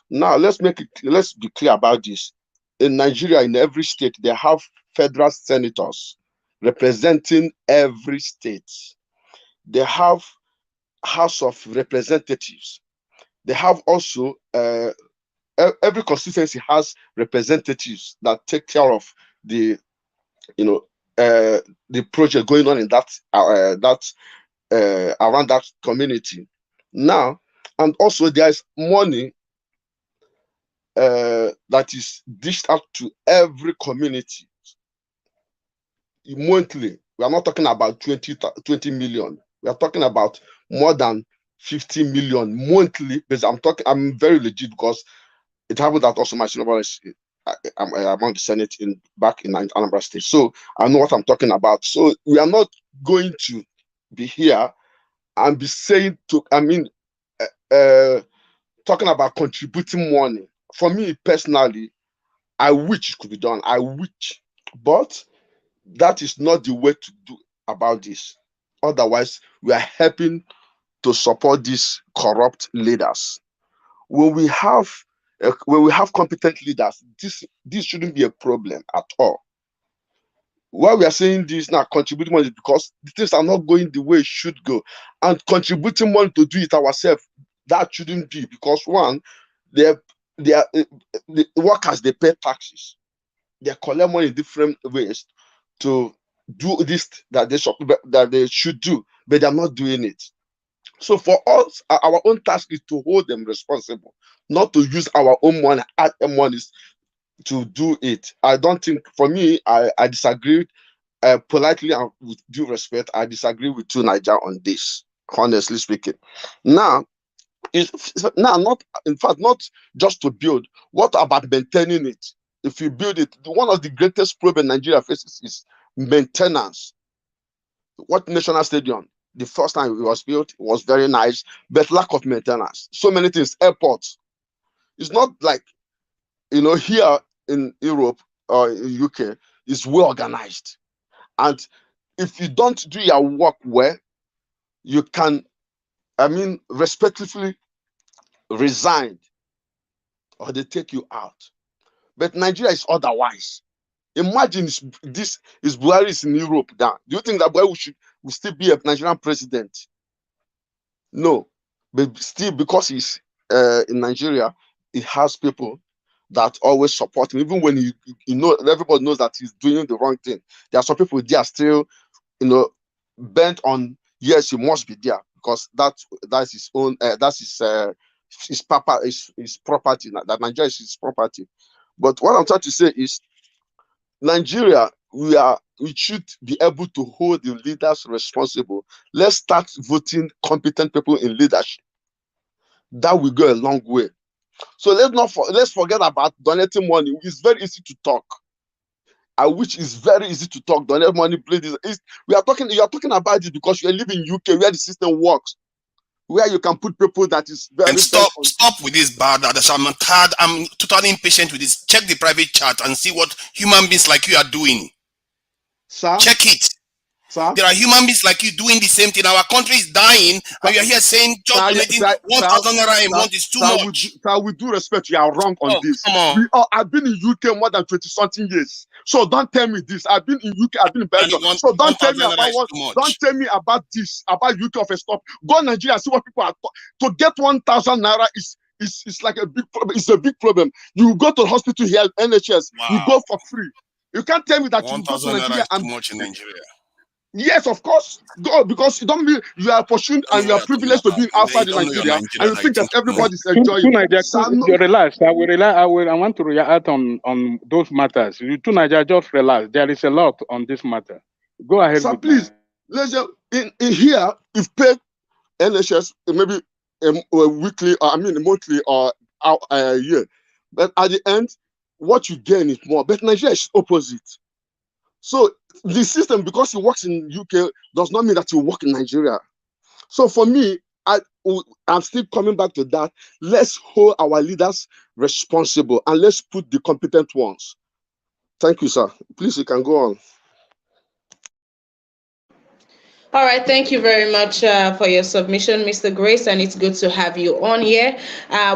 Now, let's be clear about this. In Nigeria, in every state, they have federal senators representing every state. They have House of Representatives. They have also every constituency has representatives that take care of the the project going on in around that community. Now, and also there is money that is dished out to every community monthly. We are not talking about 20 million. We are talking about more than 50 million monthly. But I'm very legit because it happened that also my senior is among the Senate back in Anambra State. So I know what I'm talking about. So we are not going to be here and be saying talking about contributing money. For me personally, I wish it could be done. I wish, but that is not the way to do about this. Otherwise, we are helping to support these corrupt leaders. When we have competent leaders, this shouldn't be a problem at all. Why we are saying this now, contributing money, because the things are not going the way it should go, and contributing money to do it ourselves, that shouldn't be, because one, the workers, they pay taxes, they collect money in different ways to do this that they should do, but they're not doing it. So for us, our own task is to hold them responsible, not to use our own money, monies to do it. I don't think, for me, I disagree politely and with due respect. I disagree with you, Niger, on this, honestly speaking. Now, not just to build. What about maintaining it? If you build it, one of the greatest problems Nigeria faces is maintenance. What National Stadium, the first time it was built, was very nice, but lack of maintenance. So many things. Airports. It's not like, here in Europe or in UK, it's well organized. And if you don't do your work well, you can, respectfully resign, or they take you out. But Nigeria is otherwise. Imagine this is Buhari is in Europe now. Do you think that Buhari will still be a Nigerian president? No. But still, because he's in Nigeria, he has people that always support him, even when everybody knows that he's doing the wrong thing. There are some people there still, bent on, yes, he must be there, because that's his own, that's his property. That Nigeria is his property. But what I'm trying to say is, Nigeria, we should be able to hold the leaders responsible. Let's start voting competent people in leadership. That will go a long way. So let's forget about donating money. It's very easy to talk. I wish it's very easy to talk. Donate money, please. You are talking about it because you live in UK where the system works, where you can put people that is very. And stop with this bad. I'm tired. I'm totally impatient with this. Check the private chat and see what human beings like you are doing. Sir? Check it. Sir? There are human beings like you doing the same thing. Our country is dying, and you are here saying just donating 1,000 naira a month is too much. With due respect, you are wrong on this. Come on. I've been in UK more than 20-something years. So don't tell me this. I've been in UK, I've been in Belgium. So don't tell me about don't tell me about this, about UK of a stop. Go to Nigeria, see what people are to get 1,000 naira is like a big problem. It's a big problem. You go to the hospital here, NHS, you go for free. You can't tell me that you go to Nigeria and too much in Nigeria. Yes, of course. Go, because you don't mean you are opportune and you are privileged to be outside in Nigeria, and you think that everybody's enjoying. You relax. I want to react on those matters. You to Nigeria, just relax. There is a lot on this matter. Go ahead. So please, let's just in here, if pay NHS maybe a weekly, or monthly, or a year, but at the end, what you gain is more. But Nigeria is opposite. So the system, because he works in UK, does not mean that he work in Nigeria. So for me, I'm still coming back to that. Let's hold our leaders responsible and let's put the competent ones. Thank you, sir. Please, you can go on. All right, thank you very much for your submission, Mr. Grace, and it's good to have you on here.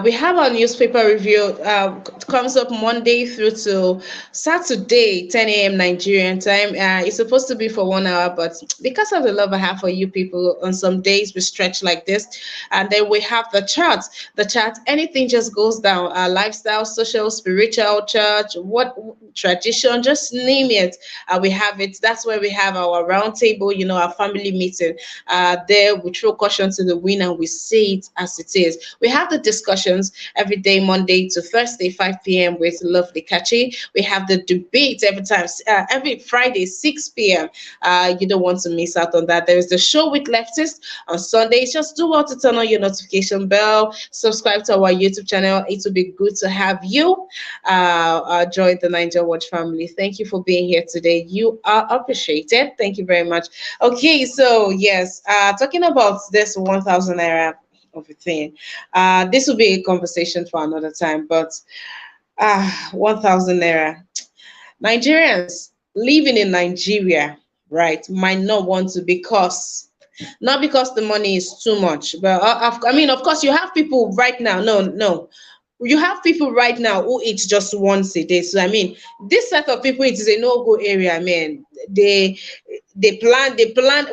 We have our newspaper review. Comes up Monday through to Saturday, 10 a.m. Nigerian time. It's supposed to be for 1 hour, but because of the love I have for you people, on some days we stretch like this. And then we have the chart. The chart, anything just goes down. Lifestyle, social, spiritual, church, what tradition, just name it. We have it. That's where we have our round table, our family meeting. There we throw caution to the wind and we say it as it is. We have the discussions every day, Monday to Thursday, 5 p.m. with lovely Kachi. We have the debate every Friday, 6 p.m. You don't want to miss out on that. There is the show with leftists on Sundays. Just do well to turn on your notification bell, subscribe to our YouTube channel. It will be good to have you join the Niger Watch family. Thank you for being here today. You are appreciated. Thank you very much. Okay, so yes, talking about this 1,000 naira of a thing, this will be a conversation for another time, but 1,000 naira. Nigerians living in Nigeria, right, might not want to not because the money is too much, but of course, you have people right now. No. You have people right now who eat just once a day. So this set of people, it is a no-go area. They plan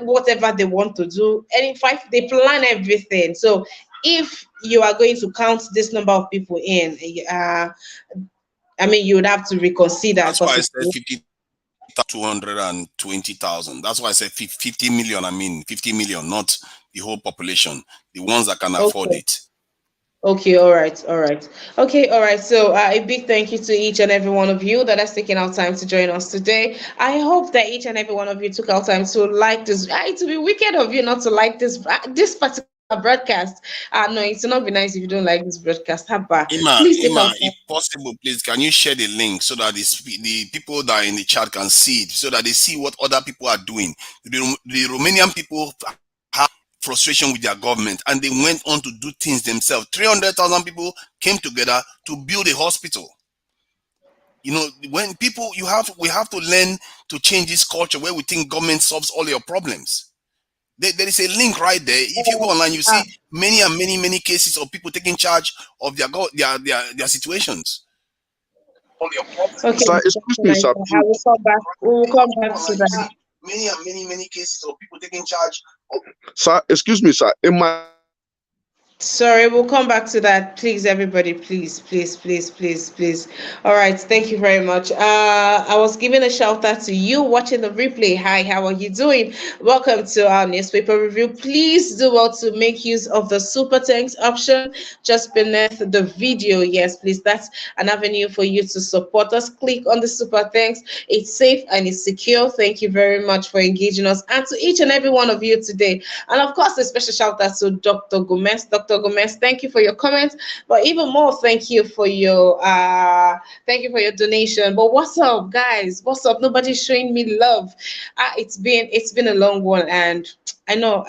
whatever they want to do, and in fact, they plan everything. So if you are going to count this number of people in, you would have to reconsider. That's why I said 220,000. That's why I said 50 million. 50 million, not the whole population. The ones that can afford it. Okay, all right. Okay, all right. So a big thank you to each and every one of you that has taken out time to join us today. I hope that each and every one of you took out time to like this. It would be wicked of you not to like this particular broadcast. No, it's not be nice if you don't like this broadcast. Please take out time. If possible, please can you share the link so that the people that are in the chat can see it, so that they see what other people are doing. The Romanian people have frustration with their government, and they went on to do things themselves. 300,000 people came together to build a hospital. When people, we have to learn to change this culture where we think government solves all your problems. There is a link right there. If you go online, you see many and many cases of people taking charge of their situations. Okay, sir, excuse me, sir. I will come back. We will come back to that. Many and many cases of people taking charge. Sir, excuse me, sir. Sorry, we'll come back to that. Please, everybody, please, please, please, please, please. All right, thank you very much. I was giving a shout out to you watching the replay. Hi, how are you doing? Welcome to our newspaper review. Please do well to make use of the super thanks option just beneath the video. Yes, please. That's an avenue for you to support us. Click on the super thanks. It's safe and it's secure. Thank you very much for engaging us and to each and every one of you today. And of course, a special shout out to Dr. Gomez. Dr. Gomez, thank you for your comments, but even more, thank you for your donation. But what's up, guys? What's up? Nobody's showing me love. It's been a long one, and I know.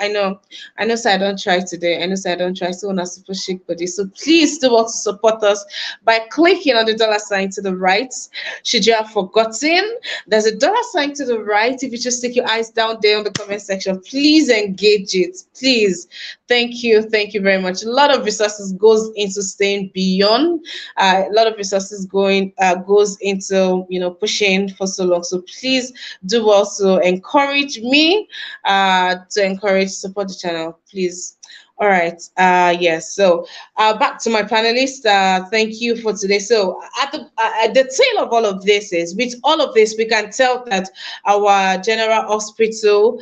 So I don't try today. I know. So I don't try. So on a super chic body. So please do want to support us by clicking on the dollar sign to the right. Should you have forgotten, there's a dollar sign to the right. If you just stick your eyes down there on the comment section, please engage it. Please. Thank you very much. A lot of resources goes into staying beyond. A lot of resources goes into pushing for so long. So please do also encourage me to encourage support the channel, please. All right. Yes. So back to my panelists. Thank you for today. So at the tail of all of this is, with all of this, we can tell that our general hospital,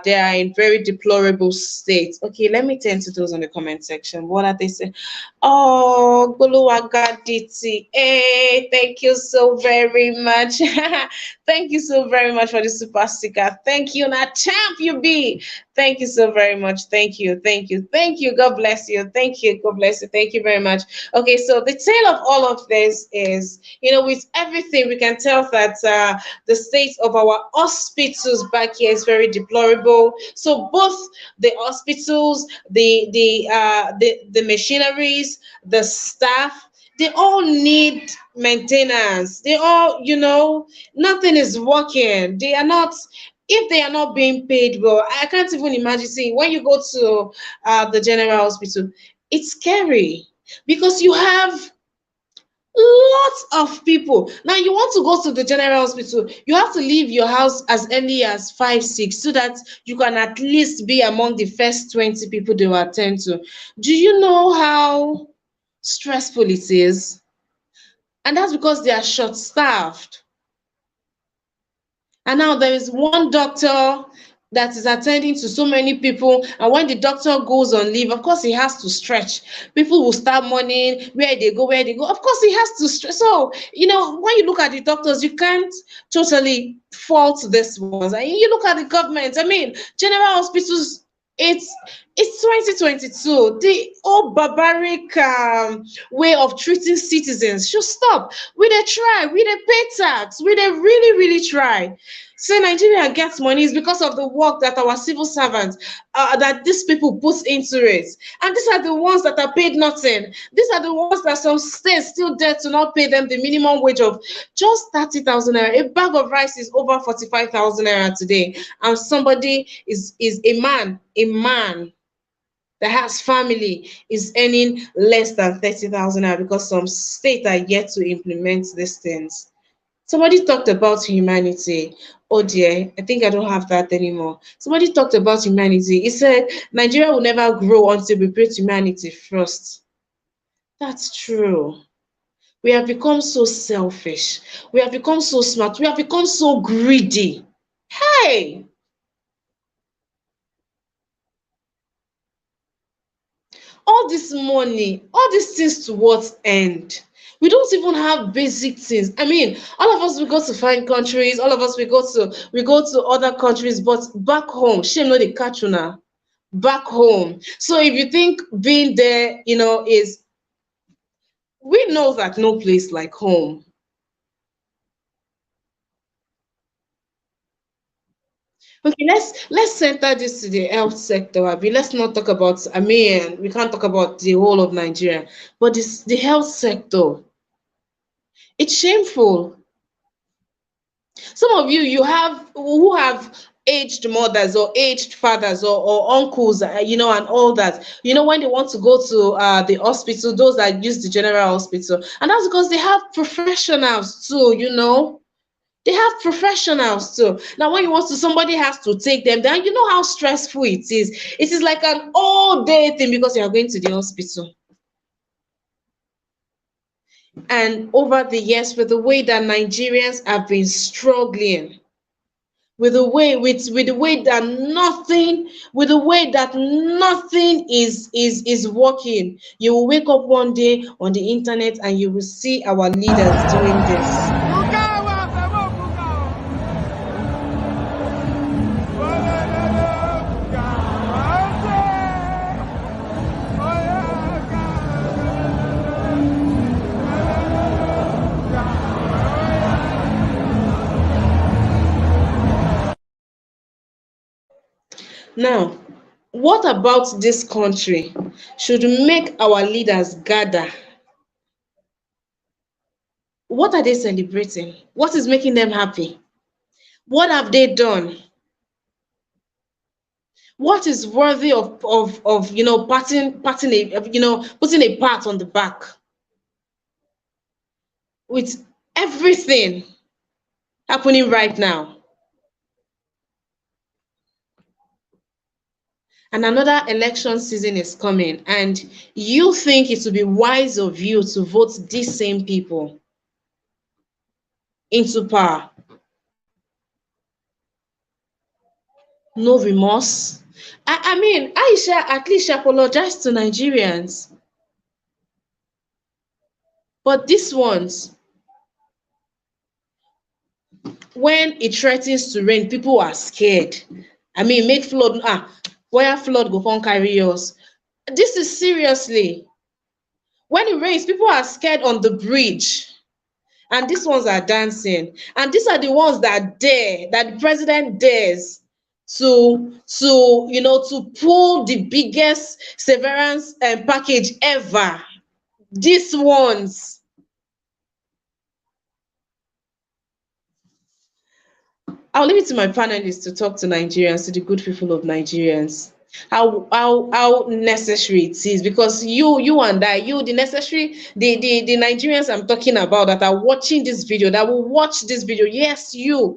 they are in very deplorable state. Okay, let me turn to those on the comment section. What are they saying? Oh, Guluwagaditi. Hey, thank you so very much. Thank you so very much for the super sticker. Thank you, na champ you be. Thank you so very much. Thank you. Thank you. Thank you. God bless you. Thank you. God bless you. Thank you very much. Okay, so the tale of all of this is, with everything, we can tell that the state of our hospitals back here is very deplorable. So both the hospitals, the machineries, the staff, they all need maintenance. They all, nothing is working. They are not, if they are not being paid well, I can't even imagine seeing when you go to the general hospital, it's scary because you have lots of people. Now you want to go to the general hospital, you have to leave your house as early as 5 6 so that you can at least be among the first 20 people they will attend to. Do you know how stressful it is? And that's because they are short staffed. And now there is one doctor that is attending to so many people. And when the doctor goes on leave, of course, he has to stretch. People will start mourning where they go, where they go. Of course, he has to stretch. So, when you look at the doctors, you can't totally fault this ones. And you look at the government, I mean, general hospitals, it's 2022. The old barbaric way of treating citizens should stop. We dey try, we dey pay tax, we dey really, really try. So Nigeria gets money is because of the work that our civil servants, that these people put into it. And these are the ones that are paid nothing. These are the ones that some states still dare to not pay them the minimum wage of just 30,000 naira. A bag of rice is over 45,000 naira today. And somebody is a man that has family is earning less than 30,000 naira because some states are yet to implement these things. Somebody talked about humanity. Oh dear, I think I don't have that anymore. Somebody talked about humanity. He said Nigeria will never grow until we put humanity first. That's true. We have become so selfish. We have become so smart. We have become so greedy. Hey! All this money, all these things to what end? We don't even have basic things. I mean, all of us we go to fine countries, all of us we go to other countries, but back home, shame no dey catch una. Back home. So if you think being there, is, we know that no place like home. Okay, let's center this to the health sector, Abi. Let's not talk about, I mean, we can't talk about the whole of Nigeria, but this the health sector. It's shameful. Some of you have who have aged mothers or aged fathers or uncles, and all that. When they want to go to the hospital, those that use the general hospital, and that's because they have professionals too. They have professionals too. Now, when you want to, somebody has to take them down. You know how stressful it is. It is like an all day thing because you are going to the hospital. And over the years, with the way that Nigerians have been struggling, with the way that nothing is working, you will wake up one day on the internet and you will see our leaders doing this. Now, what about this country should make our leaders gather? What are they celebrating? What is making them happy? What have they done? What is worthy of putting a pat on the back? With everything happening right now. And another election season is coming, and you think it would be wise of you to vote these same people into power. No remorse. I mean, Aisha at least apologized to Nigerians. But these ones, when it threatens to rain, people are scared. I mean, make flood, where flood go come carry us. This is seriously. When it rains, people are scared on the bridge. And these ones are dancing. And these are the ones that the president dares to pull the biggest severance package ever. These ones. I'll leave it to my panelists to talk to Nigerians, to the good people of Nigerians, how necessary it is, because you and I, the Nigerians I'm talking about that are watching this video, that will watch this video, yes, you.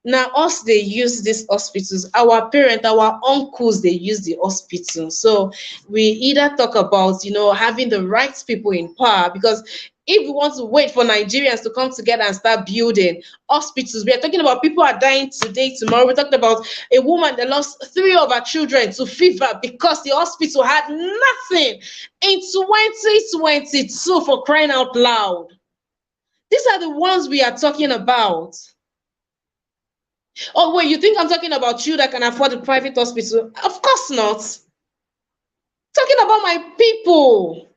Now, us, they use these hospitals. Our parents, our uncles, they use the hospital. So we either talk about, having the right people in power, because if we want to wait for Nigerians to come together and start building hospitals, we are talking about people are dying today, tomorrow. We talked about a woman that lost 3 of her children to fever because the hospital had nothing in 2022, for crying out loud. These are the ones we are talking about. Oh, wait, you think I'm talking about you that can afford a private hospital? Of course not. Talking about my people.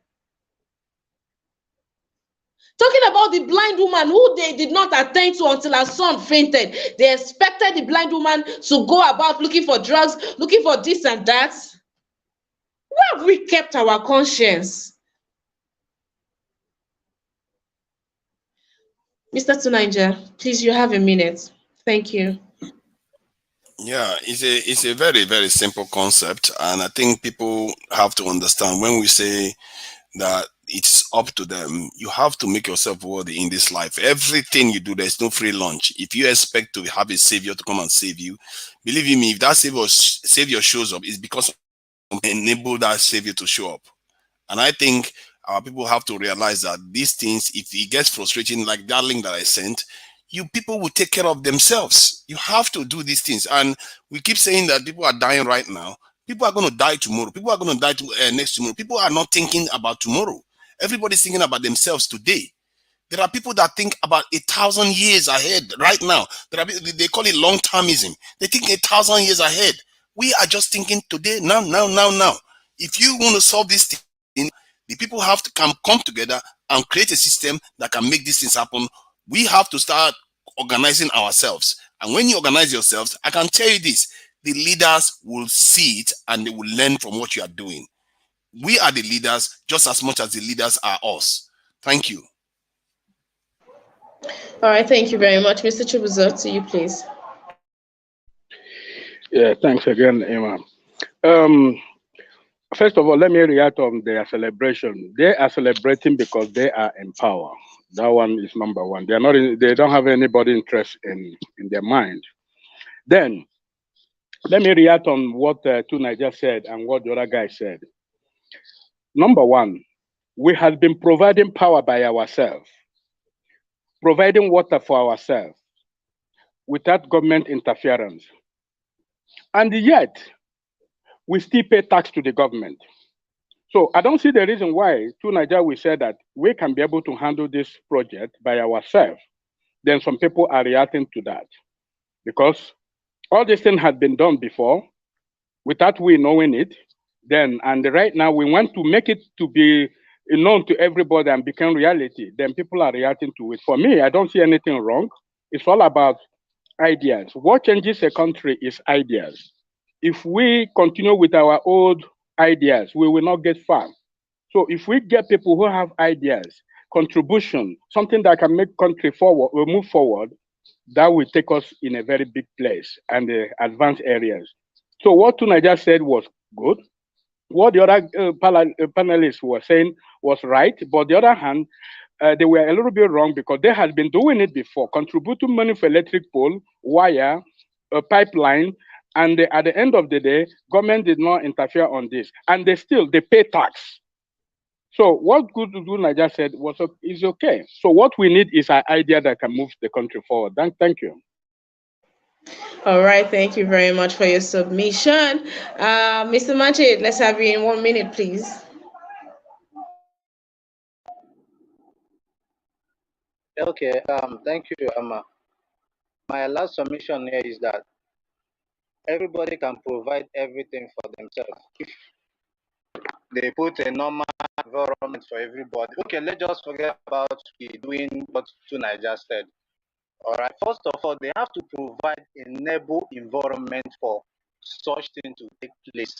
Talking about the blind woman who they did not attend to until her son fainted. They expected the blind woman to go about looking for drugs, looking for this and that. Where have we kept our conscience? Mr. Tunaija, please, you have a minute. Thank you. Yeah, it's a very, very simple concept, and I think people have to understand when we say that it's up to them. You have to make yourself worthy in this life. Everything you do, there's no free lunch. If you expect to have a savior to come and save you, believe me, if that savior shows up, it's because enable that savior to show up. And I think our people have to realize that these things, if it gets frustrating, like that link that I sent, you people will take care of themselves. You have to do these things. And we keep saying that people are dying right now. People are going to die tomorrow. People are going to die next tomorrow. People are not thinking about tomorrow. Everybody's thinking about themselves today. There are people that think about 1,000 years ahead right now. They call it long-termism. They think 1,000 years ahead. We are just thinking today, now. If you want to solve this thing, the people have to come together and create a system that can make these things happen. We have to start organizing ourselves. And when you organize yourselves, I can tell you this, the leaders will see it and they will learn from what you are doing. We are the leaders just as much as the leaders are us. Thank you. All right, thank you very much. Mr. Chibuzo, to you, please. Yeah, thanks again, Emma. First of all, let me react on their celebration. They are celebrating because they are in power. That one is number one. They are not. They don't have anybody interest in their mind. Then let me react on what Tuna just said and what the other guy said. Number one, we have been providing power by ourselves, providing water for ourselves without government interference. And yet, we still pay tax to the government. So I don't see the reason why to Nigeria we said that we can be able to handle this project by ourselves. Then some people are reacting to that because all this thing had been done before without we knowing it. Then and right now we want to make it to be known to everybody and become reality. Then people are reacting to it. For me, I don't see anything wrong. It's all about ideas. What changes a country is ideas. If we continue with our old ideas, we will not get far. So if we get people who have ideas, contribution, something that can make country forward, will move forward, that will take us in a very big place and advanced areas. So what Tuna just said was good. What the other panelists were saying was right, but the other hand, they were a little bit wrong because they had been doing it before, contributing money for electric pole, wire, a pipeline, and at the end of the day, government did not interfere on this, and they pay tax. So what Good Nigeria said is okay. So what we need is an idea that can move the country forward. Thank you. All right, thank you very much for your submission. Mr. Majid, let's have you in 1 minute, please. Okay, thank you, Amma. My last submission here is that everybody can provide everything for themselves if they put a normal environment for everybody. Okay, let's just forget about doing what Tuna just said. All right, first of all, they have to provide a enable environment for such thing to take place,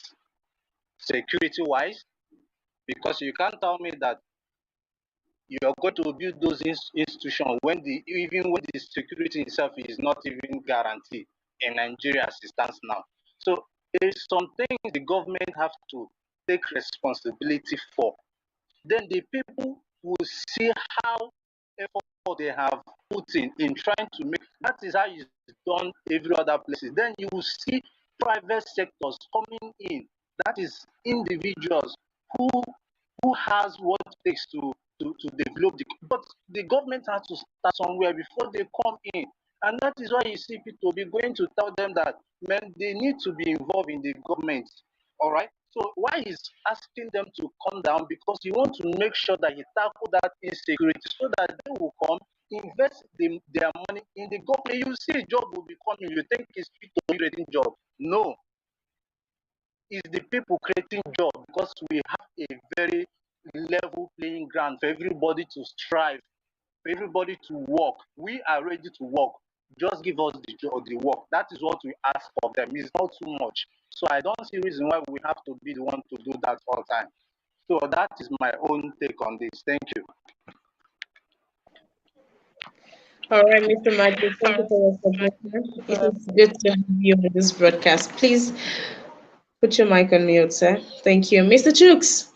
security-wise, because you can't tell me that you're going to build those institutions even when the security itself is not even guaranteed in Nigeria as it stands now. So there's some things the government have to take responsibility for. Then the people will see how effort they have put in trying to make that is how it's done every other places. Then you will see private sectors coming in. That is individuals who has what it takes to develop but the government has to start somewhere before they come in. And that is why you see people be going to tell them that man, they need to be involved in the government. All right. So why is asking them to come down? Because you want to make sure that you tackle that insecurity so that they will come invest their money in the government. You see a job will be coming, you think it's people creating job. No, it's the people creating job because we have a very level playing ground for everybody to strive, for everybody to work. We are ready to work. Just give us the work. That is what we ask of them. It's not too much. So I don't see reason why we have to be the one to do that all the time. So that is my own take on this. Thank you. All right, Mr. Majid, thank you for your submission. It is good to have you on this broadcast. Please put your mic on mute, sir. Thank you. Mr. Chooks.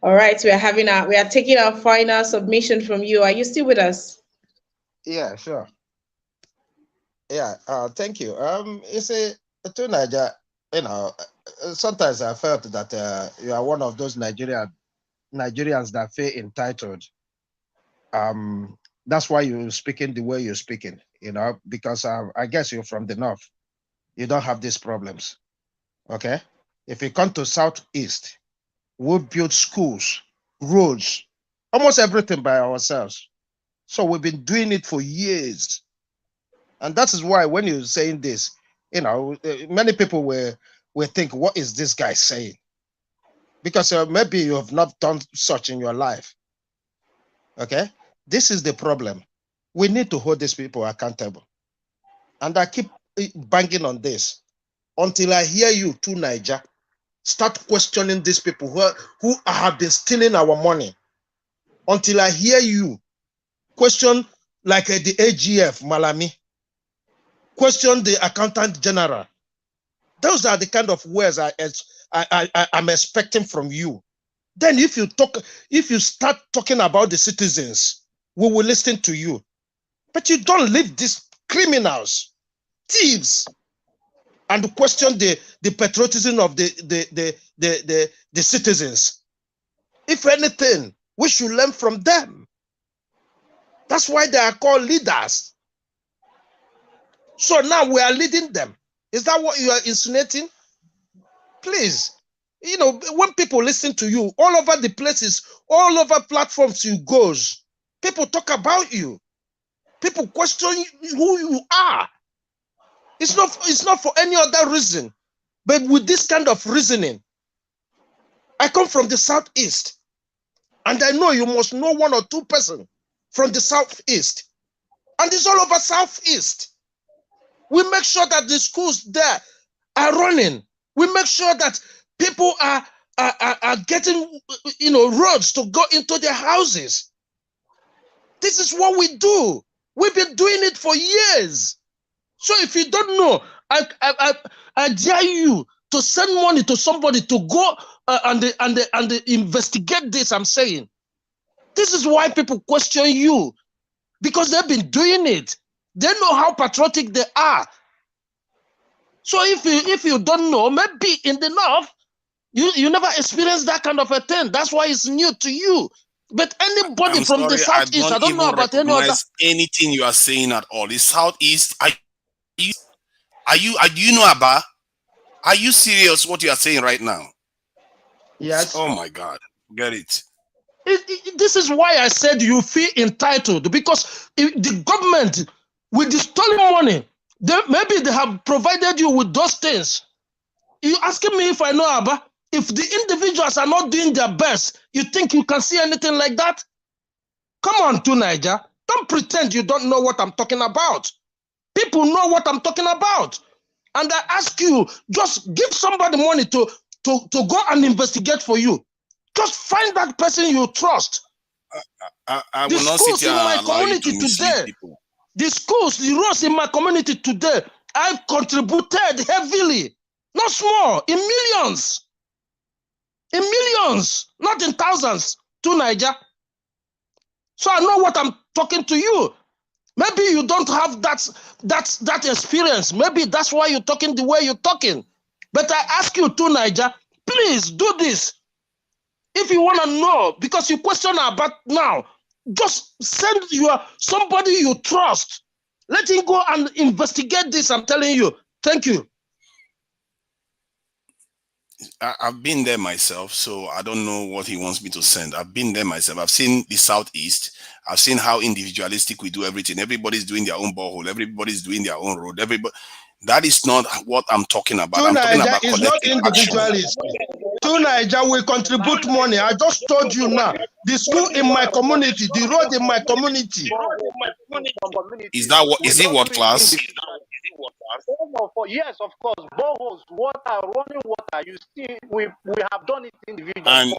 All right, we are taking our final submission from you. Are you still with us? Yeah, sure. Yeah, thank you. You see, to Nigeria, sometimes I felt that you are one of those Nigerians that feel entitled. That's why you're speaking the way you're speaking, because I guess you're from the north. You don't have these problems. Okay? If you come to Southeast, we build schools, roads, almost everything by ourselves. So we've been doing it for years. And that is why when you're saying this, many people will think, what is this guy saying? Because maybe you have not done such in your life. Okay? This is the problem. We need to hold these people accountable. And I keep banging on this until I hear you to Niger start questioning these people who have been stealing our money. Until I hear you question like the AGF, Malami, question the accountant general. Those are the kind of words I'm expecting from you. Then if you start talking about the citizens, we will listen to you. But you don't leave these criminals, thieves, and question the patriotism of the citizens. If anything, we should learn from them. That's why they are called leaders. So now we are leading them. Is that what you are insinuating? Please, you know, when people listen to you all over the places, all over platforms you go, people talk about you. People question who you are. It's not for any other reason, but with this kind of reasoning. I come from the Southeast, and I know you must know one or two persons from the Southeast, and it's all over Southeast. We make sure that the schools there are running. We make sure that people are getting, you know, roads to go into their houses. This is what we do. We've been doing it for years. So if you don't know, I dare you to send money to somebody to go and investigate this. I'm saying this is why people question you, because they've been doing it. They know how patriotic they are. So if you don't know, maybe in the north you never experienced that kind of a thing. That's why it's new to you. But anybody I'm from sorry, the Southeast, I don't know even about any other. recognize anything you are saying at all. The Southeast, do you know Abba? Are you serious what you are saying right now? Yes. Oh my God, get it. This is why I said you feel entitled, because the government with the stolen money, maybe they have provided you with those things. You asking me if I know, Abba? If the individuals are not doing their best, you think you can see anything like that? Come on to Niger. Don't pretend you don't know what I'm talking about. People know what I'm talking about. And I ask you, just give somebody money to go and investigate for you. Just find that person you trust. I will not sit here and allow you to mislead people. The schools, the roads in my community today, I've contributed heavily, not small, in millions. In millions, not in thousands, to Niger. So I know what I'm talking to you. Maybe you don't have that experience. Maybe that's why you're talking the way you're talking. But I ask you to Niger, please do this. If you want to know, because you question about now, just send somebody you trust. Let him go and investigate this. I'm telling you. Thank you. I've been there myself, so I don't know what he wants me to send. I've been there myself. I've seen the Southeast. I've seen how individualistic we do everything. Everybody's doing their own borehole. Everybody's doing their own road. That is not what I'm talking about. I'm talking about collective individualist. To Niger, we contribute money. I just told you now. The school in my community, the road in my community. Is it what class? Yes, of course. Boreholes, water, running water. You see, we have done it individually.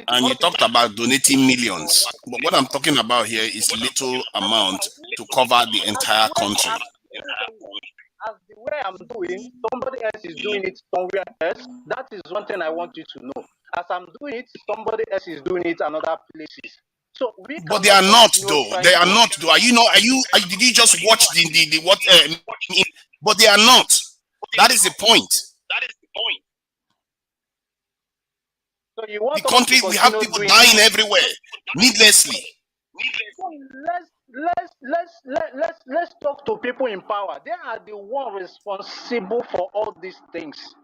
And you talked about donating millions. But what I'm talking about here is little amount to cover the entire country. As the way I'm doing, somebody else is doing it somewhere else. That is one thing I want you to know. As I'm doing it, somebody else is doing it in other places. So but they are not though. They are not though. Did you just watch the what? But they are not. That is the point. So you want the country? We have people dying everywhere needlessly. Let's talk to people in power. They are the one responsible for all these things.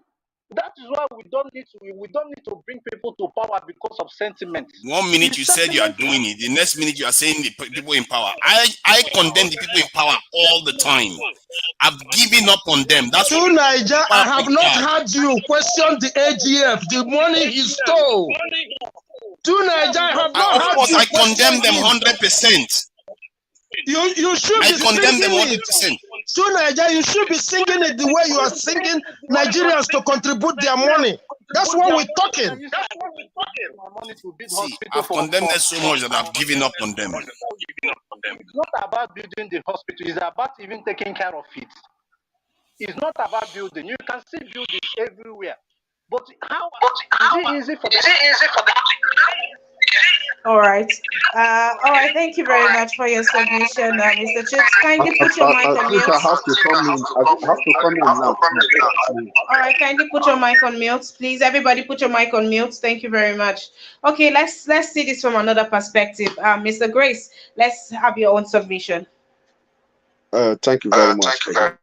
That is why we don't need to bring people to power because of sentiment. 1 minute you said you are doing it, the next minute you are saying the people in power. I condemn the people in power all the time. I've given up on them. That's to Niger. I have not heard you question the AGF. The money he stole. To Niger, I have not heard you. I condemn them 100%. You should be condemn them 100%. To Niger, you should be singing it the way you are singing Nigerians to contribute their money. That's what we're talking. See, I've condemned them so much that I've given up on them. It's not about building the hospital, it's about even taking care of it. It's not about building. You can still build it everywhere. But how is it easy for them? All right. All right. Thank you very much for your submission, Mr. Chips. Kindly put your mic on Please, mute. I have to come in. I have to come in now. Please. All right. Kindly put your mic on mute, please. Everybody, put your mic on mute. Thank you very much. Okay. Let's see this from another perspective. Mr. Grace, let's have your own submission. Thank you very much for that.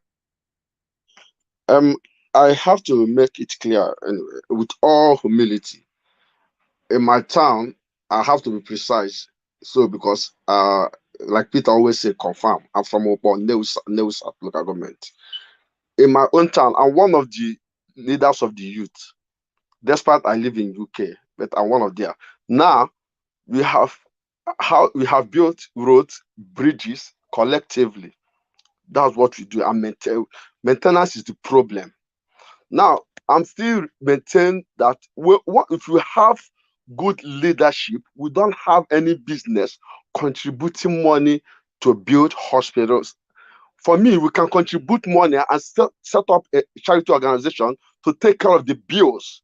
I have to make it clear, anyway, with all humility. In my town, I have to be precise. So because like Peter always say, confirm. I'm from Opon, Neus local government. In my own town, I'm one of the leaders of the youth. Despite I live in UK, but I'm one of them. Now we have built roads, bridges collectively. That's what we do. And maintenance is the problem. Now I'm still maintain that what if we have good leadership, we don't have any business contributing money to build hospitals. For me, we can contribute money and set up a charity organization to take care of the bills,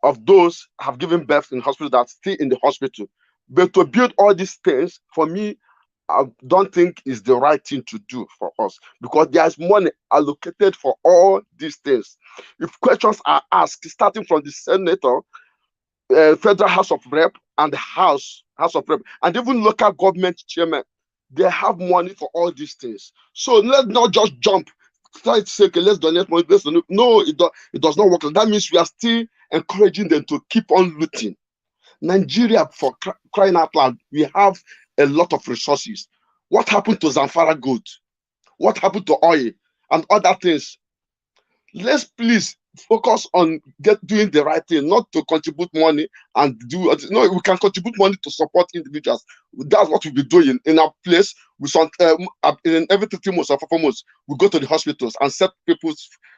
of those have given birth in hospital that's still in the hospital. But to build all these things, for me, I don't think is the right thing to do for us, because there's money allocated for all these things. If questions are asked, starting from the senator, Federal House of Rep, and the House of Rep, and even local government chairman, they have money for all these things. So let's not just jump, try to say, okay, let's donate money. Let's donate. No, it does not work. That means we are still encouraging them to keep on looting. Nigeria, for crying out loud, we have a lot of resources. What happened to Zamfara gold? What happened to oil and other things? Let's please focus on doing the right thing, not to contribute money and do. No, we can contribute money to support individuals. That's what we'll be doing in our place. In every 3 months or 4 months, we go to the hospitals and set people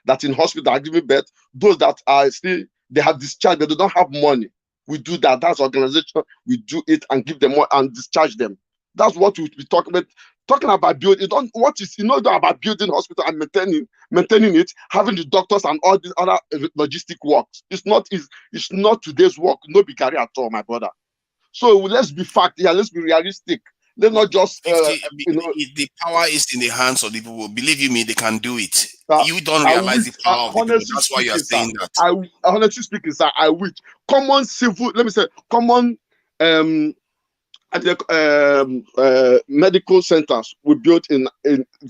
that in hospital are giving birth. Those that are still, they have discharged, but they don't have money. We do that. That's organization. We do it and give them more and discharge them. That's what we be talking about. Talking about building, about building hospital and maintaining it, having the doctors and all these other logistic works. It's not today's work. No big career at all, my brother. So let's be fact. Yeah, let's be realistic. Let's not just if the power is in the hands of the people, believe you me, they can do it. You don't realize the power of the people. That's why you are saying that. Honestly speaking, sir, I wish common civil, let me say, common medical centers we built in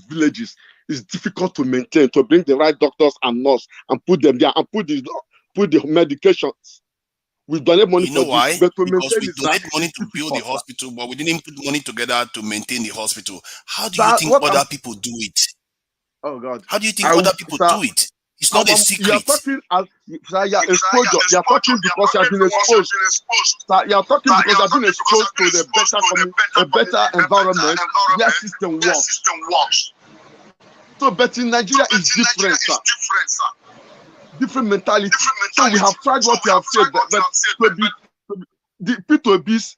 villages is difficult to maintain, to bring the right doctors and nurses and put them there and put the medications. We donate money for why? this, but to because we maintain donate money to build the hospital, but we didn't put money together to maintain the hospital. How do you think other people do it? Oh God! How do you think other people do it? It's not a secret. You are talking exposure. You are talking because you have been exposed. Sir, you are talking because you have been exposed to a better environment where system works. So, but in Nigeria is different, sir. Different mentality. So we have tried what you have said, but the P2B's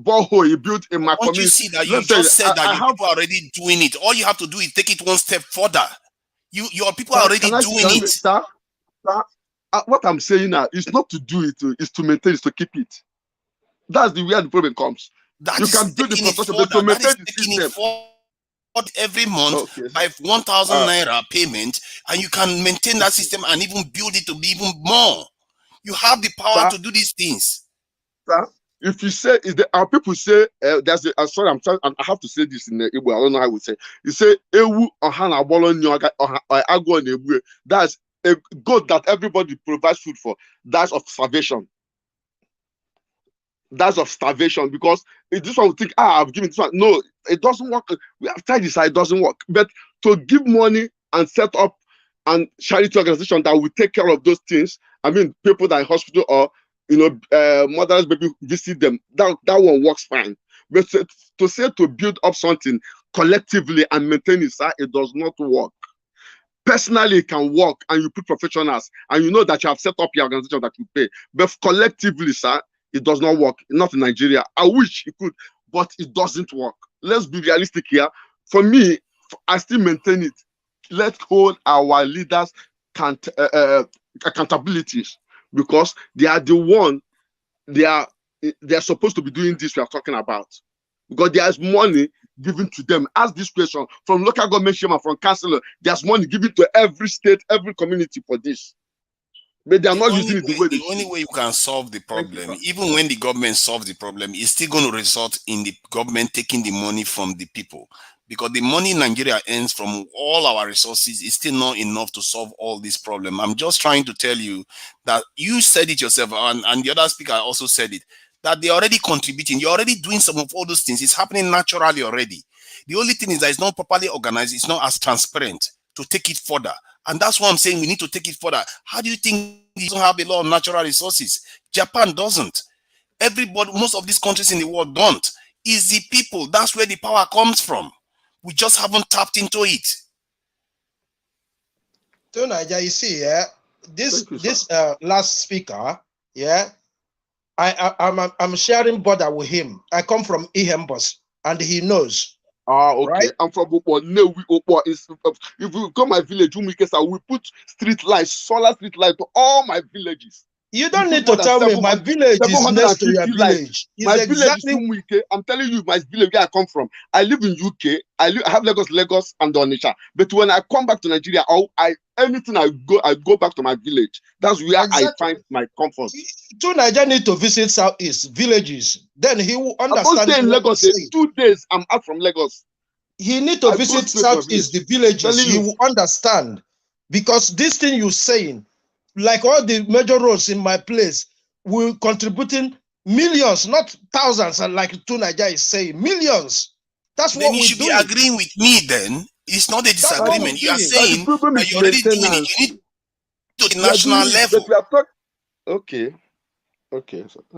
borehole you built in my community. Don't you see that you just said that your people are already doing it? All you have to do is take it one step further. Your people are already doing it. Sir, what I'm saying now is not to do it, is to maintain, is to keep it. That's where the problem comes. You can do the infrastructure, but to maintain the system. Every month by 1,000 naira payment, and you can maintain that system and even build it to be even more. You have the power to do these things. Sir, if you say, our people say, there's a, sorry, I have to say this in the Igbo, I don't know how I would say. You say, Ewu ohana bolo nyoga ago nebu. That's a goat that everybody provides food for. That's of starvation. That's of starvation, because this one will think, I've given this one. No, it doesn't work. We have tried this, it doesn't work. But to give money and set up a charity organization that will take care of those things, I mean, people that are in hospital or mothers baby visit them, that one works fine. But to say to build up something collectively and maintain it, sir, it does not work. Personally, it can work, and you put professionals, and you know that you have set up your organization that you pay. But collectively, sir, it does not work. Not in Nigeria. I wish it could, but it doesn't work. Let's be realistic here. For me, I still maintain it. Let's hold our leaders accountabilities, because they are the one. They are they're supposed to be doing this we are talking about, because there's money given to them. Ask this question from local government chairman, from councillor. There's money given to every state, every community for this, but they are not using it the way they the only way you can solve the Thank you, problem, sir. even when the government solves the problem, is still going to result in the government taking the money from the people, because the money Nigeria earns from all our resources is still not enough to solve all this problem. I'm just trying to tell you that you said it yourself, and the other speaker also said it, that they're already contributing. You're already doing some of all those things. It's happening naturally already. The only thing is that it's not properly organized. It's not as transparent to take it further. And that's why I'm saying we need to take it further. How do you think you don't have a lot of natural resources? Japan doesn't. Everybody, most of these countries in the world don't. It's the people. That's where the power comes from. We just haven't tapped into it. So Naija, you see, yeah, this Thank you, last speaker, yeah, I'm sharing border with him. I come from Ihembos, and he knows. Okay. Right? I'm from Opo. Newi Opo. If you come my village, we put street lights, solar street light to all my villages. You don't need to tell me my village is next to your village. My It's village is exactly Umuike. I'm telling you, my village where I come from. I live in UK. I have Lagos, and Onitsha. But when I come back to Nigeria, anything I go back to my village. That's where I find my comfort. To Nigeria need to visit Southeast villages. Then he will understand. I'm not staying in Lagos. 2 days. I'm out from Lagos. He need to visit Southeast, the villages. He will understand, because this thing you're saying, like all the major roads in my place, will contributing millions, not thousands, and like Tunaja is saying, millions. That's then what you should be agreeing with me. Then it's not a disagreement. You are saying that you're already doing it. You need to the national level. Okay. So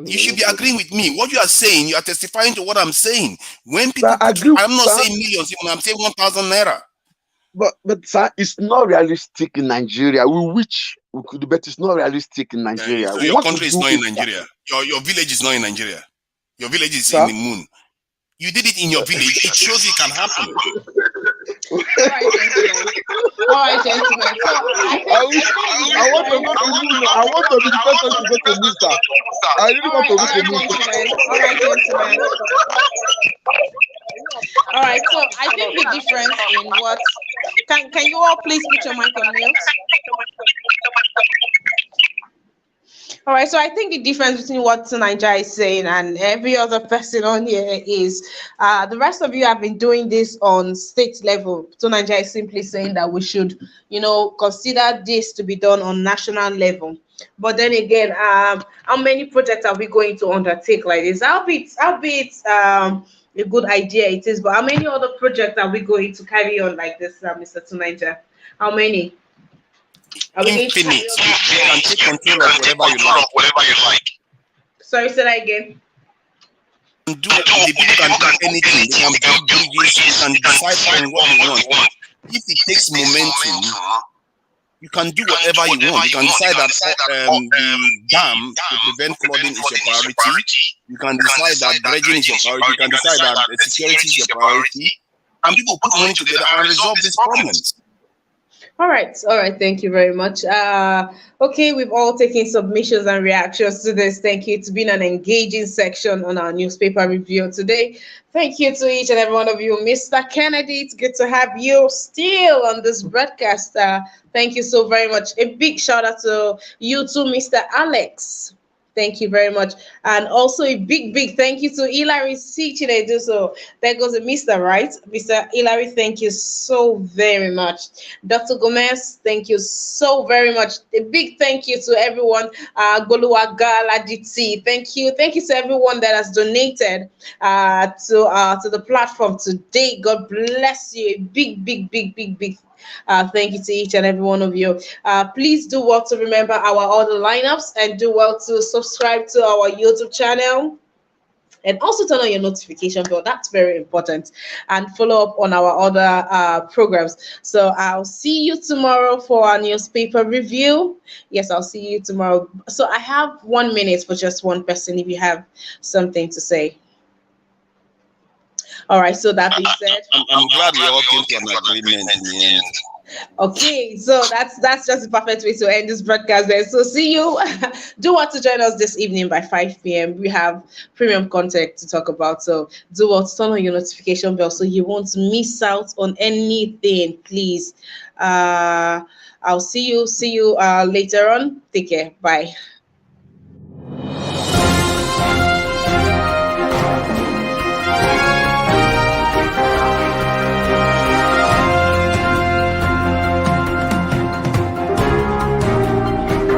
you should be agreeing with me. What you are saying, you are testifying to what I'm saying. When people, I'm not saying millions, even I'm saying 1,000 naira. But sir, it's not realistic in Nigeria. We wish we could, but it's not realistic in Nigeria. So your country is not in Nigeria. Your village is not in Nigeria. Your village is in the moon. You did it in your village. It shows it can happen. All right, gentlemen. So I want to be the person to go to Mr. I really want to go to Mr. All right, gentlemen. All right, so I think the difference in what can you all please put your mic on mute? All right, so I think the difference between what Nigeria is saying and every other person on here is the rest of you have been doing this on state level. So Nigeria is simply saying that we should, consider this to be done on national level. But then again, how many projects are we going to undertake like this? Albeit a good idea it is, but how many other projects are we going to carry on like this, Mr. Tunaja? How many? Infinite. You can take control of whatever you like. Sorry, say that again. The people can do anything. They can build bridges. They can decide on what they want. If it takes momentum, you can do whatever you want. You can decide that the dam to prevent flooding is your priority. You can decide that dredging is your priority. You can decide that security is your priority. And people put money together and resolve these problems. All right. Thank you very much. Okay, we've all taken submissions and reactions to this. Thank you. It's been an engaging section on our newspaper review today. Thank you to each and every one of you. Mr. Kennedy, it's good to have you still on this broadcast. Thank you so very much. A big shout out to you too, Mr. Alex. Thank you very much. And also a big thank you to Hilary C. Chinedu. So there goes a Mr. Right. Mr. Hilary, thank you so very much. Dr. Gomez, thank you so very much. A big thank you to everyone. Goluwaga Laditi, thank you. Thank you to everyone that has donated to the platform today. God bless you. A big thank you to each and every one of you. Please do well to remember our other lineups and do well to subscribe to our YouTube channel. And also turn on your notification bell. That's very important. And follow up on our other programs. So I'll see you tomorrow for our newspaper review. Yes, I'll see you tomorrow. So I have 1 minute for just one person if you have something to say. All right, so that being said, I'm glad we all came to an agreement in the end. Okay, so that's just the perfect way to end this broadcast then. So see you. Do want to join us this evening by 5 p.m. We have premium content to talk about. So do what, turn on your notification bell so you won't miss out on anything, please. I'll see you later on. Take care. Bye.